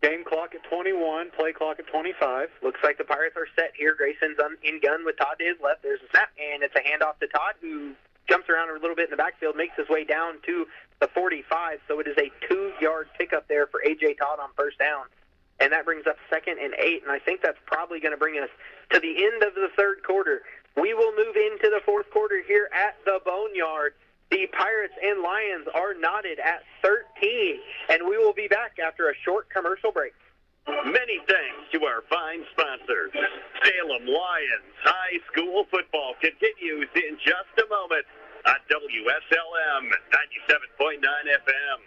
Game clock at 21, play clock at 25. Looks like the Pirates are set here. Grayson's in gun with Todd to his left. There's a snap, and it's a handoff to Todd, who jumps around a little bit in the backfield, makes his way down to the 45. So it is a 2-yard pickup there for A.J. Todd on first down. And that brings up 2nd and 8, and I think that's probably going to bring us to the end of the third quarter. We will move into the fourth quarter here at the Boneyard. The Pirates and Lions are knotted at 13, and we will be back after a short commercial break. Many thanks to our fine sponsors. Salem Lions High School Football continues in just a moment on WSLM 97.9 FM.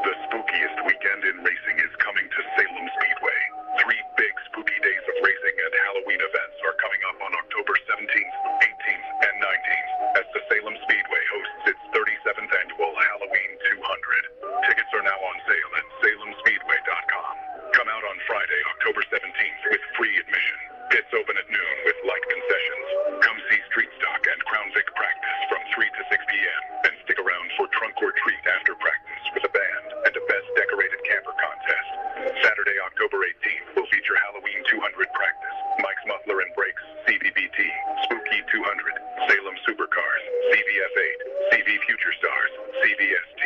The spookiest weekend in racing is coming to Salem Speedway. 3 big spooky days of racing and Halloween events are coming up on October 17th, 18th, and 19th as the Salem Speedway hosts its 37th annual Halloween 200. Tickets are now on sale at salemspeedway.com. Come out on Friday, October 17th with free admission. Pits open at noon with light concessions. Come see Street Stock and Crown Vic practice from 3 to 6 p.m. and stick around for trunk or treat after practice with a band and a best decorated camper contest. Saturday, October 18th will feature Halloween 200 practice, Mike's Muffler and Brakes, CVBT, Spooky 200, Salem Supercars, CVF8, CV Future Stars, CVST.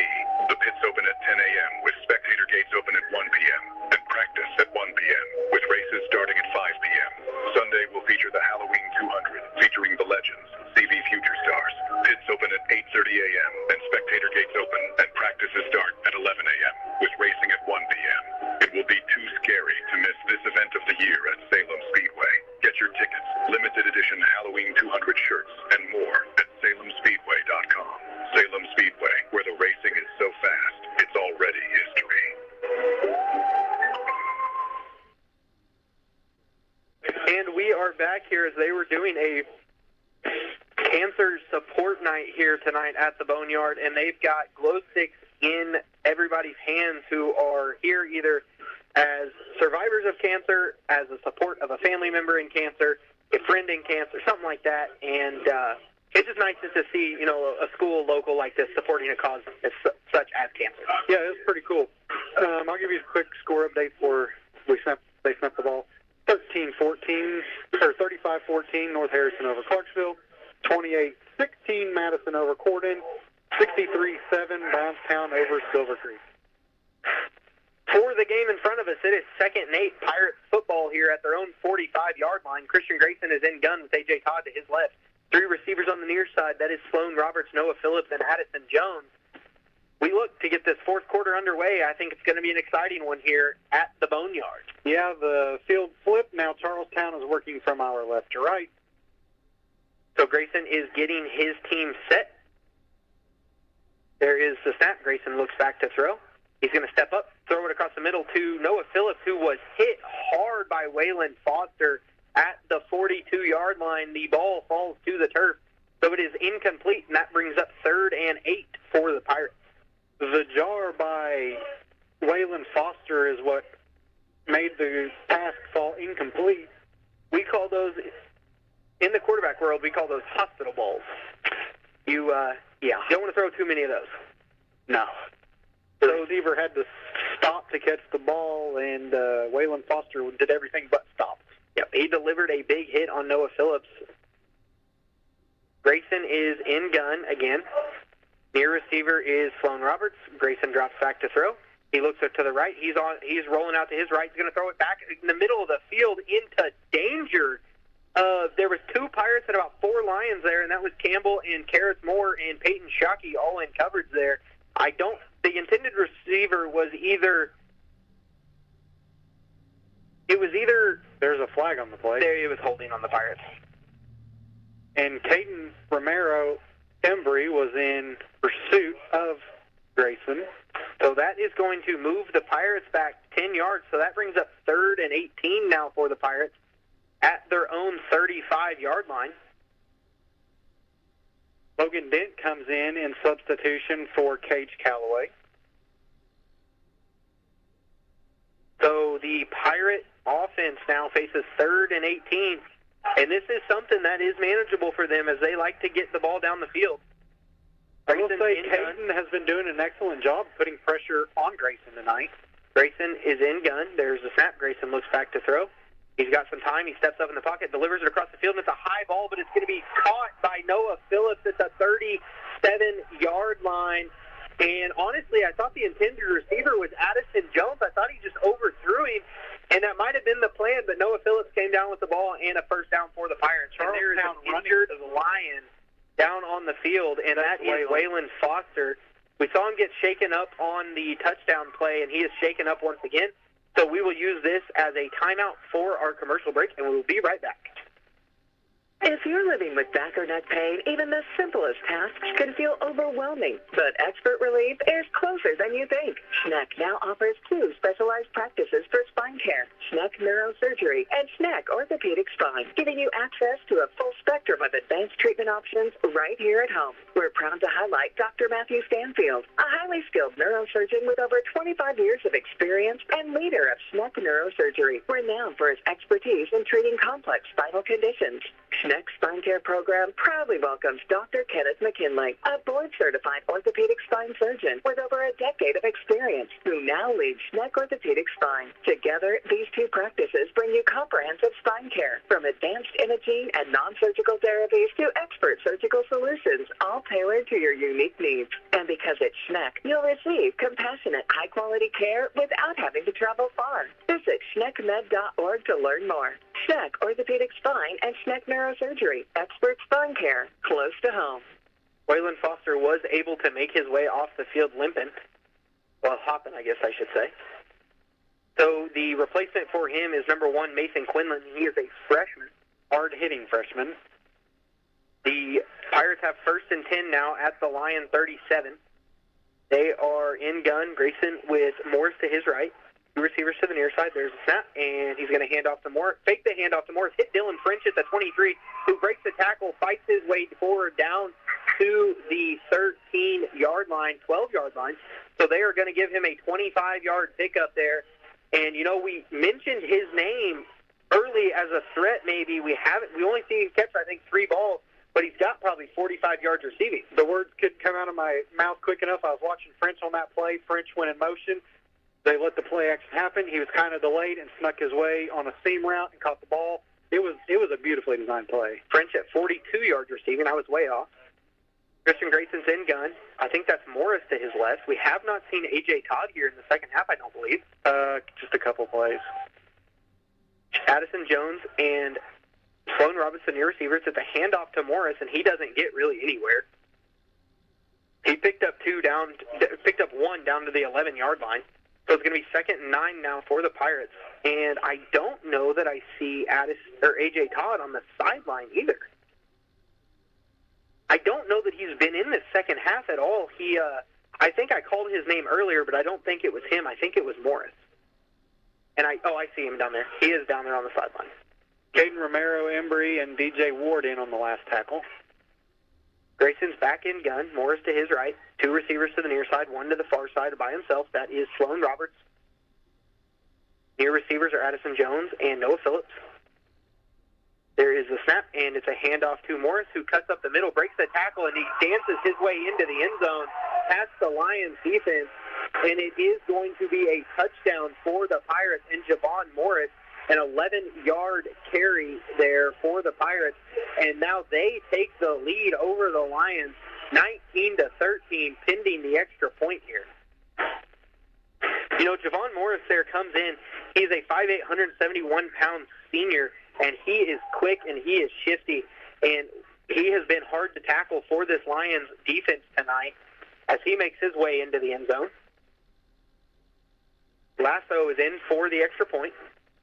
The pits open at 10 a.m. with spectator gates open at 1 p.m. and practice at 1 p.m. with races starting at 5 p.m. Sunday will feature the Halloween 200 featuring the legends, CV Future Stars. Pits open at 8:30 a.m. and spectator gates open and practices start at 11 a.m. with racing at 1 p.m. It will be too scary to miss this event of the year at Salem Speedway. Get your tickets, limited edition Halloween 200 shirts, and more at salemspeedway.com. Salem Speedway, where the racing is so fast, it's already history. And we are back here as they were doing a cancer support night here tonight at the Boneyard, and they've got glow sticks in everybody's hands who are here either as survivors of cancer, as a support of a family member in cancer, a friend in cancer, something like that. And it's just nice just to see, you know, a school local like this supporting a cause as such as cancer. Yeah, it's pretty cool. I'll give you a quick score update for they snapped the ball. 13-14, or 35-14, North Harrison over Clarksville. 28-16, Madison over Corden. 63-7, Brownstown over Silver Creek. For the game in front of us, it is 2nd and 8, Pirates football here at their own 45-yard line. Christian Grayson is in gun with A.J. Todd to his left. 3 receivers on the near side. That is Sloan Roberts, Noah Phillips, and Addison Jones. We look to get this fourth quarter underway. I think it's going to be an exciting one here at the Boneyard. Yeah, the field flip. Now Charlestown is working from our left to right. So Grayson is getting his team set. There is the snap. Grayson looks back to throw. He's going to step up, throw it across the middle to Noah Phillips, who was hit hard by Waylon Foster at the 42-yard line. The ball falls to the turf, so it is incomplete, and that brings up 3rd and 8 for the Pirates. The jar by Waylon Foster is what made the pass fall incomplete. We call those, in the quarterback world, we call those hospital balls. You don't want to throw too many of those. No. The receiver had to stop to catch the ball, and Waylon Foster did everything but stop. Yep, he delivered a big hit on Noah Phillips. Grayson is in gun again. Near receiver is Sloan Roberts. Grayson drops back to throw. He looks to the right. He's rolling out to his right. He's going to throw it back in the middle of the field into danger. There was 2 Pirates and about 4 Lions there, and that was Campbell and Carrots Moore and Peyton Shockey all in coverage there. The intended receiver was either there's a flag on the play. There he was holding on the Pirates. And Caden Romero Embry was in pursuit of Grayson. So that is going to move the Pirates back 10 yards. So that brings up 3rd and 18 now for the Pirates at their own 35-yard line. Logan Dent comes in substitution for Cage Calloway. So the Pirate offense now faces 3rd and 18. And this is something that is manageable for them as they like to get the ball down the field. I will say Caden has been doing an excellent job putting pressure on Grayson tonight. Grayson is in gun. There's the snap. Grayson looks back to throw. He's got some time. He steps up in the pocket, delivers it across the field, and it's a high ball, but it's going to be caught by Noah Phillips at the 37-yard line. And honestly, I thought the intended receiver was Addison Jones. I thought he just overthrew him, and that might have been the plan, but Noah Phillips came down with the ball and a first down for the Pirates. And there is an injured Lion down on the field, and that is Waylon Foster. We saw him get shaken up on the touchdown play, and he is shaken up once again. So we will use this as a timeout for our commercial break, and we will be right back. If you're living with back or neck pain, even the simplest tasks can feel overwhelming, but expert relief is closer than you think. Schneck now offers 2 specialized practices for spine care, Schneck Neurosurgery and Schneck Orthopedic Spine, giving you access to a full spectrum of advanced treatment options right here at home. We're proud to highlight Dr. Matthew Stanfield, a highly skilled neurosurgeon with over 25 years of experience and leader of Schneck Neurosurgery, renowned for his expertise in treating complex spinal conditions. Schneck Spine Care Program proudly welcomes Dr. Kenneth McKinley, a board-certified orthopedic spine surgeon with over a decade of experience, who now leads Schneck Orthopedic Spine. Together, these 2 practices bring you comprehensive spine care, from advanced imaging and non-surgical therapies to expert surgical solutions, all tailored to your unique needs. And because it's Schneck, you'll receive compassionate, high-quality care without having to travel far. Visit schneckmed.org to learn more. Schneck Orthopedic Spine and Schneck Neurosurgery, expert spine care, close to home. Waylon Foster was able to make his way off the field limping. Well, hopping, I guess I should say. So the replacement for him is number 1, Mason Quinlan. He is a freshman, hard-hitting freshman. The Pirates have 1st and 10 now at the Lion 37. They are in gun. Grayson with Morris to his right. 2 receivers to the near side. There's a snap, and he's going to hand off to Morris. Fake the handoff to Morris. Hit Dylan French at the 23, who breaks the tackle, fights his way forward down to the 13-yard line, 12-yard line. So they are going to give him a 25-yard pickup there. And, you know, we mentioned his name early as a threat maybe. We only see him catch, I think, 3 balls, but he's got probably 45 yards receiving. The words couldn't come out of my mouth quick enough. I was watching French on that play. French went in motion. They let the play action happen. He was kind of delayed and snuck his way on a seam route and caught the ball. It was a beautifully designed play. French at 42 yards receiving. I was way off. Christian Grayson's in gun. I think that's Morris to his left. We have not seen A.J. Todd here in the second half, I don't believe. Just a couple plays. Addison Jones and Sloan Robinson, near receivers, at the handoff to Morris, and he doesn't get really anywhere. He picked up 1 down to the 11-yard line. So it's going to be 2nd and 9 now for the Pirates. And I don't know that I see A.J. Todd on the sideline either. I don't know that he's been in the second half at all. I think I called his name earlier, but I don't think it was him. I think it was Morris. And I see him down there. He is down there on the sideline. Caden Romero, Embry, and DJ Ward in on the last tackle. Grayson's back in gun. Morris to his right. 2 receivers to the near side, 1 to the far side by himself. That is Sloan Roberts. Near receivers are Addison Jones and Noah Phillips. There is a snap, and it's a handoff to Morris, who cuts up the middle, breaks the tackle, and he dances his way into the end zone past the Lions defense. And it is going to be a touchdown for the Pirates and Javon Morris. An 11-yard carry there for the Pirates, and now they take the lead over the Lions, 19-13, pending the extra point here. You know, Javon Morris there comes in. He's a 5'8", 171-pound senior, and he is quick and he is shifty, and he has been hard to tackle for this Lions defense tonight as he makes his way into the end zone. Lasso is in for the extra point.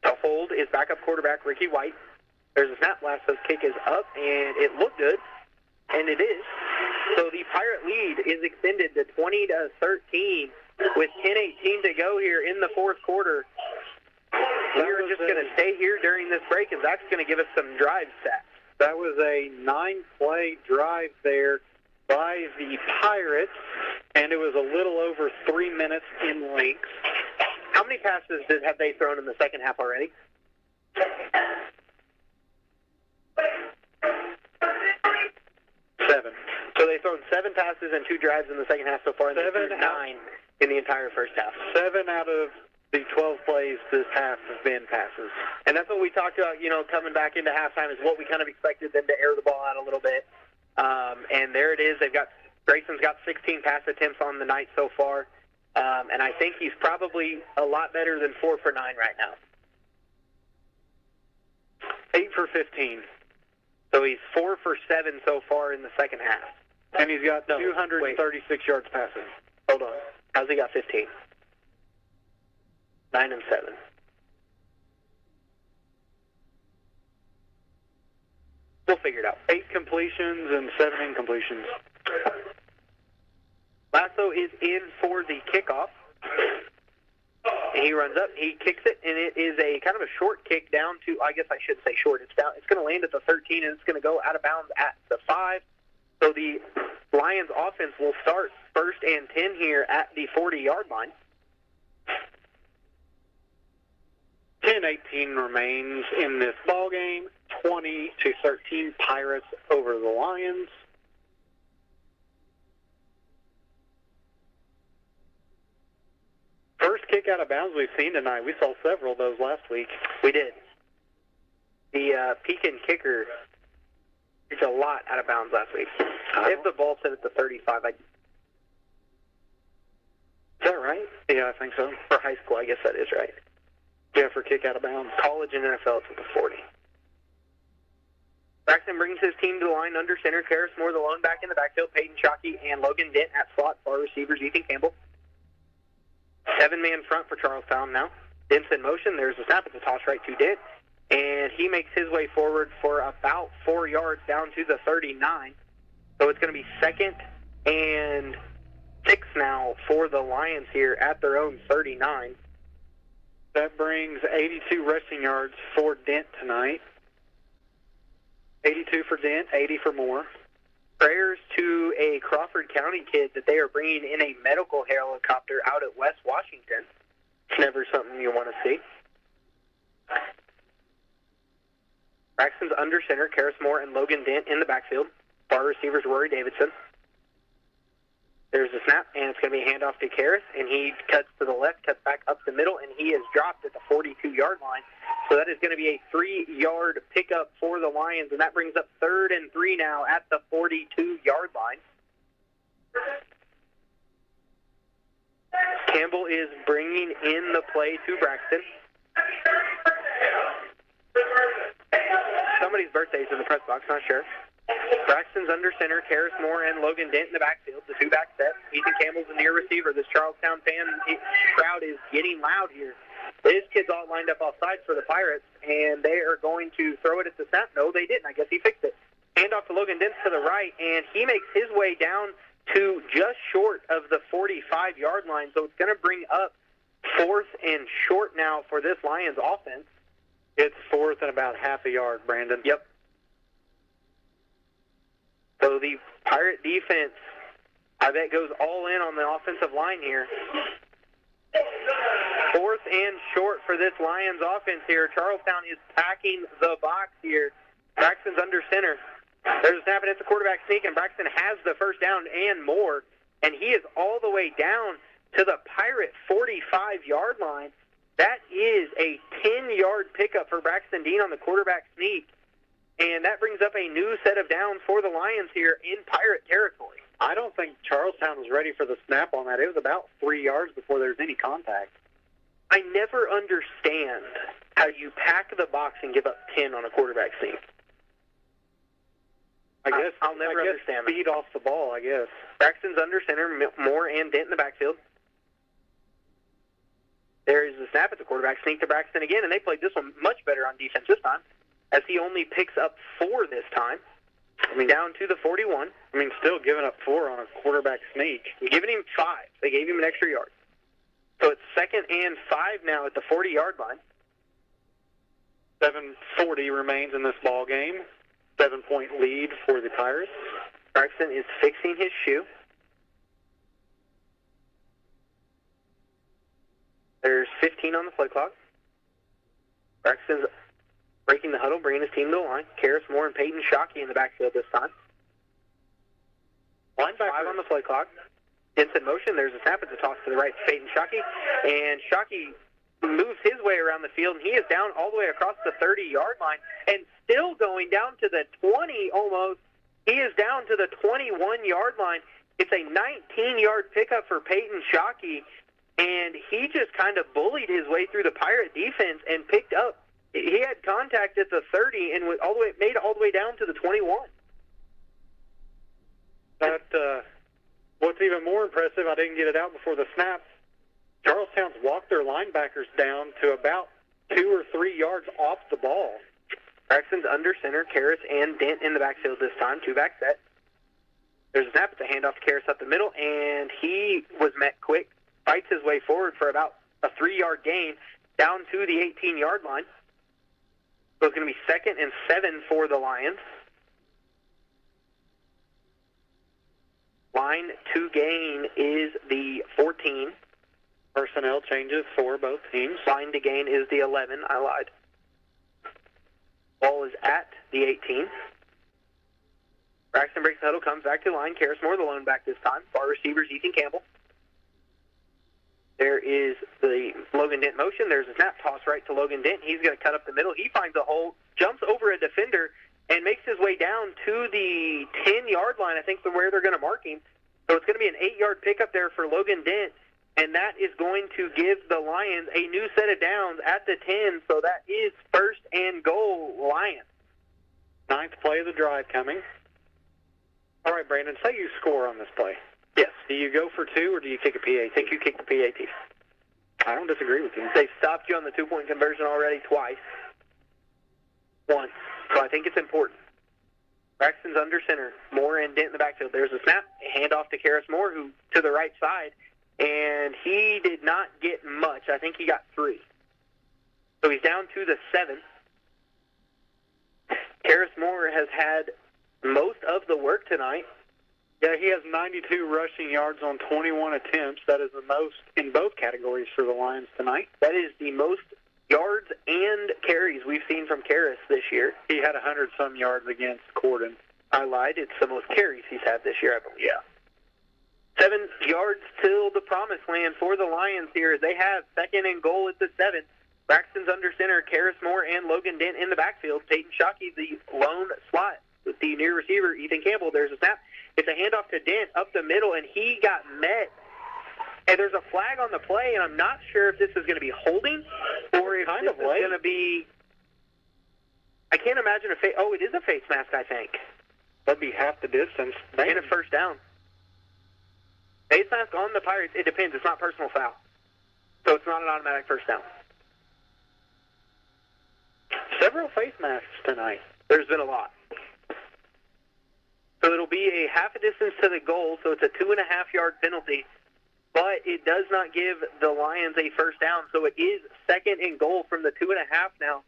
To hold is backup quarterback Ricky White. There's a snap. Lasso's kick is up, and it looked good, and it is. So the Pirate lead is extended to 20-13 with 10:18 to go here in the fourth quarter. We're just going to stay here during this break, and Zach's going to give us some drive stats. That was a 9-play drive there by the Pirates, and it was a little over 3 minutes in length. How many passes have they thrown in the second half already? 7. So they've thrown 7 passes and 2 drives in the second half so far, and 9 in the entire first half. 7 out of the 12 plays this half have been passes. And that's what we talked about, coming back into halftime is what we kind of expected them to air the ball out a little bit. And there it is. Grayson's got 16 pass attempts on the night so far. And I think he's probably a lot better than 4 for 9 right now. 8 for 15. So he's 4 for 7 so far in the second half. And he's got 236 yards passing. Hold on. How's he got 15? 9 and 7. We'll figure it out. 8 completions and 7 incompletions. Lasso is in for the kickoff. And he runs up, he kicks it, and it is a kind of a short kick down to, I guess I should say short. It's going to land at the 13, and it's going to go out of bounds at the 5. So the Lions offense will start 1st and 10 here at the 40-yard line. 10-18 remains in this ball game. 20-13 Pirates over the Lions. First kick out of bounds we've seen tonight. We saw several of those last week. We did. The Pekin kicker is a lot out of bounds last week. If the ball set at the 35, is that right? Yeah, I think so. For high school, I guess that is right. Yeah, for kick out of bounds. College and NFL, it's at the 40. Braxton brings his team to the line under center. Karis Moore, the lone back in the backfield. Peyton Shockey and Logan Dent at slot. Far receivers, Ethan Campbell. 7-man front for Charlestown now. Dent's in motion. There's a snap at the toss right to Dent. And he makes his way forward for about 4 yards down to the 39. So it's going to be 2nd and 6 now for the Lions here at their own 39. That brings 82 rushing yards for Dent tonight. 82 for Dent, 80 for Moore. Prayers to a Crawford County kid that they are bringing in a medical helicopter out at West Washington. It's never something you want to see. Braxton's under center, Karis Moore and Logan Dent in the backfield. Bar receivers, Rory Davidson. There's a snap, and it's going to be a handoff to Karis, and he cuts to the left, cuts back up the middle, and he is dropped at the 42-yard line. So that is going to be a 3-yard pickup for the Lions, and that brings up 3rd and 3 now at the 42-yard line. Campbell is bringing in the play to Braxton. Somebody's birthday is in the press box, not sure. Braxton's under center, Karis Moore and Logan Dent in the backfield, the 2-back set. Ethan Campbell's the near receiver. This Charlestown crowd is getting loud here. His kid's all lined up off sides for the Pirates, and they are going to throw it at the snap. No, they didn't. I guess he fixed it. Handoff to Logan Dent to the right, and he makes his way down to just short of the 45-yard line. So it's going to bring up 4th and short now for this Lions offense. It's 4th and about half a yard, Brandon. Yep. So the Pirate defense, I bet, goes all in on the offensive line here. 4th and short for this Lions offense here. Charlestown is packing the box here. Braxton's under center. There's a snap, and it's a quarterback sneak, and Braxton has the first down and more, and he is all the way down to the Pirate 45-yard line. That is a 10-yard pickup for Braxton Dean on the quarterback sneak. And that brings up a new set of downs for the Lions here in Pirate territory. I don't think Charlestown was ready for the snap on that. It was about 3 yards before there was any contact. I never understand how you pack the box and give up 10 on a quarterback sneak. I'll never understand speed off the ball, I guess. Braxton's under center, Moore and Dent in the backfield. There is a snap at the quarterback, sneak to Braxton again, and they played this one much better on defense this time, as he only picks up 4 this time. Down to the 41. Still giving up 4 on a quarterback sneak. Giving him 5. They gave him an extra yard. So it's 2nd and 5 now at the 40-yard line. 7:40 remains in this ball game. 7-point lead for the Pirates. Braxton is fixing his shoe. There's 15 on the play clock. Braxton's breaking the huddle, bringing his team to the line. Karras Moore and Peyton Shockey in the backfield this time. Linebacker 5 on the play clock. Dent's in motion. There's a snap. It's a toss to the right to Peyton Shockey. And Shockey moves his way around the field, and he is down all the way across the 30-yard line and still going down to the 20 almost. He is down to the 21-yard line. It's a 19-yard pickup for Peyton Shockey, and he just kind of bullied his way through the Pirate defense and picked up. He had contact at the 30 and made it all the way down to the 21. What's even more impressive, I didn't get it out before the snap, Charlestown's walked their linebackers down to about 2 or 3 yards off the ball. Braxton's under center, Karras and Dent in the backfield this time, 2-back set. There's a snap, it's a handoff to Karras up the middle, and he was met quick, fights his way forward for about a 3-yard gain down to the 18-yard line. So it's going to be 2nd and 7 for the Lions. Line to gain is the 14. Personnel changes for both teams. Line to gain is the 11. I lied. Ball is at the 18. Braxton breaks the huddle, comes back to the line. Karras Moore, the lone back this time. Far receivers, Ethan Campbell. There is the Logan Dent motion. There's a snap toss right to Logan Dent. He's going to cut up the middle. He finds a hole, jumps over a defender, and makes his way down to the 10-yard line, I think, from where they're going to mark him. So it's going to be an 8-yard pickup there for Logan Dent, and that is going to give the Lions a new set of downs at the 10, so that is 1st and goal, Lions. 9th play of the drive coming. All right, Brandon, say you score on this play. Yes. Do you go for 2 or do you kick a PAT? I think you kick the PAT. I don't disagree with you. They've stopped you on the 2-point conversion already twice. Once. So I think it's important. Braxton's under center. Moore and Dent in the backfield. There's a snap. A handoff to Karras Moore, who to the right side. And he did not get much. I think he got 3. So he's down to the 7. Karras Moore has had most of the work tonight. Yeah, he has 92 rushing yards on 21 attempts. That is the most in both categories for the Lions tonight. That is the most yards and carries we've seen from Karras this year. He had 100-some yards against Corden. I lied. It's the most carries he's had this year, I believe. Yeah. 7 yards till the promised land for the Lions here. They have 2nd and goal at the 7. Braxton's under center, Karras Moore and Logan Dent in the backfield. Peyton Shockey, the lone slot with the near receiver, Ethan Campbell. There's a snap. It's a handoff to Dent up the middle, and he got met. And there's a flag on the play, and I'm not sure if this is going to be holding or if this is going to be... I can't imagine a face... Oh, it is a face mask, I think. That'd be half the distance. And a 1st down. Face mask on the Pirates, it depends. It's not personal foul. So it's not an automatic 1st down. Several face masks tonight. There's been a lot. So it'll be a half a distance to the goal, so it's a 2.5-yard penalty. But it does not give the Lions a 1st down, so it is 2nd and goal from the 2.5 now.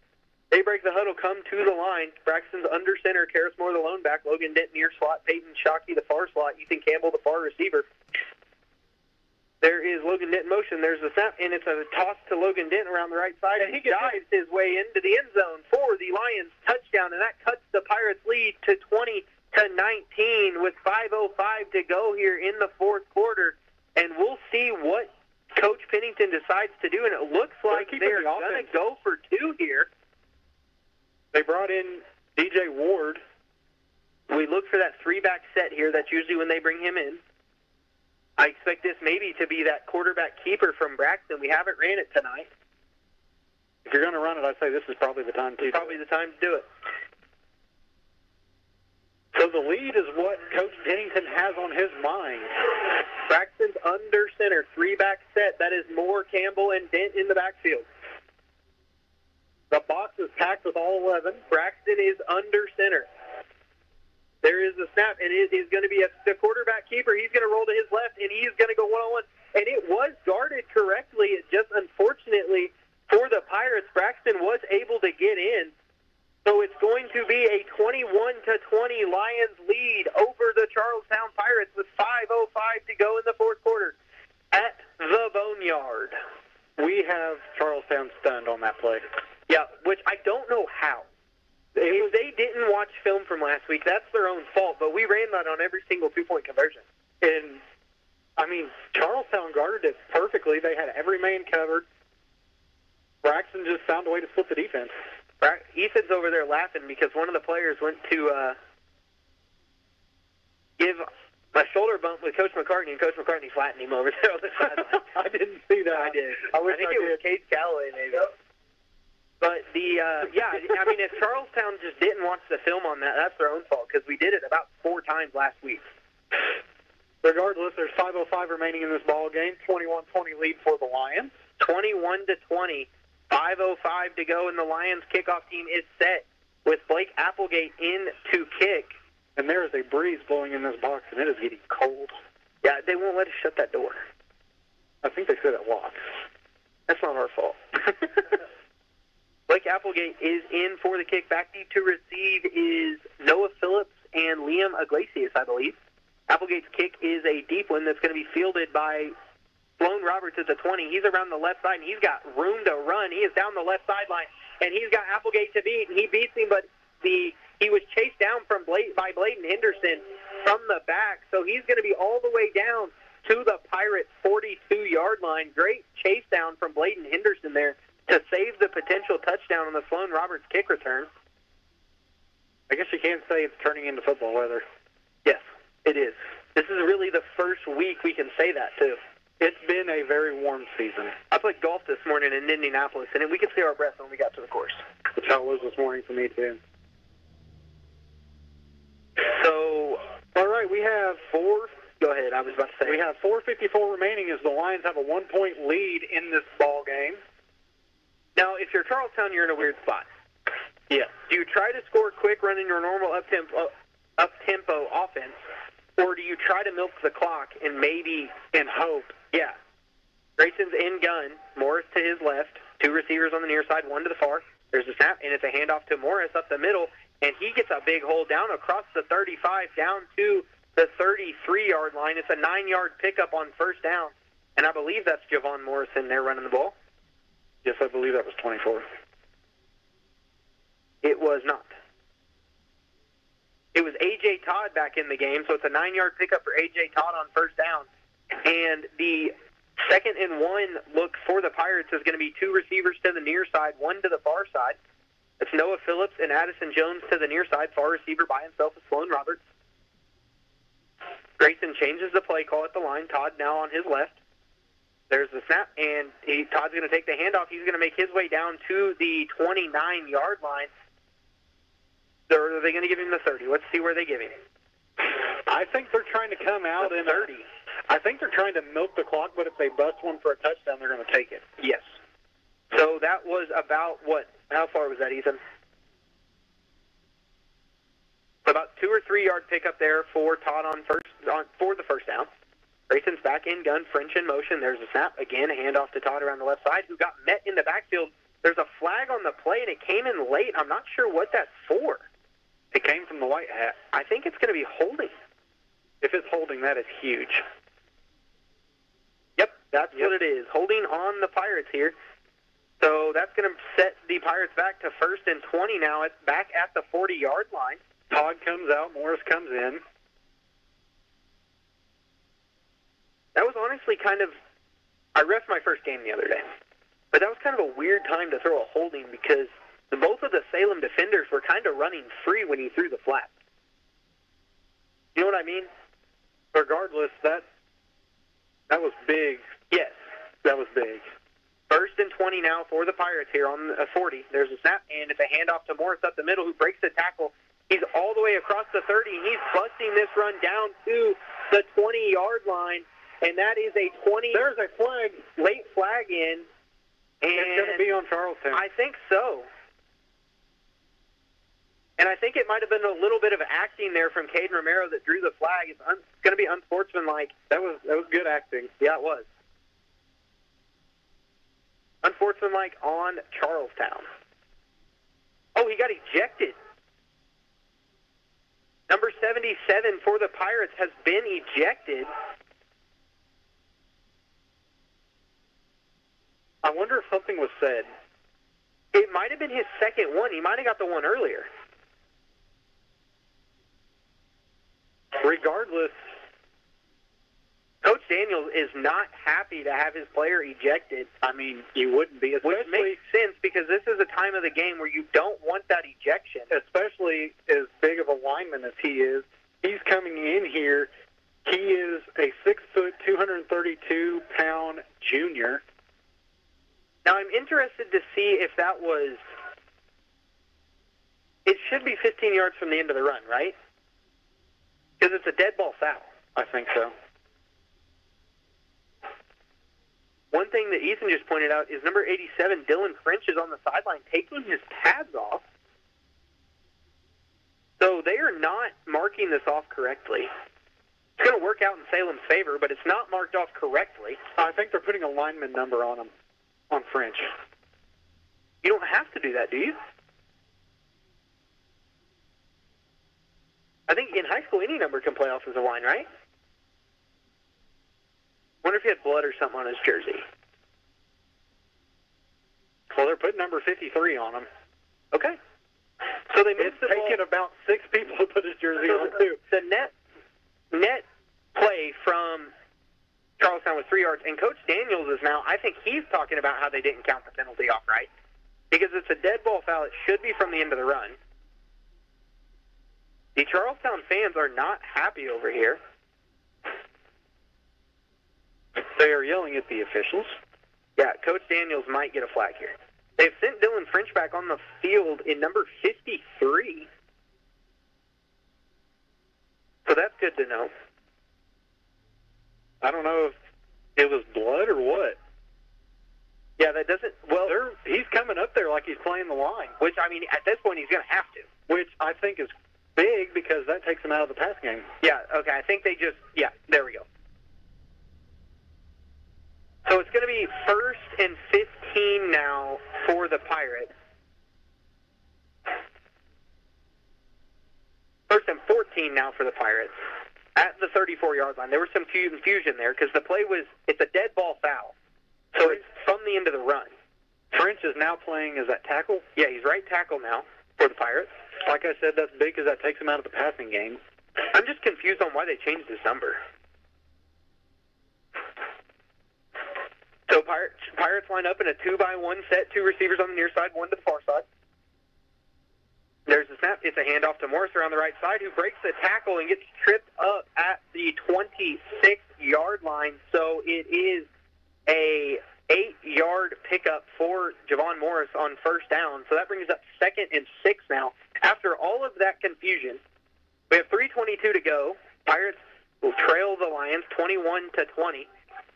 They break the huddle, come to the line. Braxton's under center, Karras Moore the lone back, Logan Dent near slot, Peyton Shockey the far slot, Ethan Campbell the far receiver. There is Logan Dent in motion. There's a snap, and it's a toss to Logan Dent around the right side, and he dives his way into the end zone for the Lions touchdown, and that cuts the Pirates' lead to 20-19 with 5:05 to go here in the 4th quarter. And we'll see what Coach Pennington decides to do, and it looks like they're going to go for 2 here. They brought in DJ Ward. We look for that 3-back set here. That's usually when they bring him in. I expect this maybe to be that quarterback keeper from Braxton. We haven't ran it tonight. If you're going to run it, I'd say this is probably the time to Probably the time to do it. So the lead is what Coach Pennington has on his mind. Braxton's under center, 3-back set. That is Moore, Campbell, and Dent in the backfield. The box is packed with all 11. Braxton is under center. There is a snap, and it is going to be the quarterback keeper. He's going to roll to his left, and he's going to go one-on-one. And it was guarded correctly. It just, unfortunately, for the Pirates, Braxton was able to get in. So it's going to be a 21-20 Lions lead over the Charlestown Pirates with 5:05 to go in the fourth quarter at the Boneyard. We have Charlestown stunned on that play. Yeah, which I don't know how. If they didn't watch film from last week, that's their own fault, but we ran that on every single two-point conversion. And, I mean, Charlestown guarded it perfectly. They had every man covered. Braxton just found a way to split the defense. Ethan's over there laughing because one of the players went to give a shoulder bump with Coach McCartney, and Coach McCartney flattened him over there on the sideline. I didn't see that. I did. I think it was Cade Calloway, maybe. But I mean, if Charlestown just didn't watch the film on that, that's their own fault because we did it about 4 times last week. Regardless, there's 5:05 remaining in this ball game. 21-20 lead for the Lions. 21-20. 5:05 to go, and the Lions kickoff team is set with Blake Applegate in to kick. And there is a breeze blowing in this box, and it is getting cold. Yeah, they won't let us shut that door. I think they said it locks. That's not our fault. Blake Applegate is in for the kick. Back deep to receive is Noah Phillips and Liam Iglesias, I believe. Applegate's kick is a deep one that's going to be fielded by Sloan Roberts at the 20. He's around the left side, and he's got room to run. He is down the left sideline, and he's got Applegate to beat, and he beats him, but he was chased down by Bladen Henderson from the back, so he's going to be all the way down to the Pirates' 42-yard line. Great chase down from Bladen Henderson there to save the potential touchdown on the Sloan Roberts kick return. I guess you can't say it's turning into football weather. Yes, it is. This is really the first week we can say that, too. It's been a very warm season. I played golf this morning in Indianapolis, and we could see our breath when we got to the course. That's how it was this morning for me, too. So, all right, we have 4. Go ahead, I was about to say. We have 4:54 remaining as the Lions have a 1-point lead in this ball game. Now, if you're Charlestown, you're in a weird spot. Yeah. Do you try to score quick running your normal up-tempo offense, or do you try to milk the clock and maybe and hope? Yeah. Grayson's in gun. Morris to his left. 2 receivers on the near side, 1 to the far. There's a snap, and it's a handoff to Morris up the middle, and he gets a big hole down across the 35, down to the 33-yard line. It's a 9-yard pickup on first down, and I believe that's Javon Morrison there running the ball. Yes, I believe that was 24. It was not. It was A.J. Todd back in the game, so it's a 9-yard pickup for A.J. Todd on first down. And the 2nd and 1 look for the Pirates is going to be 2 receivers to the near side, 1 to the far side. It's Noah Phillips and Addison Jones to the near side, far receiver by himself is Sloan Roberts. Grayson changes the play call at the line. Todd now on his left. There's the snap, and Todd's going to take the handoff. He's going to make his way down to the 29-yard line. Or are they going to give him the 30? Let's see where they give him. I think they're trying to come out in 30. I think they're trying to milk the clock, but if they bust one for a touchdown, they're going to take it. Yes. So that was about what? How far was that, Ethan? About 2 or 3 yard pickup there for Todd for the first down. Grayson's back in gun, French in motion. There's a snap. Again, a handoff to Todd around the left side, who got met in the backfield. There's a flag on the play, and it came in late. I'm not sure what that's for. It came from the white hat. I think it's going to be holding. If it's holding, that is huge. Yep, that's what it is. Holding on the Pirates here. So that's going to set the Pirates back to 1st and 20 now. It's back at the 40-yard line. Todd comes out. Morris comes in. That was honestly kind of... I refed my first game the other day. But that was kind of a weird time to throw a holding because both of the Salem defenders were kind of running free when he threw the flat. You know what I mean? Regardless, that was big. Yes. That was big. 1st and 20 now for the Pirates here on the 40. There's a snap, and it's a handoff to Morris up the middle, who breaks the tackle. He's all the way across the 30, and he's busting this run down to the 20-yard line, and that is a 20. There's a flag. Late flag in. And it's going to be on Charlestown. I think so. And I think it might have been a little bit of acting there from Caden Romero that drew the flag. It's going to be unsportsmanlike. That was good acting. Yeah, it was. Unsportsmanlike on Charlestown. Oh, he got ejected. Number 77 for the Pirates has been ejected. I wonder if something was said. It might have been his second one. He might have got the one earlier. Regardless, Coach Daniels is not happy to have his player ejected. I mean, you wouldn't be, which makes sense because this is a time of the game where you don't want that ejection. Especially as big of a lineman as he is. He's coming in here. He is a 6-foot, 232-pound junior. Now, I'm interested to see if that was... It should be 15 yards from the end of the run, right? Because it's a dead ball foul. I think so. One thing that Ethan just pointed out is number 87, Dylan French, is on the sideline taking his pads off. So they are not marking this off correctly. It's going to work out in Salem's favor, but it's not marked off correctly. I think they're putting a lineman number on him, on French. You don't have to do that, do you? I think in high school, any number can play off as a line, right? Wonder if he had blood or something on his jersey. Well, they're putting number 53 on him. Okay. So they moved It's taken about 6 people to put his jersey on, too. The net play from Charlestown was 3 yards, and Coach Daniels is now, I think he's talking about how they didn't count the penalty off, right? Because it's a dead ball foul. It should be from the end of the run. The Charlestown fans are not happy over here. They are yelling at the officials. Yeah, Coach Daniels might get a flag here. They've sent Dylan French back on the field in number 53. So that's good to know. I don't know if it was blood or what. Yeah, that doesn't... Well, he's coming up there like he's playing the line. Which, I mean, at this point, he's going to have to. Which I think is big because that takes him out of the pass game. Yeah, okay, I think they just... Yeah, there we go. So it's going to be 1st and 15 now for the Pirates. 1st and 14 now for the Pirates at the 34-yard line. There was some confusion there because the play was, it's a dead ball foul. So it's from the end of the run. French is now playing as that tackle? Yeah, he's right tackle now for the Pirates. Like I said, that's big because that takes him out of the passing game. I'm just confused on why they changed his number. So Pirates line up in a 2-by-1 set, 2 receivers on the near side, 1 to the far side. There's the snap. It's a handoff to Morris around the right side, who breaks the tackle and gets tripped up at the 26-yard line. So it is a 8-yard pickup for Javon Morris on 1st down. So that brings up 2nd and 6 now. After all of that confusion, we have 3:22 to go. Pirates will trail the Lions 21-20.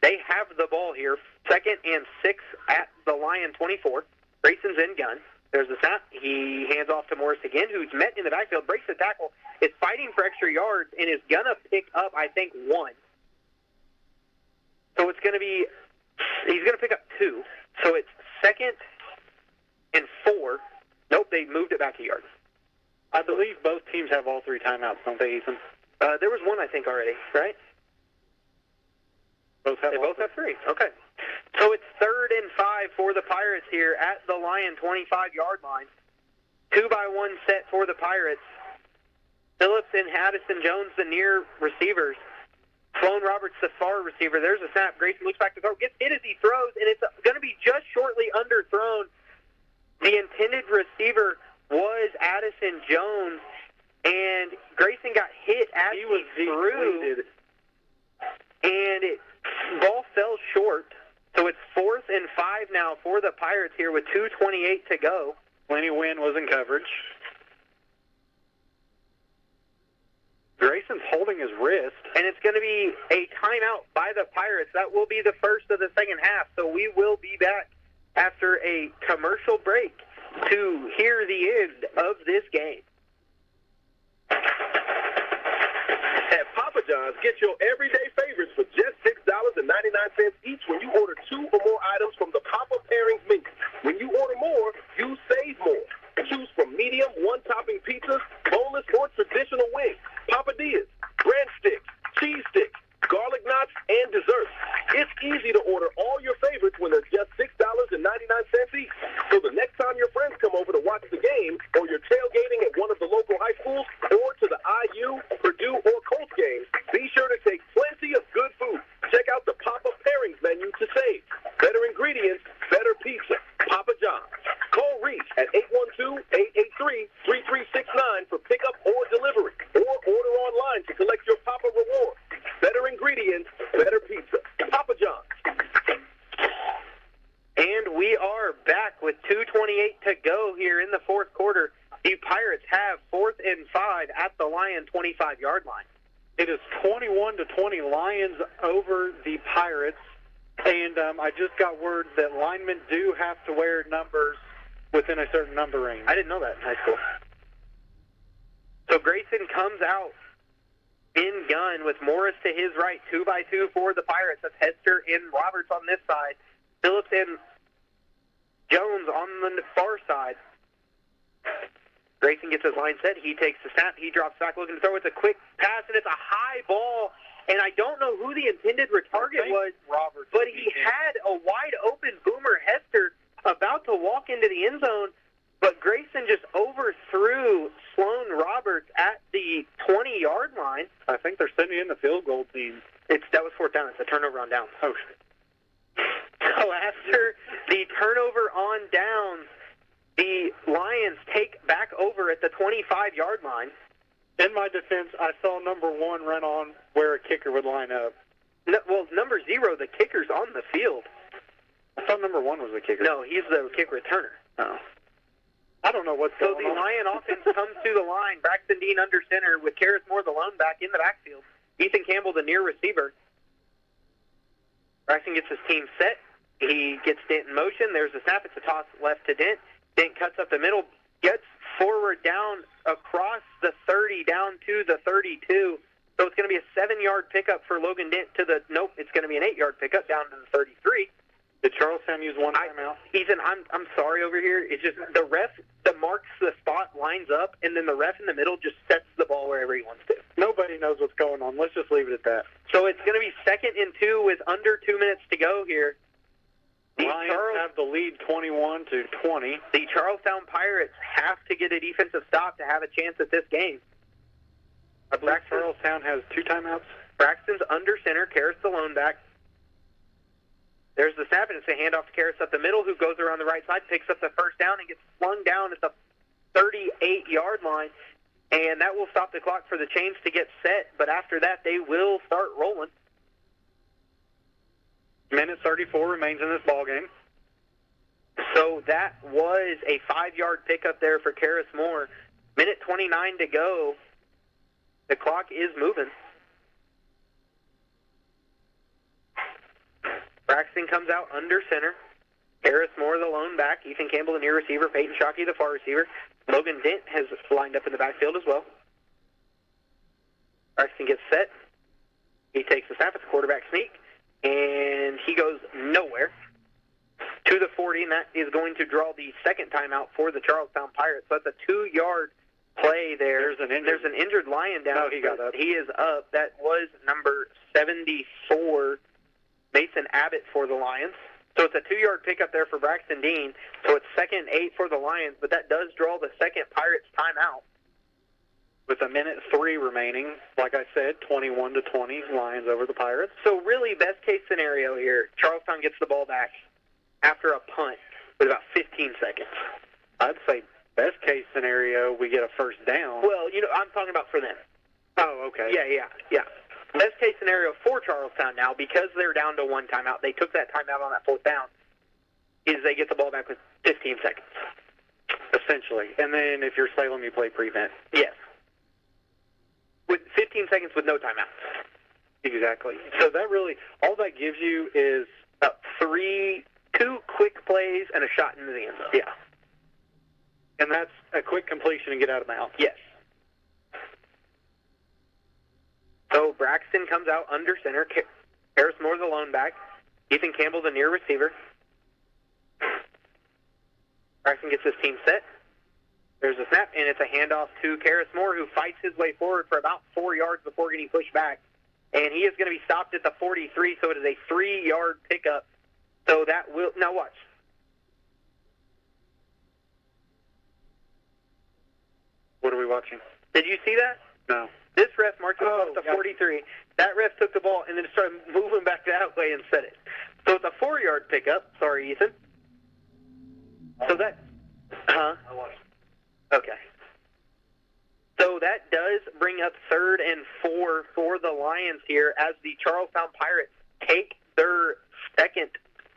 They have the ball here. 2nd and 6 at the Lion 24. Grayson's in gun. There's the snap. He hands off to Morris again, who's met in the backfield, breaks the tackle, is fighting for extra yards, and is going to pick up, I think, 1. So it's going to be, he's going to pick up 2. So it's 2nd and 4. Nope, they moved it back a yard. I believe both teams have all 3 timeouts, don't they, Ethan? There was 1, I think, already, right? They both have 3. Okay. So it's 3rd and 5 for the Pirates here at the Lion 25-yard line. 2-by-1 set for the Pirates. Phillips and Addison Jones, the near receivers. Sloan Roberts, the far receiver. There's a snap. Grayson looks back to throw. Gets hit as he throws, and it's going to be just shortly underthrown. The intended receiver was Addison Jones, and Grayson got hit as he threw. And ball fell short. So it's 4th and 5 now for the Pirates here with 2:28 to go. Lenny Wynn was in coverage. Grayson's holding his wrist. And it's going to be a timeout by the Pirates. That will be the first of the second half. So we will be back after a commercial break to hear the end of this game. get your everyday favorites for just $6.99 each when you order 2 or more items from the Papa Pairings menu. When you order more, you save more. Choose from medium, one-topping pizzas, boneless or traditional wings, papadillas, breadsticks, cheese sticks, garlic knots, and desserts. It's easy to order all your favorites when they're just $6.99 each. So the next time your friends come over to watch the game, or you're tailgating at one of the local high schools, or to the IU, Purdue, or Colts games, be sure to take plenty of good food. Check out the Papa Pairings menu to save. Better ingredients, better pizza. Papa John's. Call Reese at 812-883-3369 for pickup or delivery, or order online to collect your Papa Rewards. Better ingredients, better pizza. Papa John's. And we are back with 2:28 to go here in the fourth quarter. The Pirates have 4th and 5 at the Lion 25-yard line. It is 21-20 Lions over the Pirates. And I just got word that linemen do have to wear numbers within a certain number range. I didn't know that in high school. So Grayson comes out in gun with Morris to his right, 2x2 for the Pirates. That's Hester and Roberts on this side. Phillips and Jones on the far side. Grayson gets his line set. He takes the snap. He drops back looking to throw. It's a quick pass, and it's a high ball. And I don't know who the intended target was, Roberts, but he had a wide-open Boomer Hester about to walk into the end zone, but Grayson just overthrew Sloan Roberts at the 20-yard line. I think they're sending in the field goal team. That was 4th down. It's a turnover on downs. Oh, so after the turnover on downs, the Lions take back over at the 25-yard line. In my defense, I saw number 1 run on where a kicker would line up. No, well, number 0, the kicker's on the field. I thought number 1 was the kicker. No, he's the kick returner. Oh. I don't know what's going on. So the Lion offense comes to the line. Braxton Dean under center with Karras Moore, the lone back, in the backfield. Ethan Campbell, the near receiver. Braxton gets his team set. He gets Dent in motion. There's a snap. It's a toss left to Dent. Dent cuts up the middle, gets forward down across the 30 down to the 32. So it's going to be a 7-yard pickup for Logan Dent to the, nope, it's going to be an 8-yard pickup down to the 33. Did Charlestown use one timeout? Ethan, I'm sorry over here. It's just the ref that marks the spot lines up, and then the ref in the middle just sets the ball wherever he wants to. Nobody knows what's going on. Let's just leave it at that. So it's going to be 2nd and 2 with under 2 minutes to go here. The Lions have the lead 21-20. The Charlestown Pirates have to get a defensive stop to have a chance at this game. I believe Charlestown has 2 timeouts. Braxton's under center. Karras the lone back. There's the snap, and it's a handoff to Karras up the middle, who goes around the right side, picks up the first down, and gets flung down at the 38-yard line. And that will stop the clock for the chains to get set. But after that, they will start rolling. Minute 34 remains in this ballgame. So that was a 5-yard pickup there for Karras Moore. Minute 29 to go. The clock is moving. Braxton comes out under center. Karras Moore, the lone back. Ethan Campbell, the near receiver. Peyton Shockey, the far receiver. Logan Dent has lined up in the backfield as well. Braxton gets set. He takes the snap. It's a quarterback sneak. And he goes nowhere to the 40, and that is going to draw the second timeout for the Charlestown Pirates. So that's a 2-yard play there. There's an injured Lion down. No, he got up. He is up. That was number 74, Mason Abbott for the Lions. So it's a 2-yard pickup there for Braxton Dean. So it's 2nd and 8 for the Lions, but that does draw the second Pirates timeout. With a minute 3 remaining, like I said, 21-20, Lions over the Pirates. So really, best case scenario here, Charlestown gets the ball back after a punt with about 15 seconds. I'd say best case scenario, we get a first down. Well, I'm talking about for them. Oh, okay. Yeah. Best case scenario for Charlestown now, because they're down to 1 timeout, they took that timeout on that 4th down, is they get the ball back with 15 seconds. Essentially. And then if you're Salem, you play prevent. Yes. With 15 seconds with no timeouts. Exactly. So that really, all that gives you is 2 quick plays and a shot into the end zone. Yeah. And that's a quick completion and get out of bounds. Yes. So Braxton comes out under center. Harris Moore, the lone back. Ethan Campbell, the near receiver. Braxton gets his team set. There's a snap, and it's a handoff to Harris Moore, who fights his way forward for about 4 yards before getting pushed back. And he is going to be stopped at the 43, so it is a 3-yard pickup. So that will – now watch. What are we watching? Did you see that? No. This ref marked him up to 43. That ref took the ball and then started moving back that way and set it. So it's a 4-yard pickup. Sorry, Ethan. So that – huh? I watched. Okay. So that does bring up 3rd and 4 for the Lions here as the Charlestown Pirates take their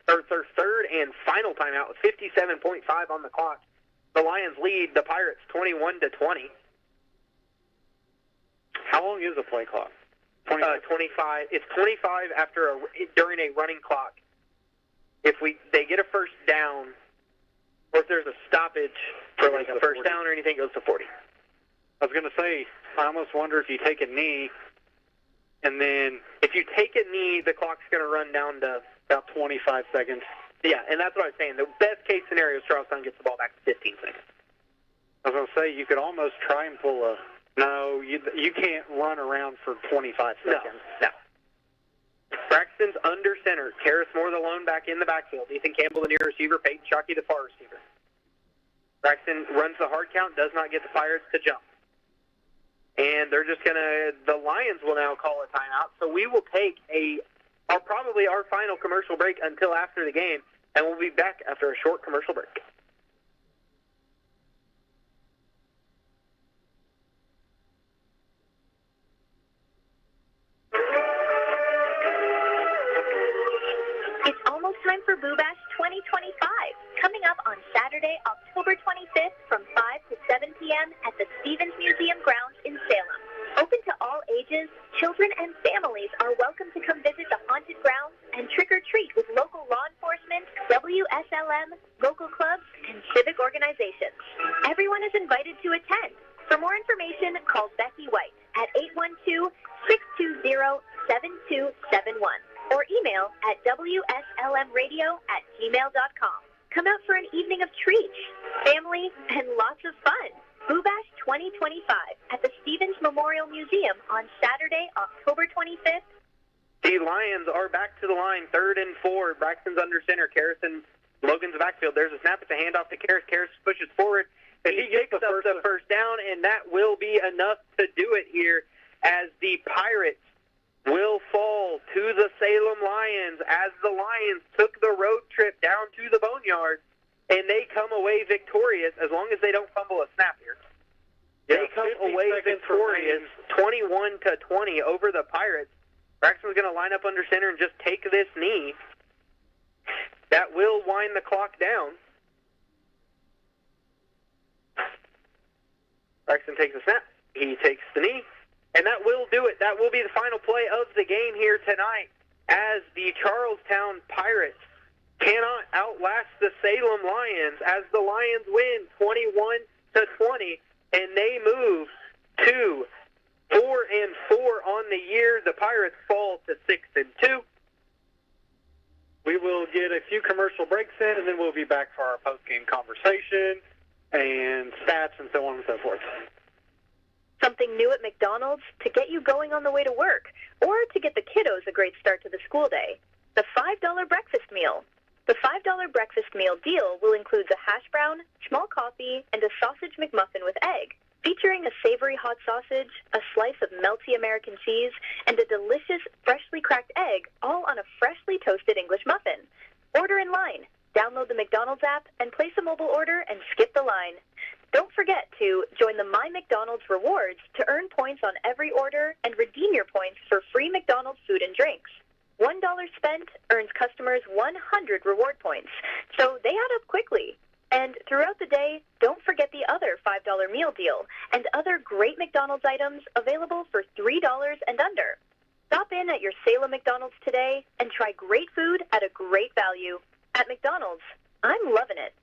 third and final timeout with 57.5 on the clock. The Lions lead the Pirates 21-20. How long is the play clock? 25. It's 25 during a running clock. If they get a first down, or if there's a stoppage for like a first down or anything, it goes to 40. I was going to say, I almost wonder if you take a knee, and then if you take a knee, the clock's going to run down to about 25 seconds. Yeah, and that's what I was saying. The best case scenario is Charlestown gets the ball back to 15 seconds. I was going to say, you could almost try and pull a... No, you can't run around for 25 seconds. No. Braxton's under center. Harris Moore, the lone back in the backfield. Ethan Campbell, the near receiver. Peyton Shockey, the far receiver. Braxton runs the hard count, does not get the Pirates to jump. And they're just going to... The Lions will now call a timeout. So we will take probably our final commercial break until after the game, and we'll be back after a short commercial break. It's almost time for Boo Bash 2025, coming up on Saturday, October 25th from 5 to 7 p.m. at the Stevens Museum grounds in Salem. Open to all ages, children and families are welcome to come visit the haunted grounds and trick-or-treat with local law enforcement, WSLM, local clubs, and civic organizations. Everyone is invited to attend. For more information, call Becky White at 812-620-7271 or email at wslmradio@gmail.com. Come out for an evening of treats, family, and lots of fun. Boo Bash 2025 at the Stevens Memorial Museum on Saturday, October 25th. The Lions are back to the line, 3rd and 4. Braxton's under center. Harrison, Logan's backfield. There's a snap. It's a handoff to Karras. Karras pushes forward. And he picks up the first down, and that will be enough to do it here as the Pirates will fall to the Salem Lions as the Lions took the road trip down to the Boneyard, and they come away victorious as long as they don't fumble a snap here. They come away victorious 21-20 over the Pirates. Braxton's going to line up under center and just take this knee. That will wind the clock down. Braxton takes a snap. He takes the knee. And that will do it. That will be the final play of the game here tonight as the Charlestown Pirates cannot outlast the Salem Lions as the Lions win 21-20, and they move to 4-4 on the year. The Pirates fall to 6-2. We will get a few commercial breaks in, and then we'll be back for our post-game conversation and stats and so on and so forth. Something new at McDonald's to get you going on the way to work, or to get the kiddos a great start to the school day. The $5 breakfast meal. The $5 breakfast meal deal will include a hash brown, small coffee, and a sausage McMuffin with egg, featuring a savory hot sausage, a slice of melty American cheese, and a delicious freshly cracked egg, all on a freshly toasted English muffin. Order in line. Download the McDonald's app and place a mobile order and skip the line. Don't forget to join the My McDonald's Rewards to earn points on every order and redeem your points for free McDonald's food and drinks. $1 spent earns customers 100 reward points, so they add up quickly. And throughout the day, don't forget the other $5 meal deal and other great McDonald's items available for $3 and under. Stop in at your Salem McDonald's today and try great food at a great value. At McDonald's, I'm loving it.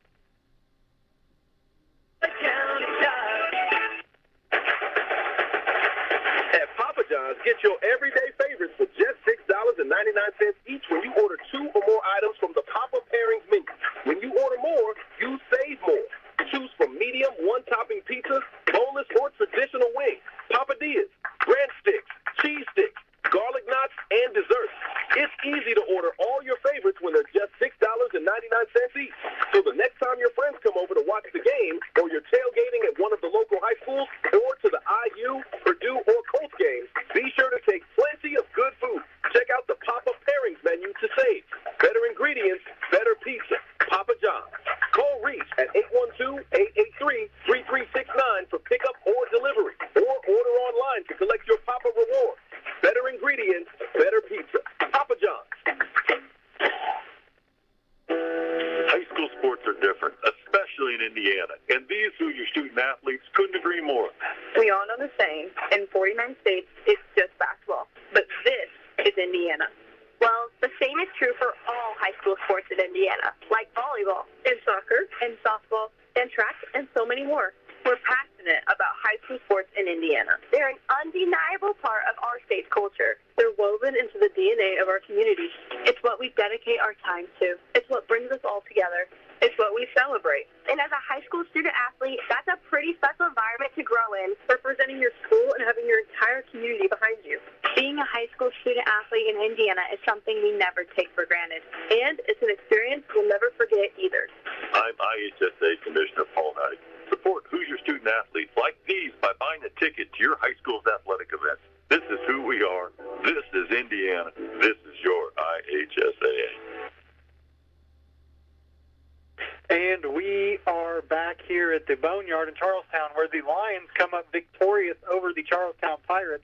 At Papa John's, get your everyday favorites for just $6.99 each when you order 2 or more items from the Papa Pairings menu. When you order more, you save more. Choose from medium, one-topping pizzas, boneless or traditional wings, papadillas, breadsticks, cheese sticks, garlic knots, and desserts. It's easy to order all your favorites when they're just $6.99 each. So the next time your friends come over to watch the game, or you're tailgating at one of the local high schools, or to the IU, Purdue, or Colts games, be sure to take plenty of good food. Check out the Papa Pairings menu to save. Better ingredients, better pizza. Papa John's. Call Reach at 812-883-3369 for pickup or delivery, or order online to collect your Papa Rewards. Better ingredients, better pizza. Papa John's. High school sports are different, especially in Indiana, and these Hoosier student athletes couldn't agree more. We all know the saying, in 49 states, it's just basketball. But this is Indiana. Well, the same is true for all high school sports in Indiana, like volleyball, and soccer, and softball, and track, and so many more. We're passionate about high school sports in Indiana. They're an undeniable part of our state's culture. They're woven into the DNA of our community. It's what we dedicate our time to. It's what brings us all together. It's what we celebrate. And as a high school student athlete, that's a pretty special environment to grow in, representing your school and having your entire community behind you. Being a high school student athlete in Indiana is something we never take for granted. And it's an experience we'll never forget either. I'm IHSA Commissioner Paul Knight. Support Hoosier student athletes like these by buying a ticket to your high school's athletic events. This is who we are. This is Indiana. This is your IHSAA. And we are back here at the Boneyard in Charlestown, where the Lions come up victorious over the Charlestown Pirates,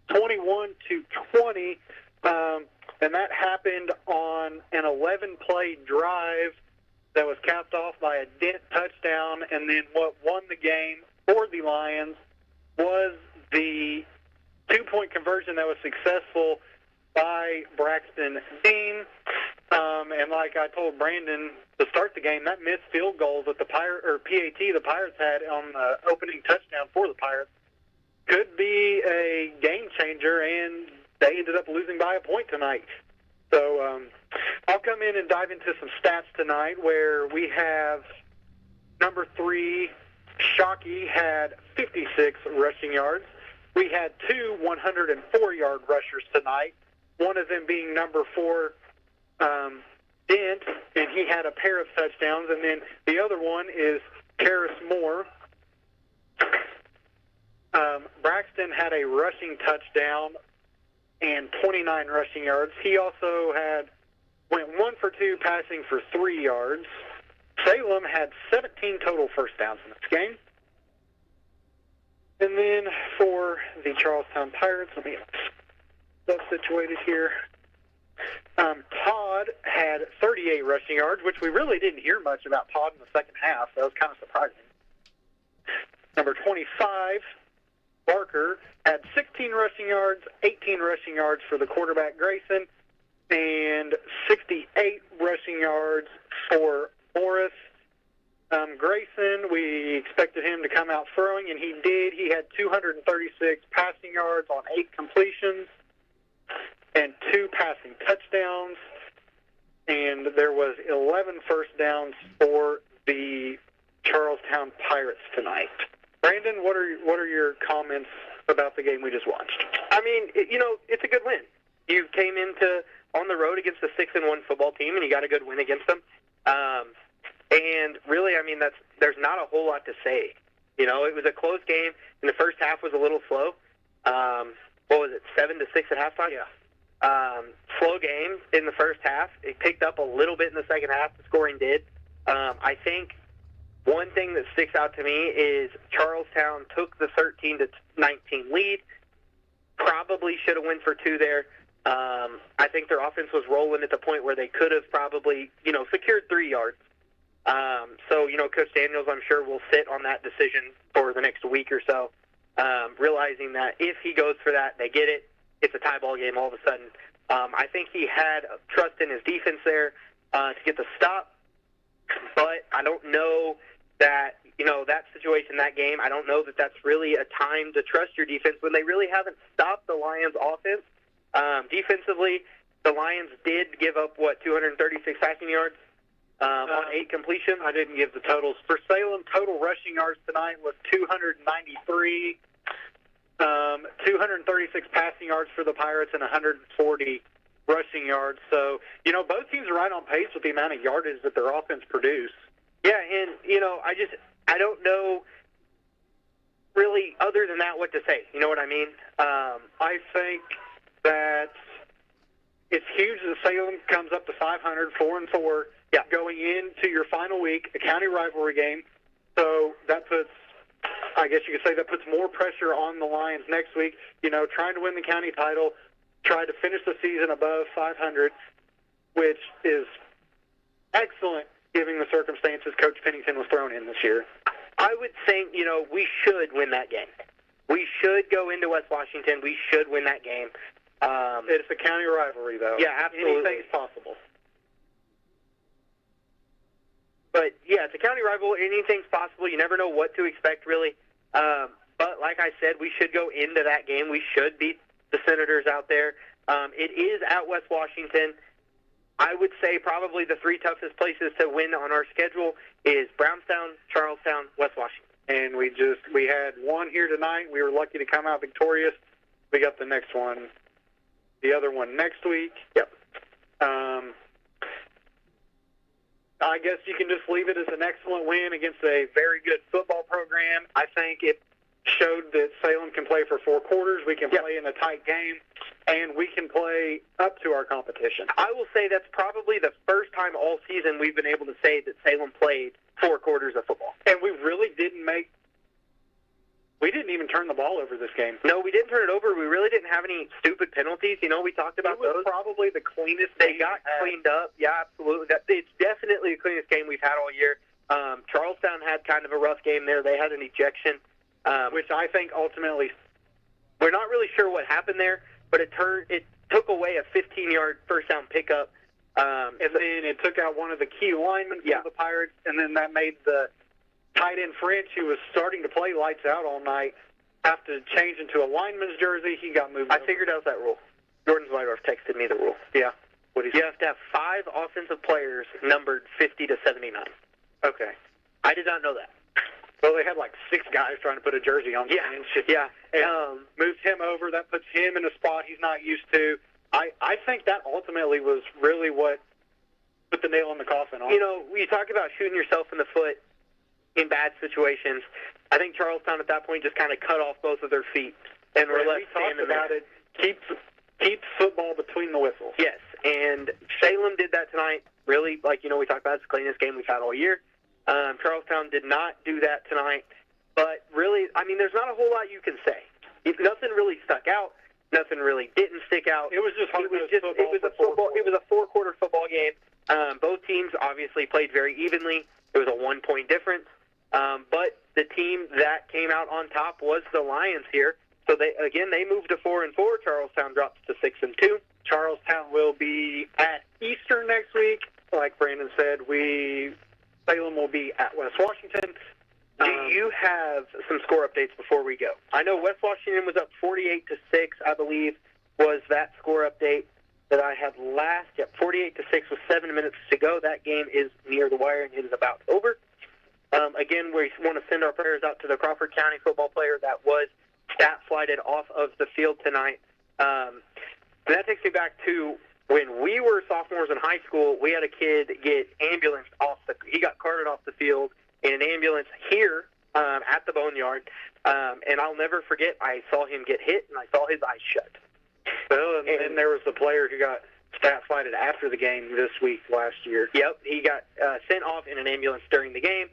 21-20. And that happened on an 11-play drive that was capped off by a dent touchdown. And then what won the game for the Lions was the two-point conversion that was successful by Braxton Dean. And like I told Brandon to start the game, that missed field goal that the PAT the Pirates had on the opening touchdown for the Pirates could be a game changer, and they ended up losing by a point tonight. So I'll come in and dive into some stats tonight, where we have number 3, Shockey, had 56 rushing yards. We had 2 104-yard rushers tonight, one of them being number 4, Dent, and he had a pair of touchdowns. And then the other one is Karis Moore. Braxton had a rushing touchdown and 29 rushing yards. He also went 1 for 2 passing for 3 yards. Salem had 17 total first downs in this game. And then for the Charlestown Pirates, let me get stuff situated here. Todd had 38 rushing yards, which we really didn't hear much about Todd in the second half. That was kind of surprising. Number 25, Barker, had 16 rushing yards, 18 rushing yards for the quarterback Grayson, and 68 rushing yards for Morris. Grayson, we expected him to come out throwing, and he did. He had 236 passing yards on 8 completions and 2 passing touchdowns, and there was 11 first downs for the Charlestown Pirates tonight. Brandon, what are your comments about the game we just watched? I mean, it's a good win. You came into on the road against a 6-1 football team, and you got a good win against them. And really, I mean, there's not a whole lot to say. It was a close game, and the first half was a little slow. What was it, 7-6 at halftime? Yeah. Slow game in the first half. It picked up a little bit in the second half. The scoring did. I think one thing that sticks out to me is Charlestown took the 13-19 lead. Probably should have went for 2 there. I think their offense was rolling at the point where they could have probably, secured 3 yards. So, Coach Daniels, I'm sure, will sit on that decision for the next week or so, realizing that if he goes for that, they get it. It's a tie ball game all of a sudden. I think he had trust in his defense there to get the stop, but I don't know that that situation, that game, I don't know that that's really a time to trust your defense when they really haven't stopped the Lions' offense. Defensively, the Lions did give up, 236 passing yards on 8 completions. I didn't give the totals. For Salem, total rushing yards tonight was 293, 236 passing yards for the Pirates, and 140 rushing yards. So, both teams are right on pace with the amount of yardage that their offense produced. Yeah, and, I don't know really, other than that, what to say. You know what I mean? I think that it's huge that Salem comes up to 500, 4-4, going into your final week, a county rivalry game. So that puts, I guess you could say, that puts more pressure on the Lions next week. Trying to win the county title, try to finish the season above 500, which is excellent given the circumstances Coach Pennington was thrown in this year. I would think, we should win that game. We should go into West Washington. We should win that game. It's a county rivalry, though. Yeah, absolutely. Anything's possible. But, yeah, it's a county rivalry. Anything's possible. You never know what to expect, really. But, like I said, we should go into that game. We should beat the Senators out there. It is at West Washington. I would say probably the 3 toughest places to win on our schedule is Brownstown, Charlestown, West Washington. And we had one here tonight. We were lucky to come out victorious. We got the next one, the other one next week. Yep. I guess you can just leave it as an excellent win against a very good football program. I think it showed that Salem can play for 4 quarters. We can play in a tight game, and we can play up to our competition. I will say that's probably the first time all season we've been able to say that Salem played 4 quarters of football. And we really we didn't even turn the ball over this game. No, we didn't turn it over. We really didn't have any stupid penalties. We talked about those. It was probably the cleanest They game got cleaned up. Yeah, absolutely. It's definitely the cleanest game we've had all year. Charlestown had kind of a rough game there. They had an ejection. Which I think ultimately, we're not really sure what happened there, but it took away a 15-yard first down pickup. And then it took out one of the key linemen for the Pirates, and then that made the tight end French, who was starting to play lights out all night, have to change into a lineman's jersey. He got moved. I figured out that rule. Jordan Zwidorf texted me the rule. Yeah. You have to have 5 offensive players numbered 50 to 79. Okay. I did not know that. Well, they had 6 guys trying to put a jersey on. Yeah. And moved him over. That puts him in a spot he's not used to. I think that ultimately was really what put the nail in the coffin on. You talk about shooting yourself in the foot in bad situations. I think Charlestown at that point just kind of cut off both of their feet and were left standing about there. It. Keep football between the whistles. Yes, and Salem did that tonight. Really, we talked about, it's the cleanest game we've had all year. Charlestown did not do that tonight. But really, there's not a whole lot you can say. Nothing really stuck out. Nothing really didn't stick out. It was just It was a football. It was a 4-quarter football game. Both teams obviously played very evenly. It was a 1-point difference. But the team that came out on top was the Lions here. So they moved to 4-4. Charlestown drops to 6-2. Charlestown will be at Eastern next week. Like Brandon said, Salem will be at West Washington. Do you have some score updates before we go? I know West Washington was up 48-6, I believe, was that score update that I had last. Yep, 48-6 with 7 minutes to go. That game is near the wire and it is about over. Again, we want to send our prayers out to the Crawford County football player that was stat-flighted off of the field tonight. And that takes me back to when we were sophomores in high school. We had a kid get ambulanced he got carted off the field in an ambulance here at the Boneyard. And I'll never forget, I saw him get hit, and I saw his eyes shut. Well, and then there was the player who got stat-flighted after the game this week last year. Yep, he got sent off in an ambulance during the game,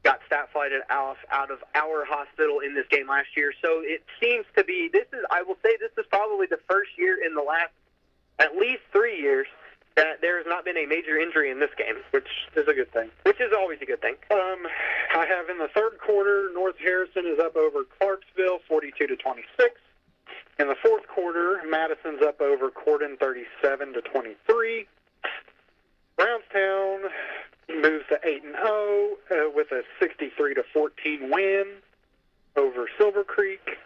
got stat-flighted out of our hospital in this game last year. So it seems to be, I will say this is probably the first year in the last at least 3 years that there has not been a major injury in this game, which is a good thing. Which is always a good thing. I have in the third quarter, North Harrison is up over Clarksville, 42-26. In the fourth quarter, Madison's up over Corden, 37-23. Brownstown moves to 8-0 with a 63-14 win over Silver Creek.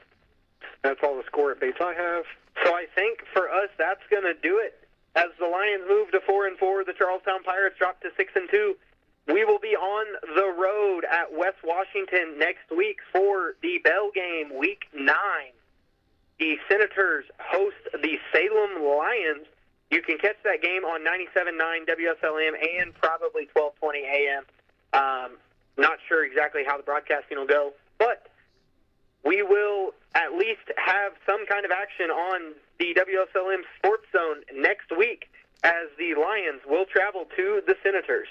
That's all the score at Bates I have. So I think for us, that's going to do it. As the Lions move to 4-4, the Charlestown Pirates drop to 6-2. We will be on the road at West Washington next week for the Bell game, Week 9. The Senators host the Salem Lions. You can catch that game on 97.9 WSLM and probably 12:20 a.m. Not sure exactly how the broadcasting will go, but we will at least have some kind of action on the WSLM Sports Zone next week as the Lions will travel to the Senators.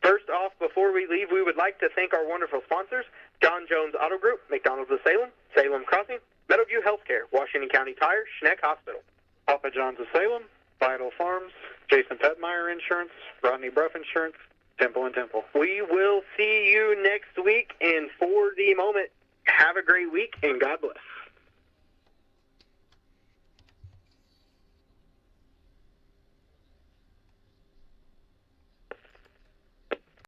First off, before we leave, we would like to thank our wonderful sponsors, John Jones Auto Group, McDonald's of Salem, Salem Crossing, Meadowview Healthcare, Washington County Tire, Schneck Hospital, Papa John's of Salem, Vital Farms, Jason Petmeyer Insurance, Rodney Bruff Insurance, Temple and Temple. We will see you next week, and for the moment, have a great week, and God bless.